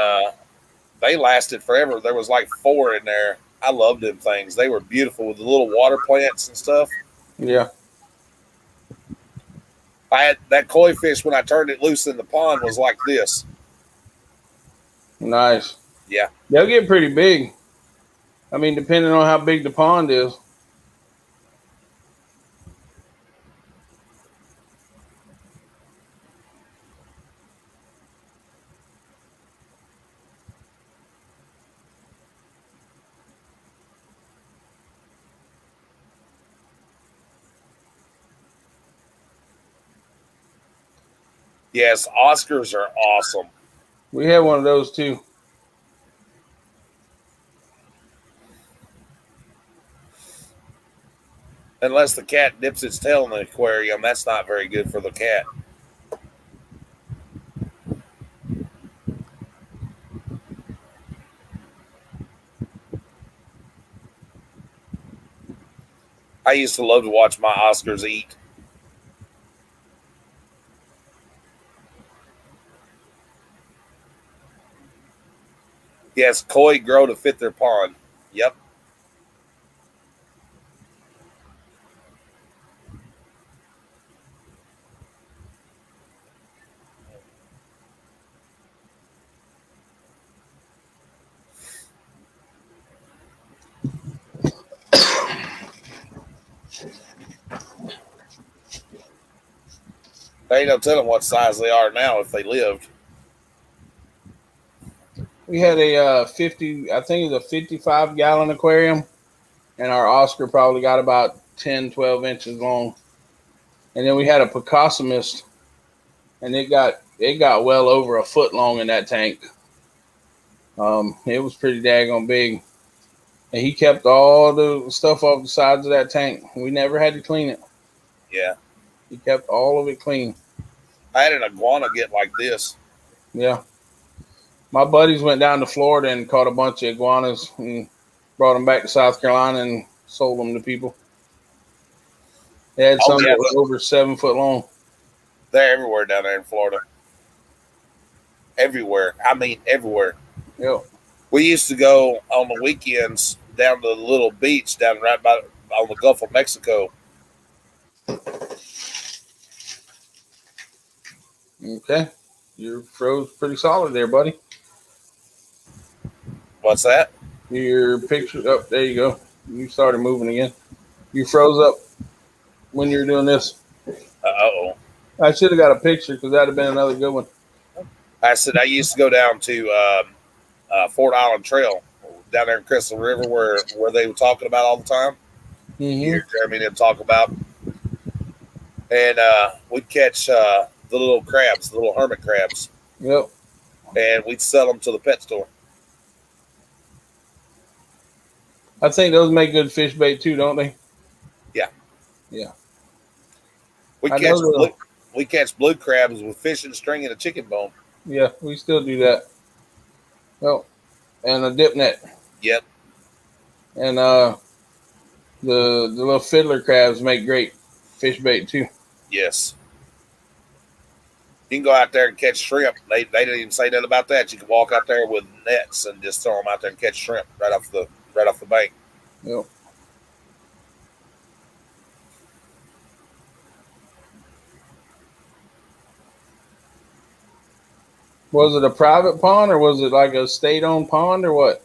they lasted forever. There was like 4 in there. I loved them things. They were beautiful with the little water plants and stuff. Yeah. I had that koi fish when I turned it loose in the pond was like this. Nice. Yeah. They'll get pretty big. I mean, depending on how big the pond is. Yes, Oscars are awesome. We had one of those too. Unless the cat dips its tail in the aquarium, that's not very good for the cat. I used to love to watch my Oscars eat. Yes, koi grow to fit their pond. Yep. There ain't no telling what size they are now if they lived. We had a 50, I think it's a 55-gallon aquarium, and our Oscar probably got about 10, 12 inches long. And then we had a Picassimist, and it got well over a foot long in that tank. It was pretty daggone big. And he kept all the stuff off the sides of that tank. We never had to clean it. Yeah. He kept all of it clean. I had an iguana get like this. Yeah. My buddies went down to Florida and caught a bunch of iguanas and brought them back to South Carolina and sold them to people. They had some that were over 7 foot long. They're everywhere down there in Florida. Everywhere. I mean, everywhere. Yeah. We used to go on the weekends down to the little beach down right by on the Gulf of Mexico. Okay. Your froze pretty solid there, buddy. What's that? Your picture. Oh, there you go. You started moving again. You froze up when you were doing this. Uh-oh. I should have got a picture because that'd have been another good one. I said I used to go down to Fort Island Trail down there in Crystal River where they were talking about all the time. You Mm-hmm. hear Jeremy and them talk about, and we'd catch the little crabs, the little hermit crabs, Yep. and we'd sell them to the pet store. I think those make good fish bait too, don't they? Yeah, Yeah. we I know catch blue, the. we catch blue crabs with fishing string and a chicken bone. Yeah, we still do that. Yep. And a dip net. Yep. And the little fiddler crabs make great fish bait too. Yes. You can go out there and catch shrimp. They didn't even say nothing about that. You can walk out there with nets and just throw them out there and catch shrimp right off the bank. Yep. Was it a private pond or was it like a state-owned pond or what?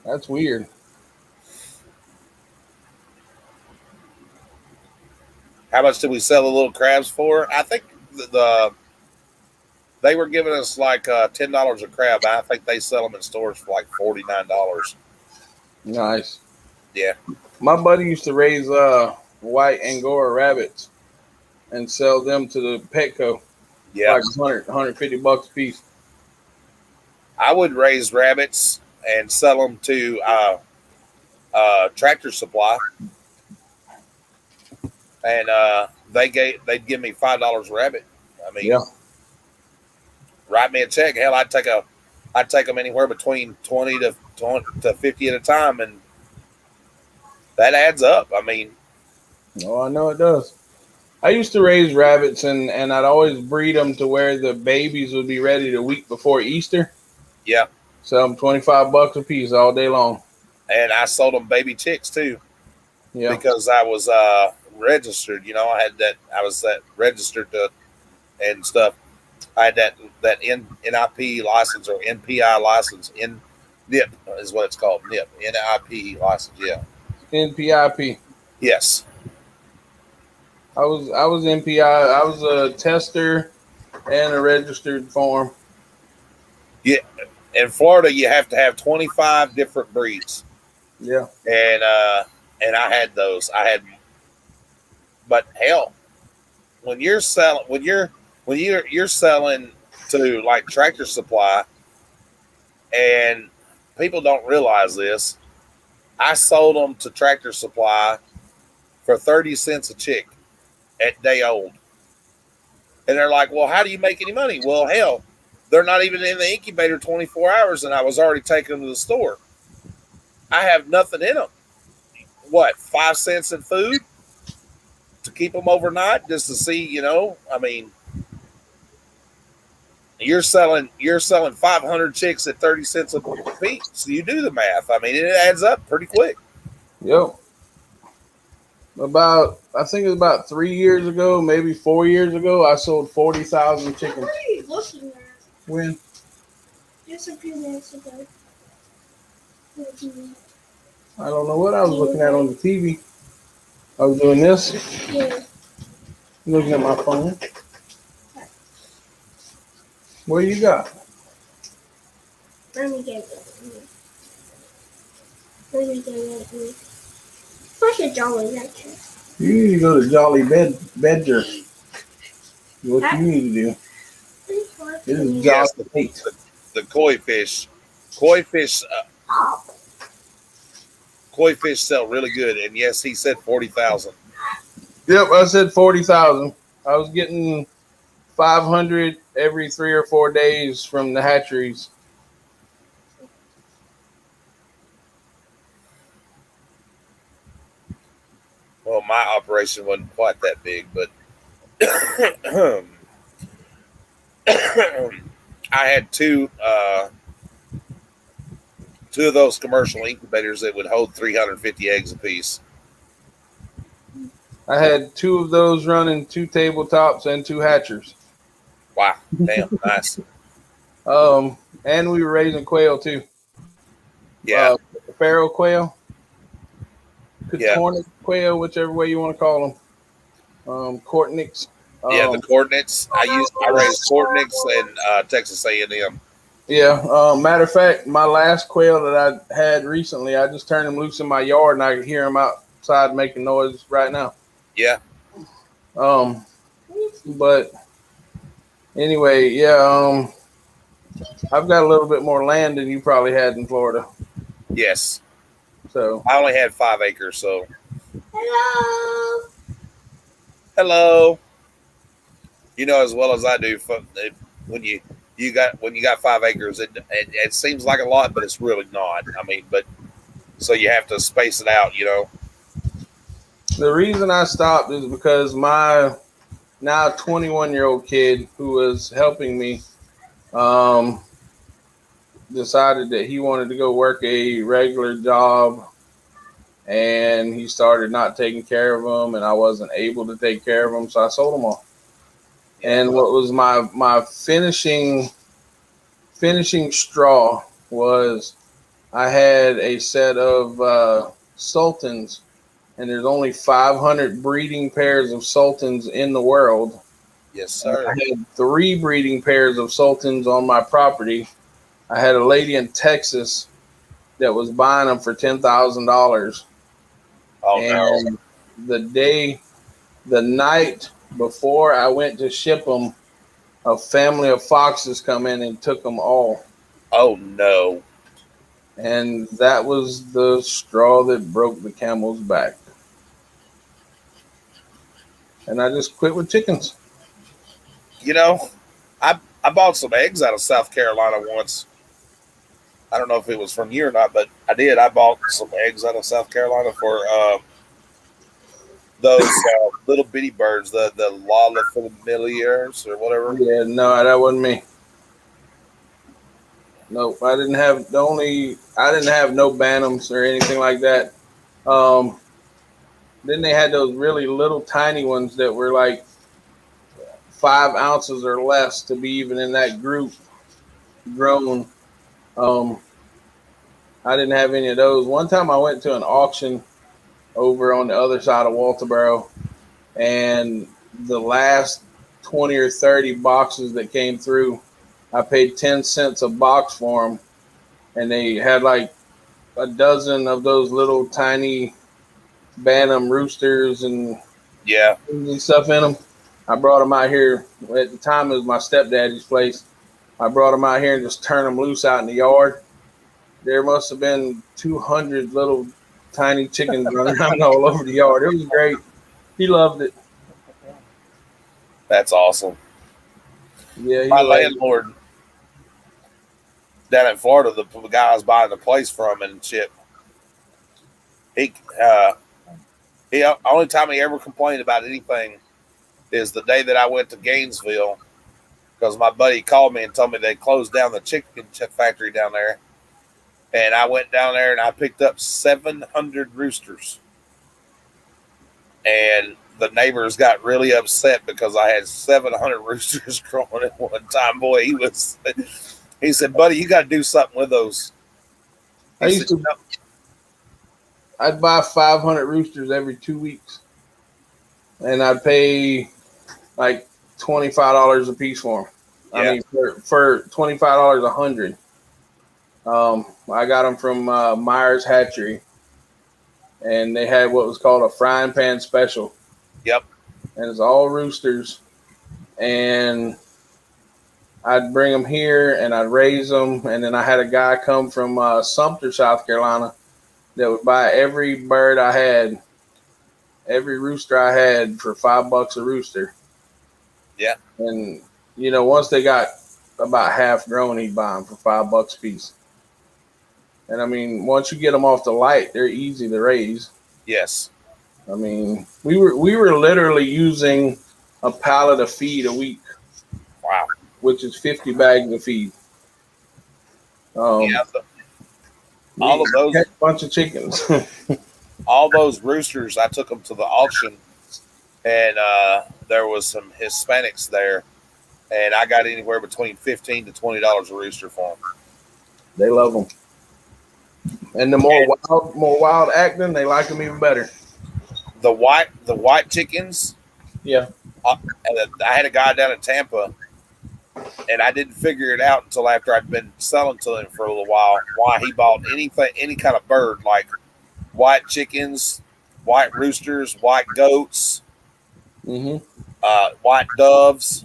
That's weird. How much did we sell the little crabs for? I think they were giving us like $10 a crab. I think they sell them in stores for like $49. Nice. Yeah. My buddy used to raise white Angora rabbits and sell them to the Petco Yeah. like 150 bucks a piece. I would raise rabbits and sell them to Tractor Supply, and they'd give me $5 a rabbit. I mean, Yeah. write me a check. Hell, I'd take them anywhere between 20 to 50 at a time, and that adds up. I mean, Oh, I know it does. I used to raise rabbits and I'd always breed them to where the babies would be ready the week before Easter. yeah. Sell them 25 bucks a piece all day long. And I sold them baby chicks too Yeah. because I was registered. You know, I was registered to and stuff. I had that NIP license or NPI license. NIP is what it's called. NIP license. Yeah. NPIP. Yes. I was NPI. I was a tester and a registered farm. Yeah. In Florida, you have to have 25 different breeds, Yeah. and I had those. But hell, when you're selling to like Tractor Supply, and people don't realize this, I sold them to Tractor Supply for 30 cents a chick at day old. And they're like, well, how do you make any money? Well, hell, they're not even in the incubator 24 hours, and I was already taking them to the store. I have nothing in them. What, 5 cents in food to keep them overnight just to see, you know? I mean, you're selling 500 chicks at 30 cents a piece. So you do the math. I mean, it adds up pretty quick. Yep. I think it was about 3 years ago, maybe 4 years ago, I sold 40,000 chickens. What are you looking at? When? Just a few minutes ago. I don't know what I was looking at on the TV. I was doing this, Yeah. looking at my phone. What do you got? Let me get it. Let me get it. What's a jolly lecture? You need to go to Jolly Bedger. What you need to do. It is Yes, Jolly Bait. the koi fish. Koi fish sell really good. And yes, he said 40,000. Yep, I said 40,000. I was getting 500 every 3 or 4 days from the hatcheries. Well, my operation wasn't quite that big, but I had two of those commercial incubators that would hold 350 eggs apiece. I had 2 of those running, 2 tabletops and 2 hatchers. Wow, damn, nice. And we were raising quail too. Yeah, Pharaoh quail, Yeah. Cornic quail, whichever way you want to call them. Cortniks. Yeah, the coordinates. I raised coordinates in Texas A&M. Yeah. Matter of fact, my last quail that I had recently, I just turned him loose in my yard, and I could hear him outside making noise right now. Yeah. Um, but anyway, yeah. I've got a little bit more land than you probably had in Florida, Yes. so I only had 5 acres, so Hello. hello. You know as well as I do. When you got 5 acres, it seems like a lot, but it's really not. I mean, but so you have to space it out. You know. the reason I stopped is because my now 21-year-old kid who was helping me um, decided that he wanted to go work a regular job, and he started not taking care of them, and I wasn't able to take care of them, so I sold them all. Yeah. And what was my finishing straw was I had a set of sultans, and there's only 500 breeding pairs of sultans in the world. Yes, And I sir. had 3 breeding pairs of sultans on my property. I had a lady in Texas that was buying them for $10,000, Oh no. and the night before I went to ship them, a family of foxes come in and took them all. Oh no. And that was the straw that broke the camel's back. And I just quit with chickens. You know, I bought some eggs out of South Carolina once. I don't know if it was from you or not, but I did. I bought some eggs out of South Carolina for those little bitty birds, the Lala familiars or whatever. Yeah, no, that wasn't me. Nope, I didn't have no bantams or anything like that. Um, then they had those really little tiny ones that were like 5 ounces or less to be even in that group grown. Um, I didn't have any of those. One time I went to an auction over on the other side of Walterboro, and the last 20 or 30 boxes that came through, I paid 10 cents a box for them, and they had like a dozen of those little tiny bantam roosters and Yeah. stuff in them. I brought them out here. At the time, it was my stepdaddy's place. I brought them out here and just turned them loose out in the yard. There must have been 200 little tiny chickens running around all over the yard. It was great. He loved it. That's awesome. Yeah, he My loved it. landlord down in Florida, the guy I was buying the place from and shit, he only time he ever complained about anything is the day that I went to Gainesville because my buddy called me and told me they closed down the chicken factory down there, and I went down there and I picked up 700 roosters, and the neighbors got really upset because I had 700 roosters growing at one time. Boy, he said, buddy, you got to do something with those. I used to. I'd buy 500 roosters every 2 weeks, and I'd pay like $25 a piece for them. Yeah. I mean, for $25 a hundred. I got them from Myers Hatchery, and they had what was called a frying pan special. Yep. And it's all roosters, and I'd bring them here and I'd raise them, and then I had a guy come from Sumter, South Carolina, that would buy every bird I had, every rooster I had for $5 a rooster. Yeah. And once they got about half grown, he'd buy them for $5 a piece. And I mean, once you get them off the light, they're easy to raise. Yes. I mean, we were literally using a pallet of feed a week. Wow. Which is 50 bags of feed. Yeah. All of those, a bunch of chickens. all those roosters, I took them to the auction, and there was some Hispanics there, and I got anywhere between $15 to $20 a rooster for them. They love them, and the more wild acting, they like them even better. The white chickens, Yeah, I had a guy down in Tampa, and I didn't figure it out until after I'd been selling to him for a little while. Why he bought anything, any kind of bird, like white chickens, white roosters, white goats, Mm-hmm. white doves.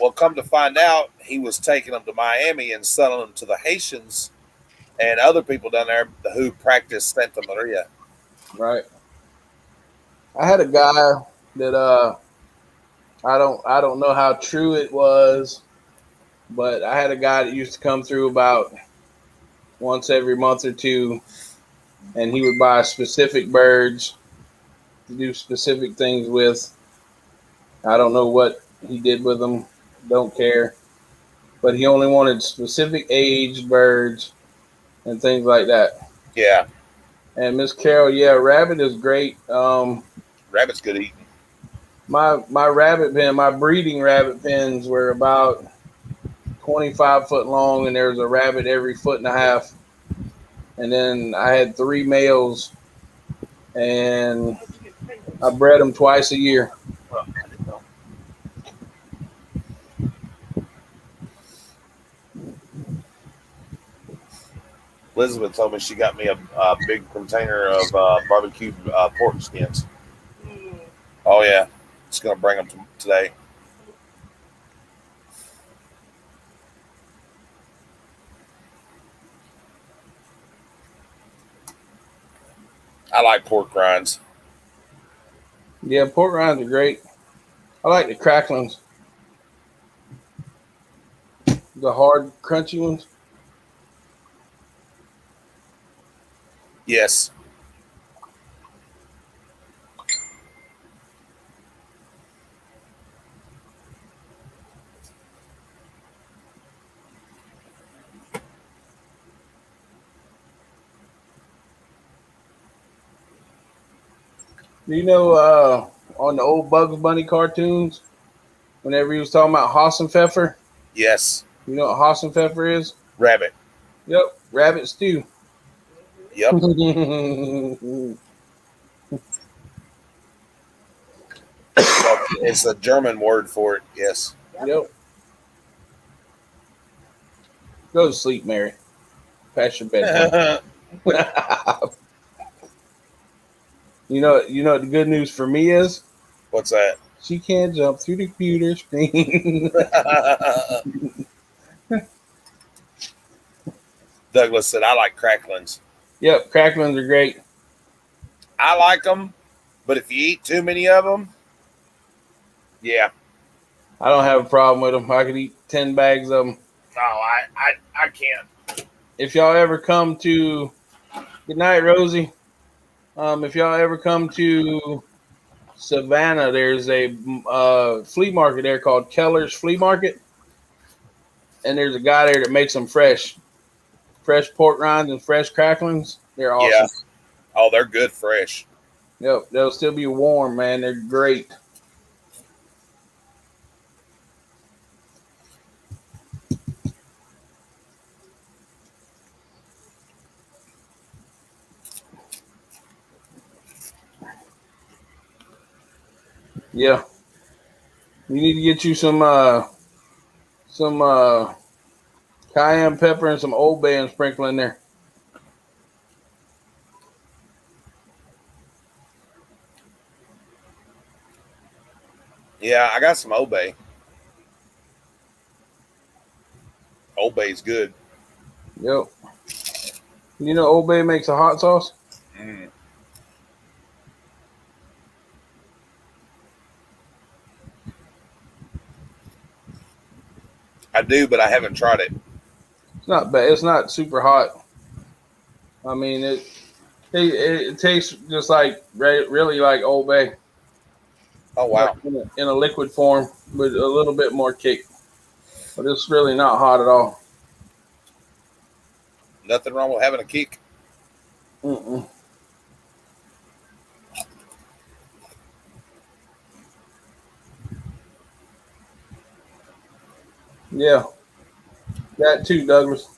Well, come to find out, he was taking them to Miami and selling them to the Haitians and other people down there who practice Santa Maria. Right. I had a guy that I don't know how true it was, but I had a guy that used to come through about once every month or two, and he would buy specific birds to do specific things with. I don't know what he did with them, don't care, but he only wanted specific aged birds and things like that. Yeah, And Miss Carol, yeah, rabbit is great. rabbit's good eating. My rabbit pen, my breeding rabbit pens were about 25 foot long, and there was a rabbit every foot and a half. And then I had three males, and I bred them twice a year. Well, I didn't know. Elizabeth told me she got me a big container of barbecued pork skins. Oh yeah, it's gonna bring them today. I like pork rinds. Yeah, pork rinds are great. I like the cracklings, the hard, crunchy ones. Yes. Do you know on the old Bugs Bunny cartoons, whenever he was talking about Hassenpfeffer, Yes. you know what Hassenpfeffer is? Rabbit. Yep, rabbit stew. Yep. It's a German word for it. Yes. Yep. Go to sleep, Mary. Past your bedtime. You know what the good news for me is? What's that? She can't jump through the computer screen. Douglas said, I like cracklings. Yep, cracklings are great. I like them, but if you eat too many of them, yeah. I don't have a problem with them. I could eat 10 bags of them. No, I can't. If y'all ever come to, good night, Rosie. If y'all ever come to Savannah, there's a flea market there called Keller's Flea Market, and there's a guy there that makes them fresh pork rinds and fresh cracklings. They're Yeah. awesome. Oh, they're good fresh. Yep, they'll still be warm, man. They're great. Yeah, you need to get you some cayenne pepper and some Old Bay and sprinkle in there. Yeah, I got some Obey. Obey's good. Yep. You know Old Bay makes a hot sauce? Mm. I do, but I haven't tried it. It's not bad. It's not super hot. I mean, it tastes just like really like Old Bay, Oh but wow, in a liquid form with a little bit more kick. But it's really not hot at all. nothing wrong with having a kick. Mm-mm. Yeah, that too, Douglas.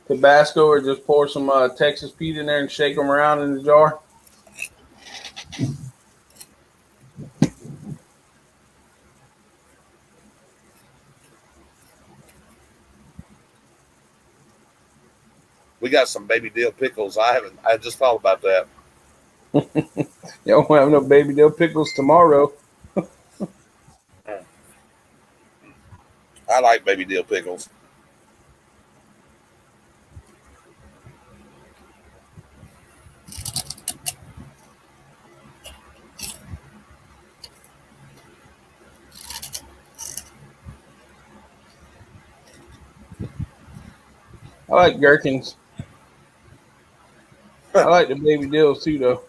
Tabasco, or just pour some Texas Pete in there and shake them around in the jar. We got some baby dill pickles. I just thought about that. Y'all won't have no baby dill pickles tomorrow. I like baby dill pickles. I like gherkins. I like the baby dills too, though.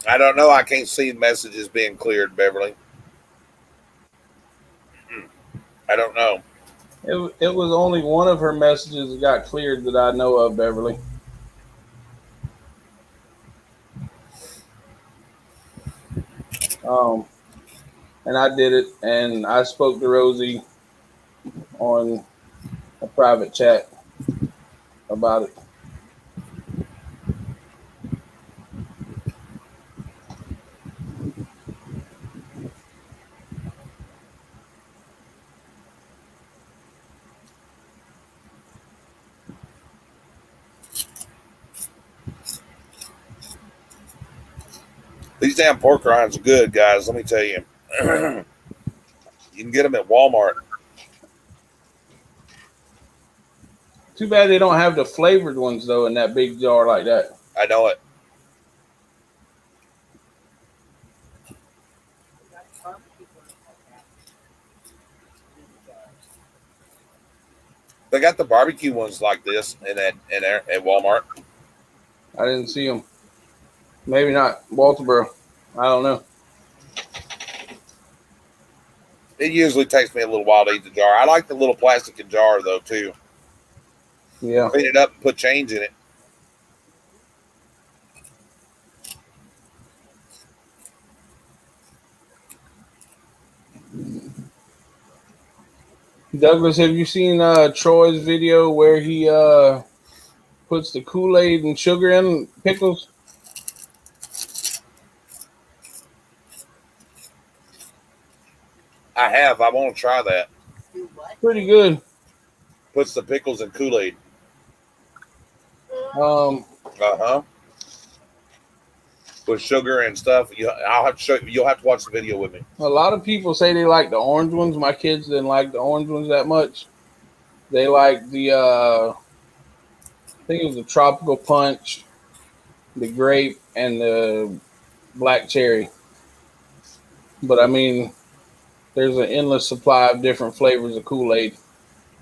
I don't know. I can't see messages being cleared, Beverly. I don't know. It was only one of her messages that got cleared that I know of, Beverly. Um, and I did it, and I spoke to Rosie on a private chat about it. These damn pork rinds are good, guys. Let me tell you. You can get them at Walmart. Too bad they don't have the flavored ones though in that big jar like that. I know it. They got the barbecue ones like this at Walmart. I didn't see them. Maybe not Walterboro. I don't know. It usually takes me a little while to eat the jar. I like the little plastic jar though too. Yeah. Clean it up and put change in it. Douglas, have you seen Troy's video where he puts the Kool-Aid and sugar in pickles? I have. I want to try that. Do what? Pretty good. Puts the pickles in Kool-Aid. Uh, With sugar and stuff. I'll have to show you. You'll have to watch the video with me. a lot of people say they like the orange ones. My kids didn't like the orange ones that much. They like the I think it was the tropical punch, the grape, and the black cherry. But I mean, there's an endless supply of different flavors of Kool-Aid.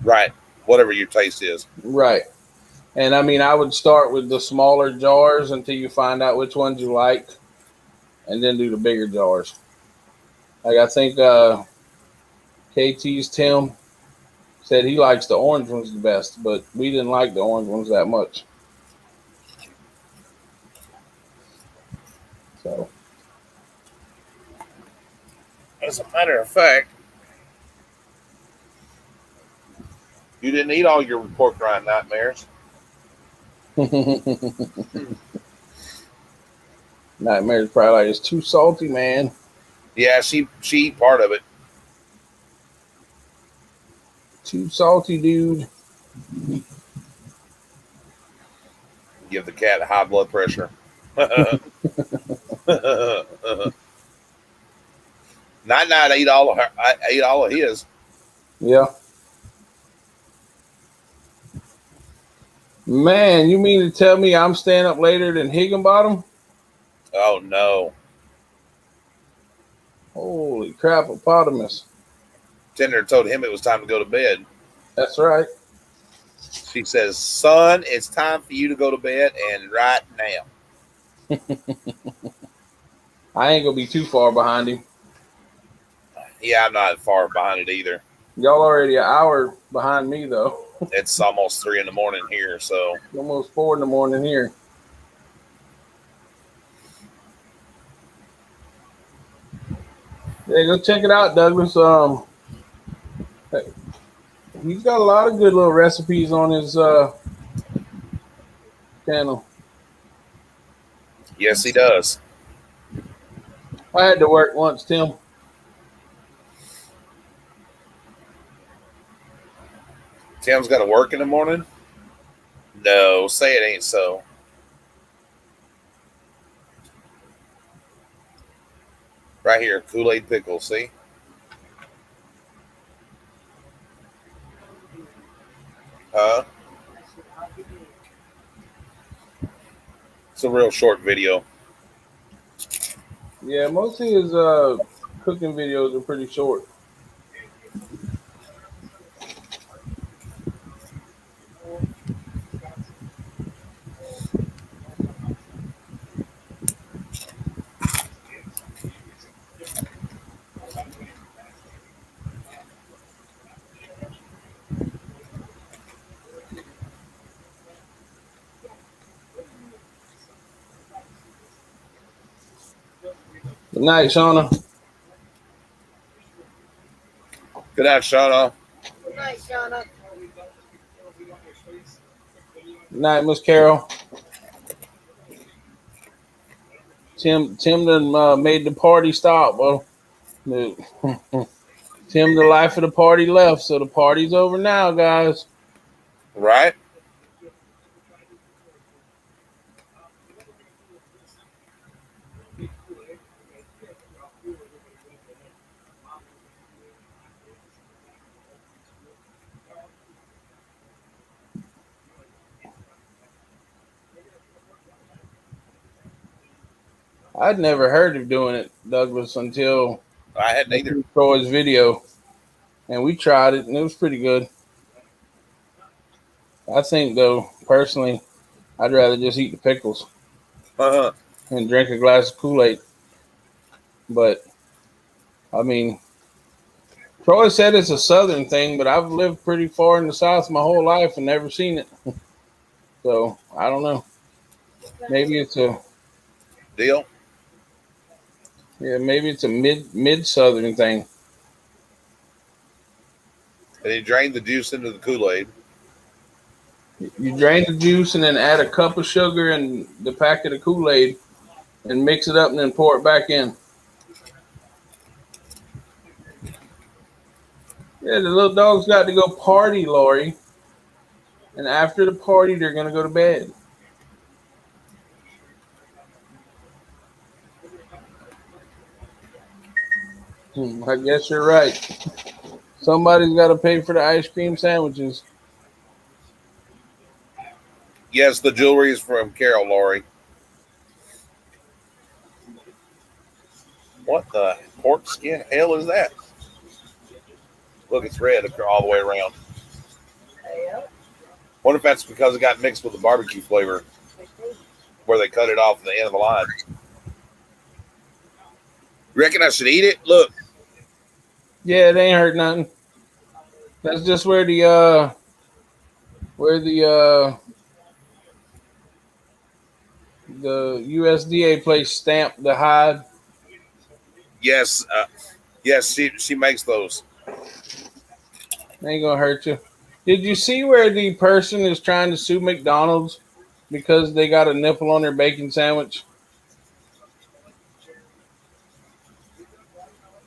Right. Whatever your taste is. Right. And I mean, I would start with the smaller jars until you find out which ones you like, and then do the bigger jars. Like I think KT's Tim said he likes the orange ones the best, but we didn't like the orange ones that much. So As a matter of fact, you didn't eat all your pork rind nightmares. Nightmare's probably like, it's too salty, man. Yeah, she eat part of it. Too salty, dude. Give the cat high blood pressure. Night night ate all of her. I ate all of his. Yeah. Man, you mean to tell me I'm staying up later than Higginbottom? Oh no! Holy crapopotamus. Tender told him it was time to go to bed. That's right. She says, "Son, it's time for you to go to bed, and right now." I ain't gonna be too far behind him. Yeah, I'm not far behind it either. Y'all already an hour behind me though. It's almost 3 in the morning here, so Almost 4 in the morning here. Yeah, go check it out, Douglas. He's got a lot of good little recipes on his channel. yes, he does. I had to work once, Tim. Tim's got to work in the morning? No, say it ain't so. Right here, Kool-Aid pickle, see? Huh? It's a real short video. Yeah, most of his cooking videos are pretty short. Good night, Shauna. Good night, Shauna. Good night, Shauna. Good night, Miss Carol. Tim done made the party stop. Well, Tim, the life of the party left, so the party's over now, guys. Right? I'd never heard of doing it, Douglas, until I hadn't I either. see Troy's video, and we tried it, and it was pretty good. I think, though, personally, I'd rather just eat the pickles Uh-huh. and drink a glass of Kool-Aid. But I mean, Troy said it's a Southern thing, but I've lived pretty far in the South my whole life and never seen it. So I don't know. Maybe it's a Deal? maybe it's a mid Southern thing. And he drained the juice into the Kool-Aid. You drain the juice and then add a cup of sugar and the packet of Kool-Aid and mix it up and then pour it back in. Yeah, the little dog's got to go party, Lori. And after the party, they're going to go to bed. I guess you're right. Somebody's got to pay for the ice cream sandwiches. Yes, the jewelry is from Carol, Lori. What the pork skin hell is that? Look, it's red all the way around. Wonder if that's because it got mixed with the barbecue flavor where they cut it off at the end of the line. You reckon I should eat it? Look. Yeah, it ain't hurt nothing. That's just where the USDA place stamped the hide. Yes, yes, she makes those. Ain't gonna hurt you. Did you see where the person is trying to sue McDonald's because they got a nipple on their bacon sandwich?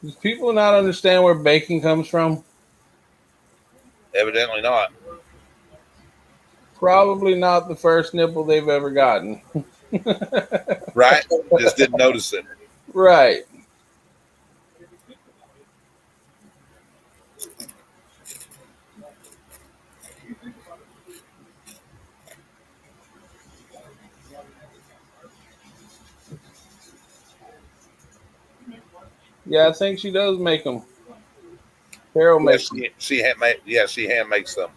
Does people not understand where bacon comes from? Evidently not. Probably not the first nipple they've ever gotten. Right? Just didn't notice it. Right. Yeah, I think she does make them. Carol makes them. She hand makes them.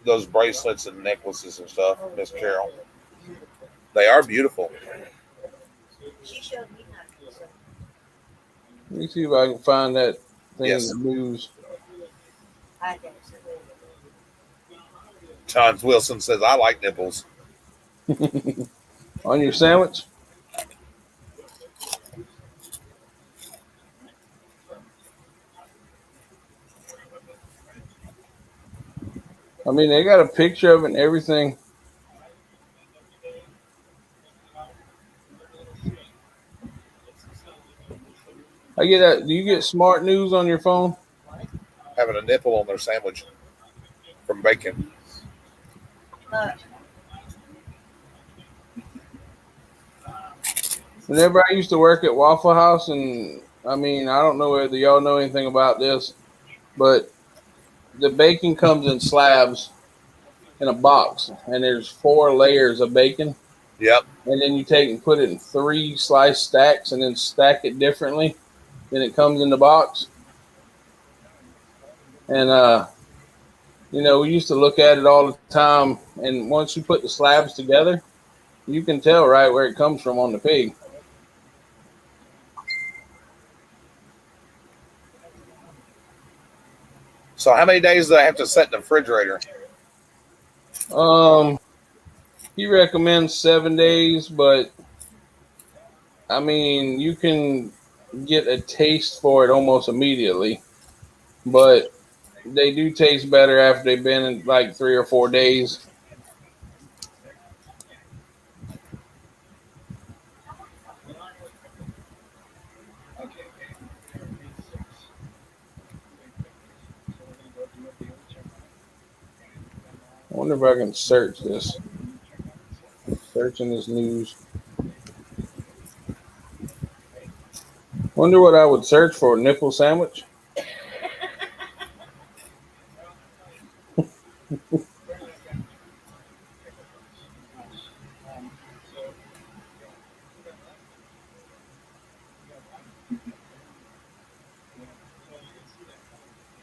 Those bracelets and necklaces and stuff, Miss Carol. They are beautiful. She showed me how to do something. Let me see if I can find that thing Yes. in the news. I guess. John Wilson says, I like nipples. On your sandwich? I mean, they got a picture of it and everything. get that? Do you get smart news on your phone? Having a nipple on their sandwich from bacon. Whenever I used to work at Waffle House, and I mean, I don't know whether y'all know anything about this, but the bacon comes in slabs in a box, and there's 4 layers of bacon, Yep. and then you take and put it in 3 slice stacks, and then stack it differently. Then it comes in the box, and we used to look at it all the time. And once you put the slabs together, you can tell right where it comes from on the pig. So how many days do I have to set in the refrigerator? He recommends 7 days, but I mean, you can get a taste for it almost immediately, but they do taste better after they've been in like 3 or 4 days. I wonder if I can search this. Searching this news. Wonder what I would search for. Nipple sandwich?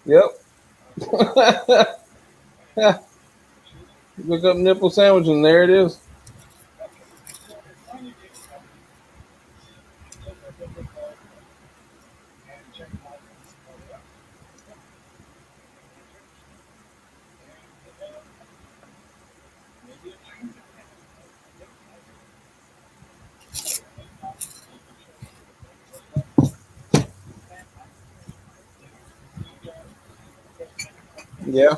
Yep. Look up nipple sandwich and there it is. Yeah.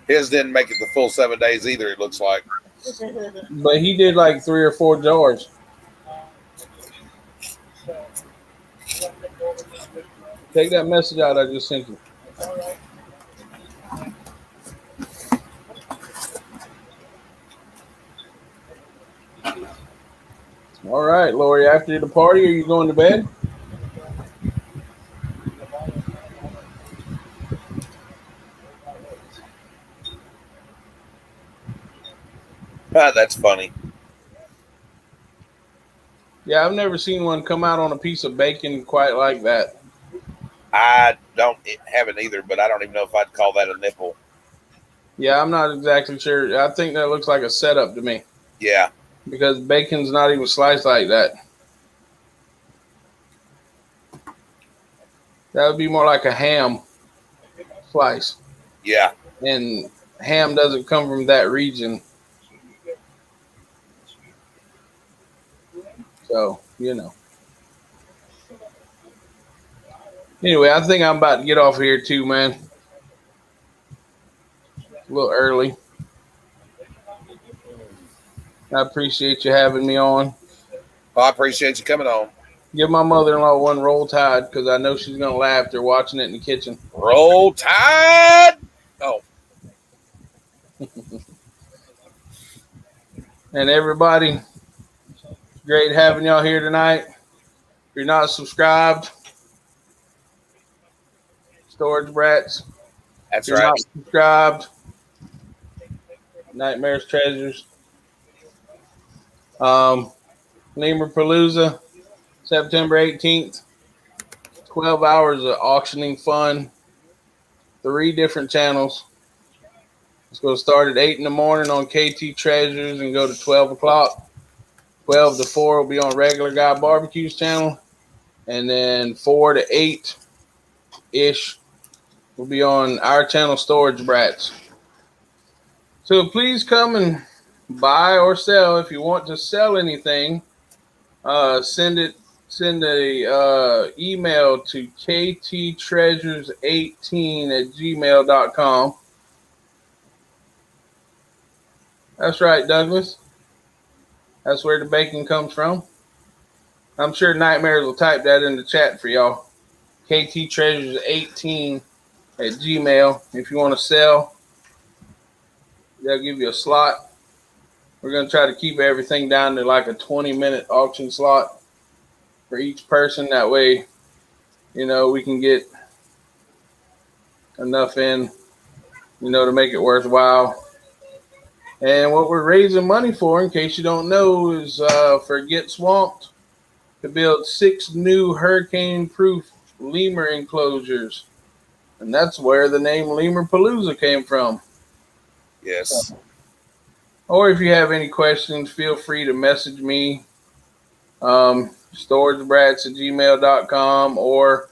His didn't make it the full 7 days either, it looks like. But he did like 3 or 4 jars. Take that message out I just sent you. All right, Lori, after the party, are you going to bed? That's funny. Yeah, I've never seen one come out on a piece of bacon quite like that. I haven't either, but I don't even know if I'd call that a nipple. Yeah, I'm not exactly sure. I think that looks like a setup to me Yeah. because bacon's not even sliced like that. That would be more like a ham slice. Yeah. And ham doesn't come from that region. So, Anyway, I think I'm about to get off here too, man. A little early. I appreciate you having me on. Well, I appreciate you coming on. Give my mother-in-law one Roll Tide because I know she's going to laugh. They're watching it in the kitchen. Roll Tide! Oh. And everybody, great having y'all here tonight. If you're not subscribed, Storage Brats. That's If you're right. not subscribed, Nightmares Treasures. Lemur Palooza, September 18th. 12 hours of auctioning fun. 3 different channels. It's going to start at 8 in the morning on KT Treasures and go to 12 o'clock. 12 to 4 will be on Regular Guy Barbecue's channel. And then 4 to 8-ish will be on our channel, Storage Brats. So please come and buy or sell. If you want to sell anything, send a email to kttreasures18@gmail.com. That's right, Douglas. That's where the bacon comes from. I'm sure Nightmares will type that in the chat for y'all. KTTreasures18 at Gmail. If you want to sell, they'll give you a slot. We're going to try to keep everything down to like a 20-minute auction slot for each person. That way, we can get enough in, to make it worthwhile. And what we're raising money for, in case you don't know, is for Get Swamped to build 6 new hurricane-proof lemur enclosures. And that's where the name Lemur Palooza came from. Yes. Or if you have any questions, feel free to message me, storagebrats@gmail.com or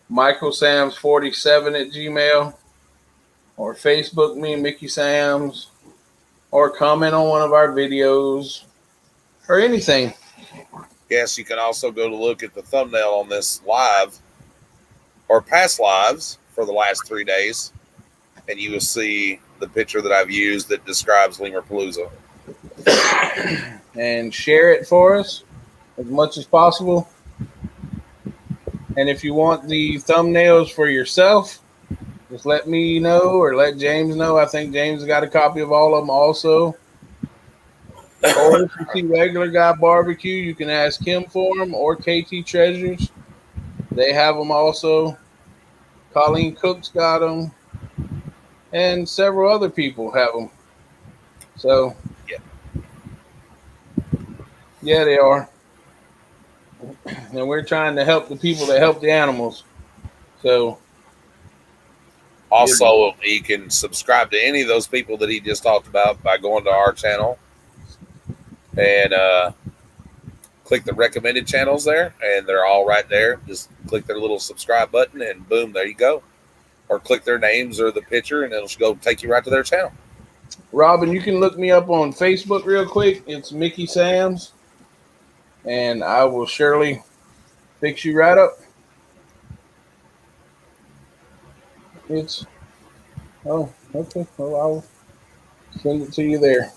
michaelsams47 at Gmail, or Facebook me, Mickey Sams, or comment on one of our videos, or anything. Yes, you can also go to look at the thumbnail on this live or past lives for the last 3 days, and you will see the picture that I've used that describes Lemur Palooza. And share it for us as much as possible. And if you want the thumbnails for yourself, just let me know or let James know. I think James got a copy of all of them also. Or if you see Regular Guy Barbecue, you can ask him for them, or KT Treasures. They have them also. Colleen Cook's got them. And several other people have them. So, yeah, they are. And we're trying to help the people that help the animals. So, also, you can subscribe to any of those people that he just talked about by going to our channel and click the recommended channels there, and they're all right there. Just click their little subscribe button, and boom, there you go. Or click their names or the picture, and it'll go take you right to their channel. Robin, you can look me up on Facebook real quick. It's Mickey Sams, and I will surely fix you right up. Okay. Well, I'll send it to you there.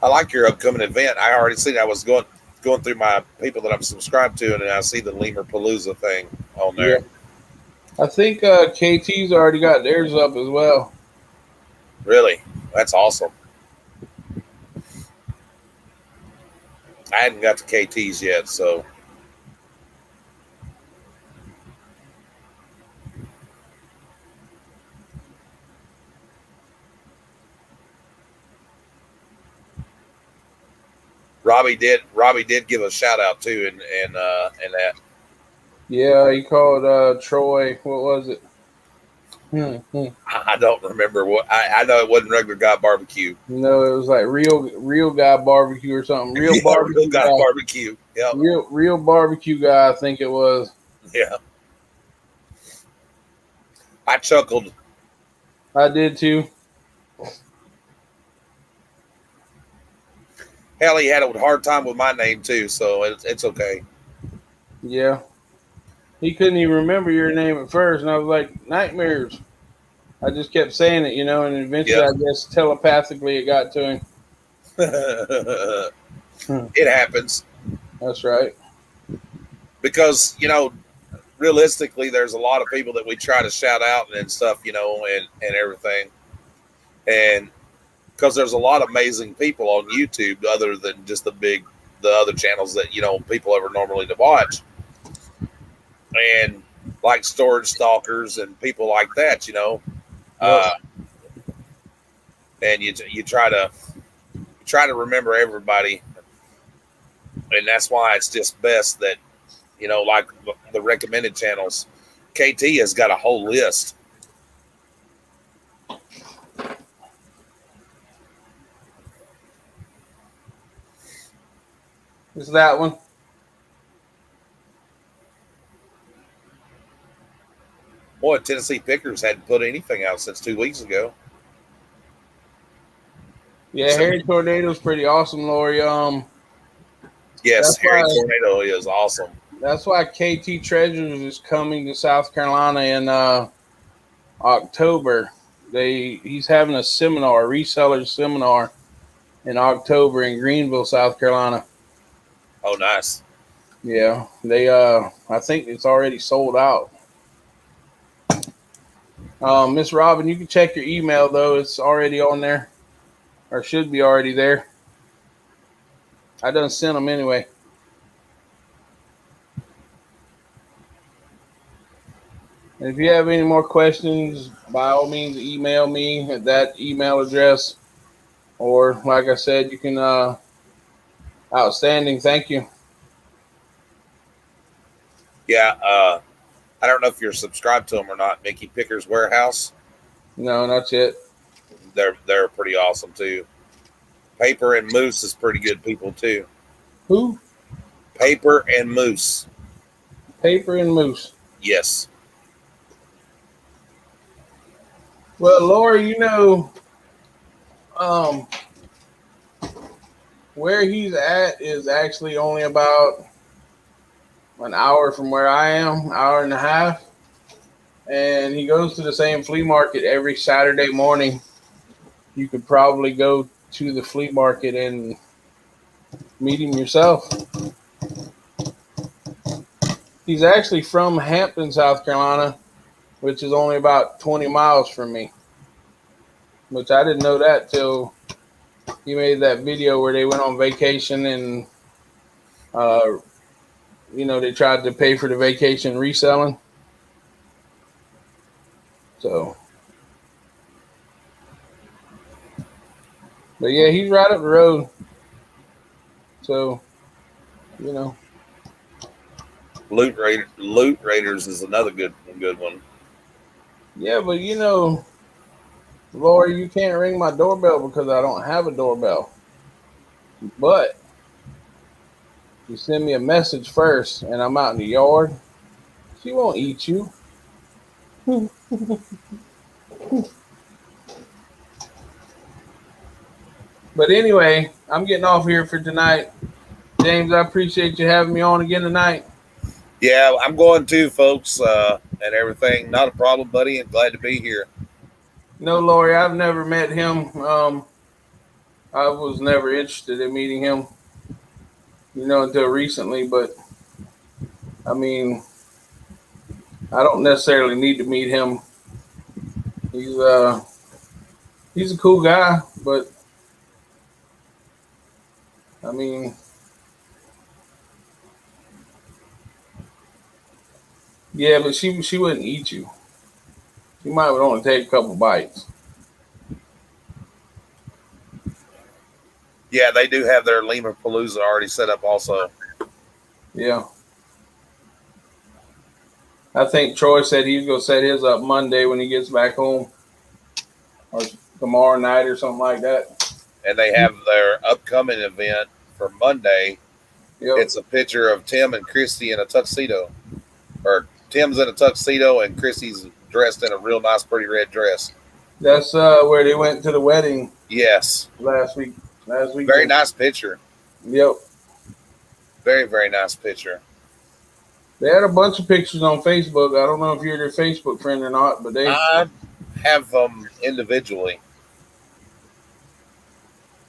I like your upcoming event. I already seen it. I was going through my people that I'm subscribed to, and I see the Lemur Palooza thing on there. Yeah. I think KT's already got theirs up as well. Really? That's awesome. I hadn't got to KT's yet, so. Robbie did give a shout out too, and that. Yeah, he called Troy. What was it? I don't remember what. I know it wasn't Regular Guy Barbecue. No, it was like real guy barbecue or something. Real barbecue guy barbecue. Yeah. Real barbecue guy. I think it was. Yeah. I chuckled. I did too. Hell, he had a hard time with my name too, so it's okay. Yeah. He couldn't even remember your name at first, and I was like, Nitemares. I just kept saying it, and eventually, I guess telepathically it got to him. It happens. That's right. Because, realistically, there's a lot of people that we try to shout out and stuff, and everything. And because there's a lot of amazing people on YouTube other than just the other channels that, people ever normally to watch. And like Storage Stalkers and people like that, and you try to remember everybody, and that's why it's just best that like the recommended channels. KT has got a whole list. Is that one? Boy, Tennessee Pickers hadn't put anything out since 2 weeks ago. Yeah, Harry Tornado's pretty awesome, Lori. Yes, Harry Tornado is awesome. That's why KT Treasures is coming to South Carolina in October. He's having a seminar, a reseller seminar, in October in Greenville, South Carolina. Oh, nice. Yeah, they I think it's already sold out. Miss Robin, you can check your email though; it's already on there, or should be already there. I done sent them anyway. And if you have any more questions, by all means, email me at that email address. Or, like I said, you can. Outstanding. Thank you. Yeah. I don't know if you're subscribed to them or not. Mickey Picker's Warehouse. No, not yet. They're pretty awesome too. Paper and Moose is pretty good people too. Who? Paper and Moose. Paper and Moose. Yes. Well, Laura, you know, um, where he's at is actually only about an hour from where I am, hour and a half. And he goes to the same flea market every Saturday morning. You could probably go to the flea market and meet him yourself. He's actually from Hampton, South Carolina, which is only about 20 miles from me. Which I didn't know that till he made that video where they went on vacation and, uh, they tried to pay for the vacation reselling. So, but yeah, he's right up the road. So, you know. Loot Raiders is another good one. Yeah, but Laura, you can't ring my doorbell because I don't have a doorbell. But you send me a message first and I'm out in the yard, she won't eat you. But anyway, I'm getting off here for tonight. James, I appreciate you having me on again tonight. Yeah, I'm going too, folks, and everything. Not a problem, buddy, and glad to be here. No, Lori, I've never met him. I was never interested in meeting him, until recently. But I mean, I don't necessarily need to meet him. He's a cool guy, but I mean, yeah, but she wouldn't eat you. She might would only take a couple bites. Yeah, they do have their Lima Palooza already set up also. Yeah. I think Troy said he's going to set his up Monday when he gets back home, or tomorrow night or something like that. And they have their upcoming event for Monday. Yep. It's a picture of Tim and Christy in a tuxedo. Or Tim's in a tuxedo and Christy's dressed in a real nice, pretty red dress. That's where they went to the wedding. Yes. Last week. Very nice picture. Yep. Very, very nice picture. They had a bunch of pictures on Facebook. I don't know if you're their Facebook friend or not, but I have them individually.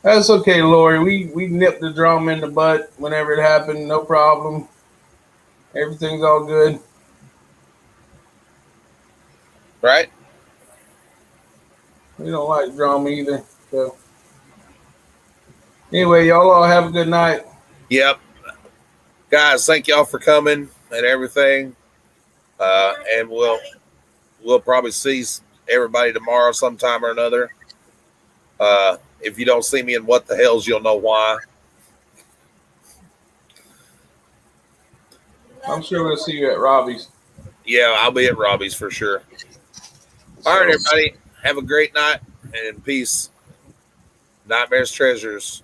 That's okay, Lori. We nipped the drum in the butt whenever it happened. No problem. Everything's all good. Right? We don't like drama either. So anyway, y'all all have a good night. Yep. Guys, thank y'all for coming and everything. And we'll probably see everybody tomorrow sometime or another. If you don't see me in What the Hells, you'll know why. I'm sure we'll see you at Robbie's. Yeah, I'll be at Robbie's for sure. All right, everybody. Have a great night and peace. Nightmares Treasures.